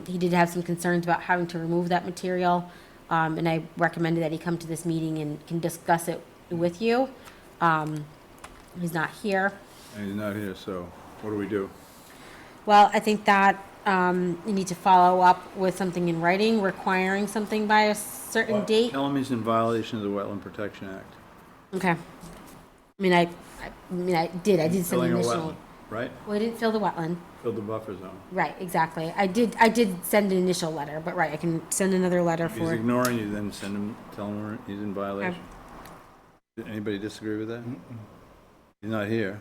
He did have some concerns about having to remove that material, and I recommended that he come to this meeting and can discuss it with you. He's not here. And he's not here, so what do we do? Well, I think that, you need to follow up with something in writing requiring something by a certain date. Tell him he's in violation of the Wetland Protection Act. Okay. I did send Filling an a initial. wetland, right? Well, I didn't fill the wetland. Fill the buffer zone. Right, exactly. I did send an initial letter, but right, I can send another letter If he's for. ignoring you, then send him, tell him he's in violation. Did anybody disagree with that? He's not here.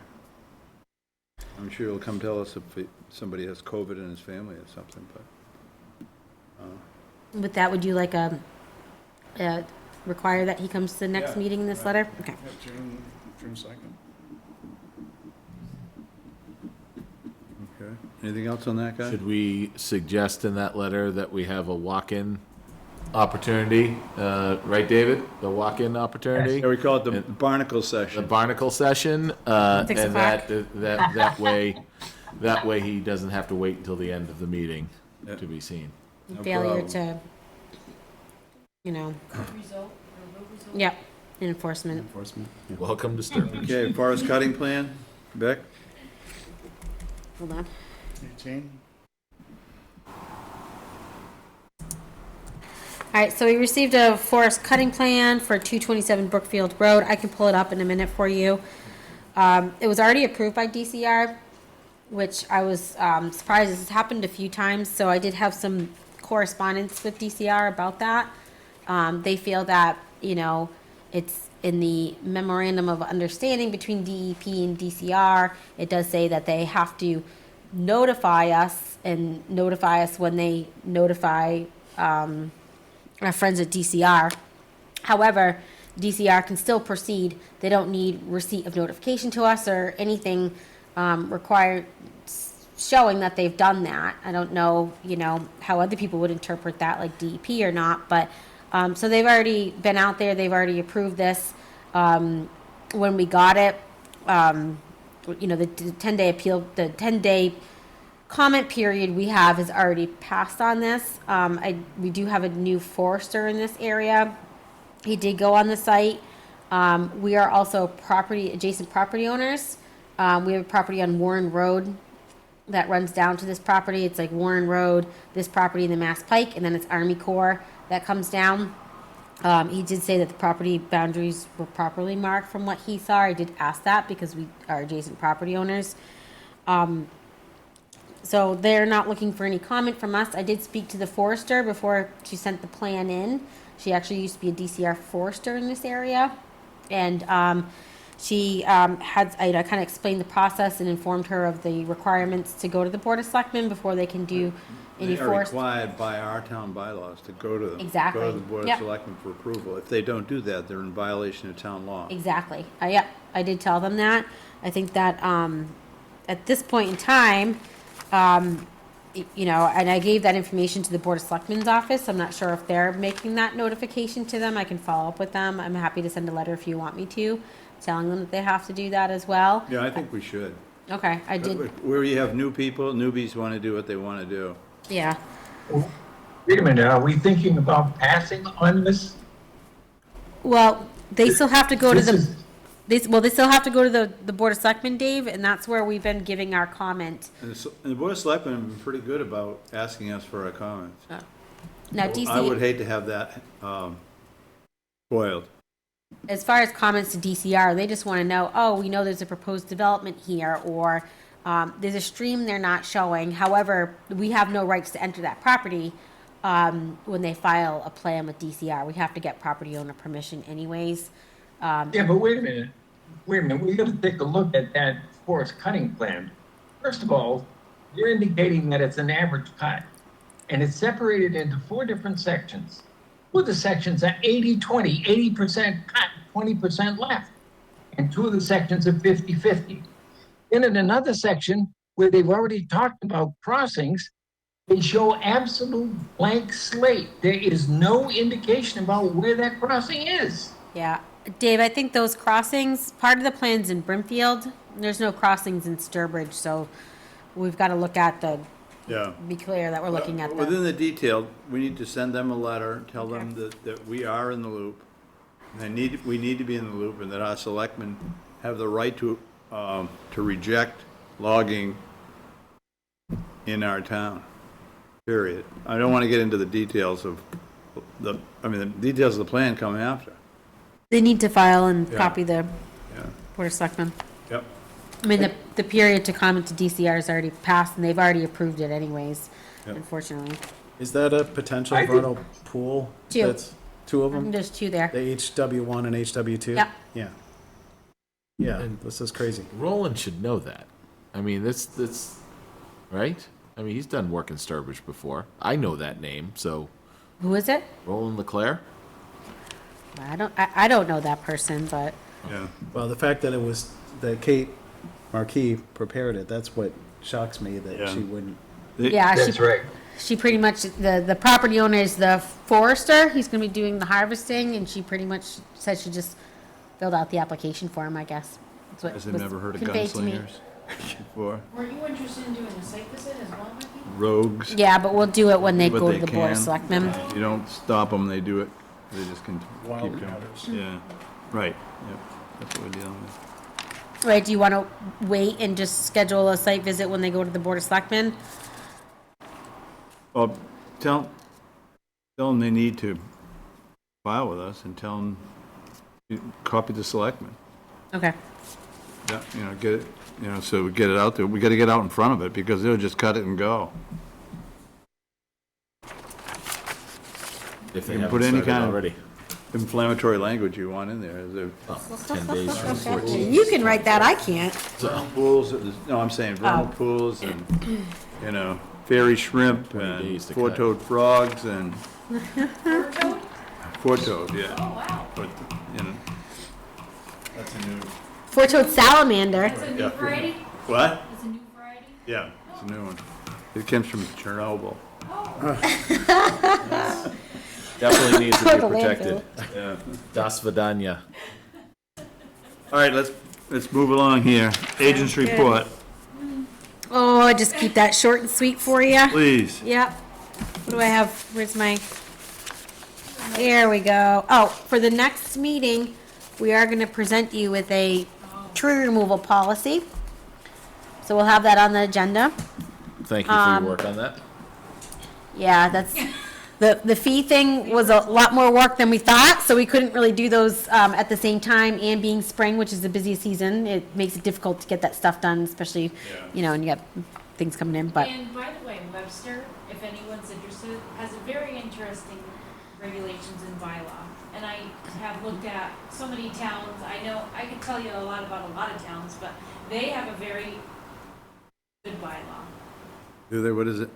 I'm sure he'll come tell us if somebody has COVID in his family or something, but. With that, would you like require that he comes to the next Yeah, meeting, this right. letter? Okay. Yeah, June 2nd. Okay. Anything else on that guy? Should we suggest in that letter that we have a walk-in opportunity, right, David? The walk-in opportunity? Yeah, we call it the And- barnacle The session. barnacle session, 6 and o'clock. that way he doesn't have to wait until the end of the meeting Yeah. to be seen. No Failure problem. to, you know, Result, or road result. yep, enforcement. Enforcement. Welcome to Sturbridge. Okay, forest cutting plan, Beck? Hold on. 18? All right, so we received a forest cutting plan for 227 Brookfield Road. I can pull it up in a minute for you. It was already approved by DCR, which I was surprised. This has happened a few times, so I did have some correspondence with DCR about that. They feel that, you know, it's in the memorandum of understanding between DEP and DCR. It does say that they have to notify us when they notify our friends at DCR. However, DCR can still proceed. They don't need receipt of notification to us or anything required showing that they've done that. I don't know, you know, how other people would interpret that, like DEP or not, but so they've already been out there. They've already approved this. When we got it, you know, the 10-day appeal, the 10-day comment period we have is already passed on this. We do have a new forester in this area. He did go on the site. We are also adjacent property owners. We have a property on Warren Road that runs down to this property. It's like Warren Road, this property, and the Mass Pike, and then it's Army Corps that comes down. He did say that the property boundaries were properly marked from what he saw. I did ask that because we are adjacent property owners. So they're not looking for any comment from us. I did speak to the forester before she sent the plan in. She actually used to be a DCR forester in this area. And she I kind of explained the process and informed her of the requirements to go to the Board of Selectmen before they can do any They are forest. required by our town bylaws to go to them. Exactly. Go to the Board of Yep. Selectmen for approval. If they don't do that, they're in violation of town law. Exactly. I did tell them that. I think that at this point in time, you know, and I gave that information to the Board of Selectmen's office. I'm not sure if they're making that notification to them. I can follow up with them. I'm happy to send a letter if you want me to, telling them that they have to do that as well. Yeah, I think we should. Okay, I did, Where you have new people, newbies want to do what they want to do. yeah. Wait a minute, are we thinking about passing on this? Well, they still have to go to This the, is- they still have to go to the Board of Selectmen, Dave, and that's where we've been giving our comment. And the Board of Selectmen have been pretty good about asking us for our comments. Now, I would DC, hate to have that spoiled. as far as comments to DCR, they just want to know, oh, we know there's a proposed development here, or there's a stream they're not showing. However, we have no rights to enter that property when they file a plan with DCR. We have to get property owner permission anyways. Yeah, but wait a minute, we gotta take a look at that forest cutting plan. First of all, you're indicating that it's an average cut, and it's separated into 4 different sections. Two of the sections are 80-20, 80% cut, 20% left. And 2 of the sections are 50-50. Then in another section, where they've already talked about crossings, they show absolute blank slate. There is no indication about where that crossing is. Yeah, Dave, I think those crossings, part of the plan's in Brimfield. There's no crossings in Sturbridge, so we've got to look at Yeah. be clear that we're looking at Within the detail, we need to send them a letter, tell them that we are in the loop. We need to be in the loop, and that our selectmen have the right to reject logging in our town. period. I don't want to get into the details of the details of the plan come after. They need to file and Yeah. copy the Yeah. Board of Selectmen. Yep. I mean, the period to comment to DCR has already passed, and they've already approved it anyways, Yep. unfortunately. Is that a potential I think- vernal pool? Two. That's two of I think them? there's two there. The HW1 and HW2? Yep. Yeah. Yeah, this is crazy. Roland should know that. I mean, that's right. I mean, he's done work in Sturbridge before. I know that name, so Who is it? Roland Leclerc. I don't know that person, but Yeah. Well, the fact that it was, that Kate Marquis prepared it, that's what shocks me, that Yeah. she wouldn't. yeah, That's right. she pretty much, the property owner is the forester. He's gonna be doing the harvesting, and she pretty much said she just filled out the application for him, I guess. That's what Guys have was never heard of conveyed to me. gunslingers before. Were you interested in doing a site visit as well, Mikey? Rogues. Yeah, but we'll do it when they But go to they the Board of can. Selectmen. You don't stop them, they do it. They just can keep going. Wildcatters. Yeah, right. Yep. That's what we're dealing with. Right, do you wanna wait and just schedule a site visit when they go to the Board of Selectmen? Well, tell them they need to file with us and tell them, copy the selectmen. Okay. Yeah, get it, so we get it out there. We gotta get out in front of it because they'll just cut it and go. If they You can haven't put any started kind of already. inflammatory language you want in there. Is 10 days from 14. You can write that, I can't. pools, no, I'm saying vernal pools and, fairy shrimp and days to cut. four-toed frogs and Toad? four-toed, yeah. Oh, wow. But, that's a new. Four-toed salamander. That's a new Yeah. variety? What? It's a new variety? Yeah, it's a new one. It comes from Chernobyl. Definitely needs to be The protected. Yeah. Das Vidanya. All right, let's move along here. Agents report, Oh, just keep that short and sweet for you. please. Yep. What do I have? Where's my? There we go. Oh, for the next meeting, we are going to present you with a tree removal policy. So we'll have that on the agenda. Thank you for your work on that. Yeah, that's, the fee thing was a lot more work than we thought, so we couldn't really do those at the same time, and being spring, which is the busiest season, it makes it difficult to get that stuff done, especially, and you got things coming in, but. And by the way, Webster, if anyone's interested, has a very interesting regulations and bylaw. And I have looked at so many towns, I know, I could tell you a lot about a lot of towns, but they have a very good bylaw. Do they, what is it?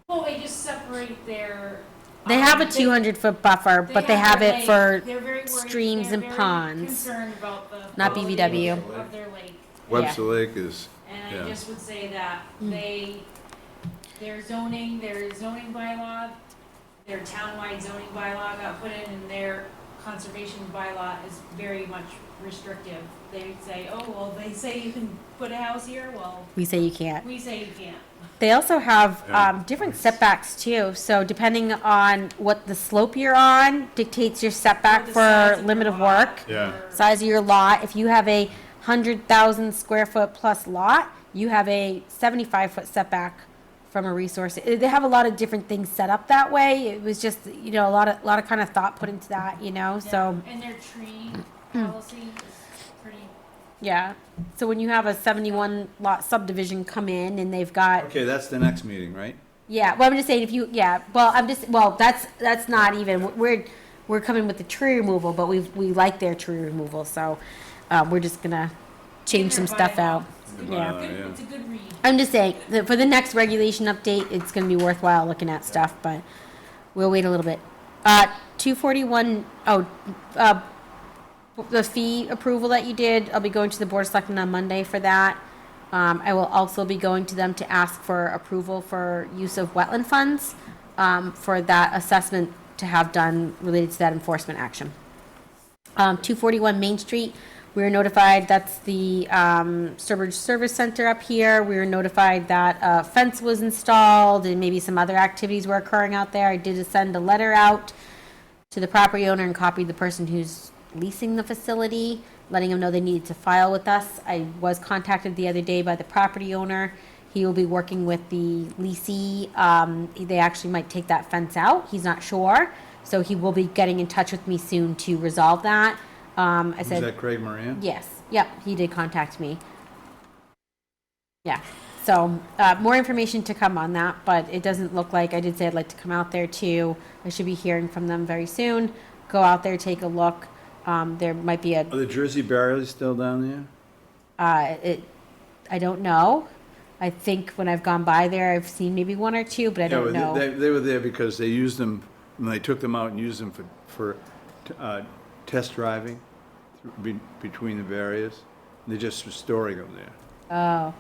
Well, they just separate their. They have a 200-foot buffer, but they have their it for lake. They're very worried- streams they're and very ponds. Concerned about the Not quality BVW. of their lake. Webster Lake is, And yeah. I just would say that their zoning bylaw, their townwide zoning bylaw got put in, and their conservation bylaw is very much restrictive. They say, oh, well, they say you can put a house here, well, We say you can't. we say you can't. They also have Yeah. different setbacks too, so depending on what the slope you're on dictates your setback The size for of limit your of lot, work. Yeah. or- Size of your lot, if you have a 100,000 square foot plus lot, you have a 75-foot setback from a resource. They have a lot of different things set up that way. It was just, a lot of kind of thought put into that, so, And their tree policy is pretty, yeah. So when you have a 71 lot subdivision come in and they've got, Okay, that's the next meeting, right? yeah, well, I'm just saying that's not even, we're coming with the tree removal, but we like their tree removal, so, we're just gonna change some stuff out. Yeah. it's a good read. I'm just saying, that for the next regulation update, it's gonna be worthwhile looking at stuff, but we'll wait a little bit. 241, the fee approval that you did, I'll be going to the Board of Selectmen on Monday for that. I will also be going to them to ask for approval for use of wetland funds, for that assessment to have done related to that enforcement action. 241 Main Street, we were notified, that's the Sturbridge Service Center up here. We were notified that a fence was installed and maybe some other activities were occurring out there. I did send a letter out to the property owner and copied the person who's leasing the facility, letting them know they needed to file with us. I was contacted the other day by the property owner. He will be working with the leasee. They actually might take that fence out. He's not sure. So he will be getting in touch with me soon to resolve that. I Is said, that Craig Moran? yes, yep, he did contact me. Yeah, so more information to come on that, but it doesn't look like, I did say I'd like to come out there too. I should be hearing from them very soon. Go out there, take a look. There might be Are the Jersey barriers still down there? I don't know. I think when I've gone by there, I've seen maybe one or two, but I don't know. They were there because they used them, when they took them out and used them for test driving between the barriers. They're just restoring them there. Oh.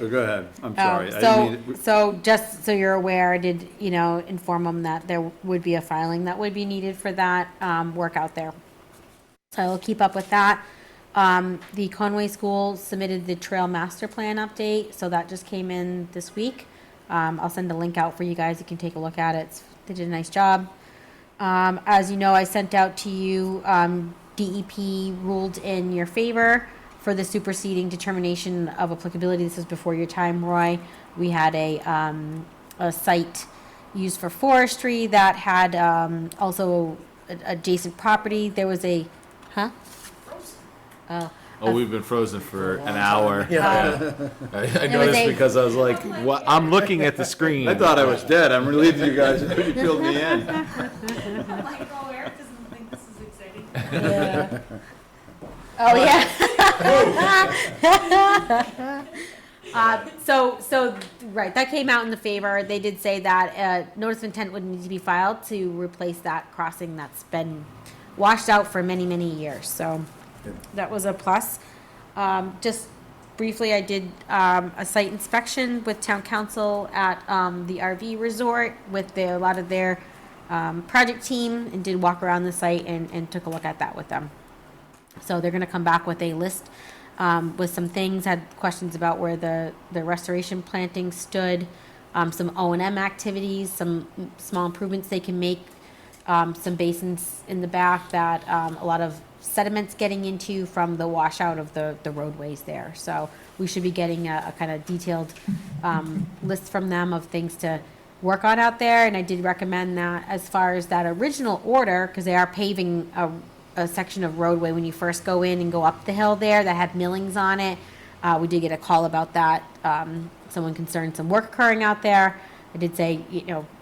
Oh, go ahead, I'm sorry. I So, didn't mean so just so you're aware, I did, inform them that there would be a filing that would be needed for that, work out there. So I will keep up with that. The Conway School submitted the trail master plan update, so that just came in this week. I'll send a link out for you guys. You can take a look at it. They did a nice job. As you know, I sent out to you, DEP ruled in your favor for the superseding determination of applicability. This was before your time, Roy. We had a site used for forestry that had, also adjacent property. There was a, huh? Oh, we've been frozen for an hour. Yeah. I noticed because I was like, what? I'm looking at the screen. I thought I was dead. I'm relieved you guys, you filled me in. Like, oh, Eric doesn't think this is exciting. Yeah. Oh, yeah. Right, that came out in the favor. They did say that notice of intent would need to be filed to replace that crossing that's been washed out for many, many years. So that was a plus. Just briefly, I did a site inspection with town council at the RV resort with a lot of their project team, and did walk around the site and took a look at that with them. So they're going to come back with a list with some things, had questions about where the restoration planting stood, some O&M activities, some small improvements they can make, some basins in the back that a lot of sediments getting into from the washout of the roadways there. So we should be getting a kind of detailed list from them of things to work on out there. And I did recommend that as far as that original order, because they are paving a section of roadway when you first go in and go up the hill there that had millings on it. We did get a call about that. Someone concerned some work occurring out there. I did say,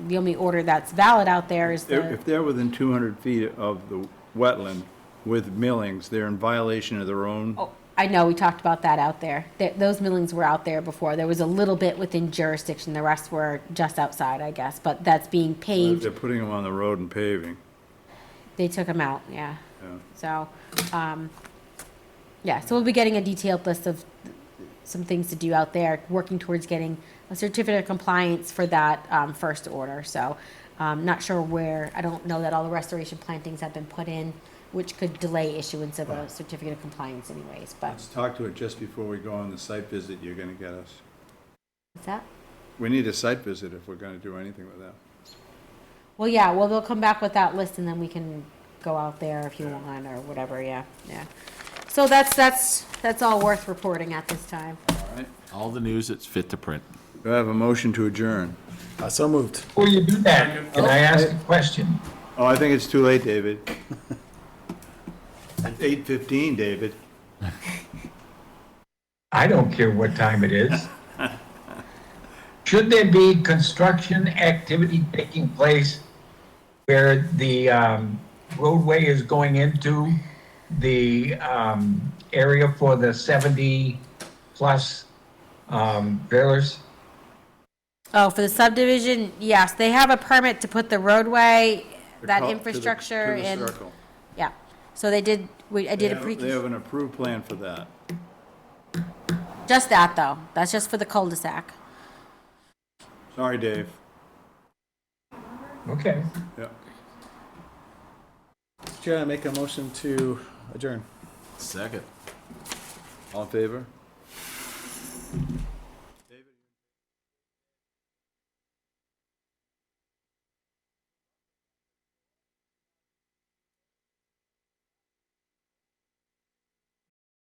the only order that's valid out there is If they're within 200 feet of the wetland with millings, they're in violation of their own. Oh, I know, we talked about that out there. Those millings were out there before. There was a little bit within jurisdiction. The rest were just outside, I guess, but that's being paved. They're putting them on the road and paving. They took them out, yeah. Yeah. So, so we'll be getting a detailed list of some things to do out there, working towards getting a certificate of compliance for that first order. So, not sure where, I don't know that all the restoration plantings have been put in, which could delay issuance of a certificate of compliance anyways, but. Let's talk to it just before we go on the site visit you're gonna get us. What's that? We need a site visit if we're gonna do anything with that. Well, yeah, well, they'll come back with that list and then we can go out there if you want or whatever, yeah. So that's all worth reporting at this time. All right. All the news that's fit to print. Do I have a motion to adjourn? So moved. Before you do that, can I ask a question? Oh, I think it's too late, David. It's 8:15, David. I don't care what time it is. Should there be construction activity taking place where the roadway is going into the area for the 70-plus trailers? Oh, for the subdivision, yes, they have a permit to put the roadway, that To the infrastructure in. circle. Yeah, so they did, I did a They have an approved plan for that. just that though, that's just for the cul-de-sac. Sorry, Dave. Okay. Yeah. Chair, I make a motion to adjourn. Second. All in favor?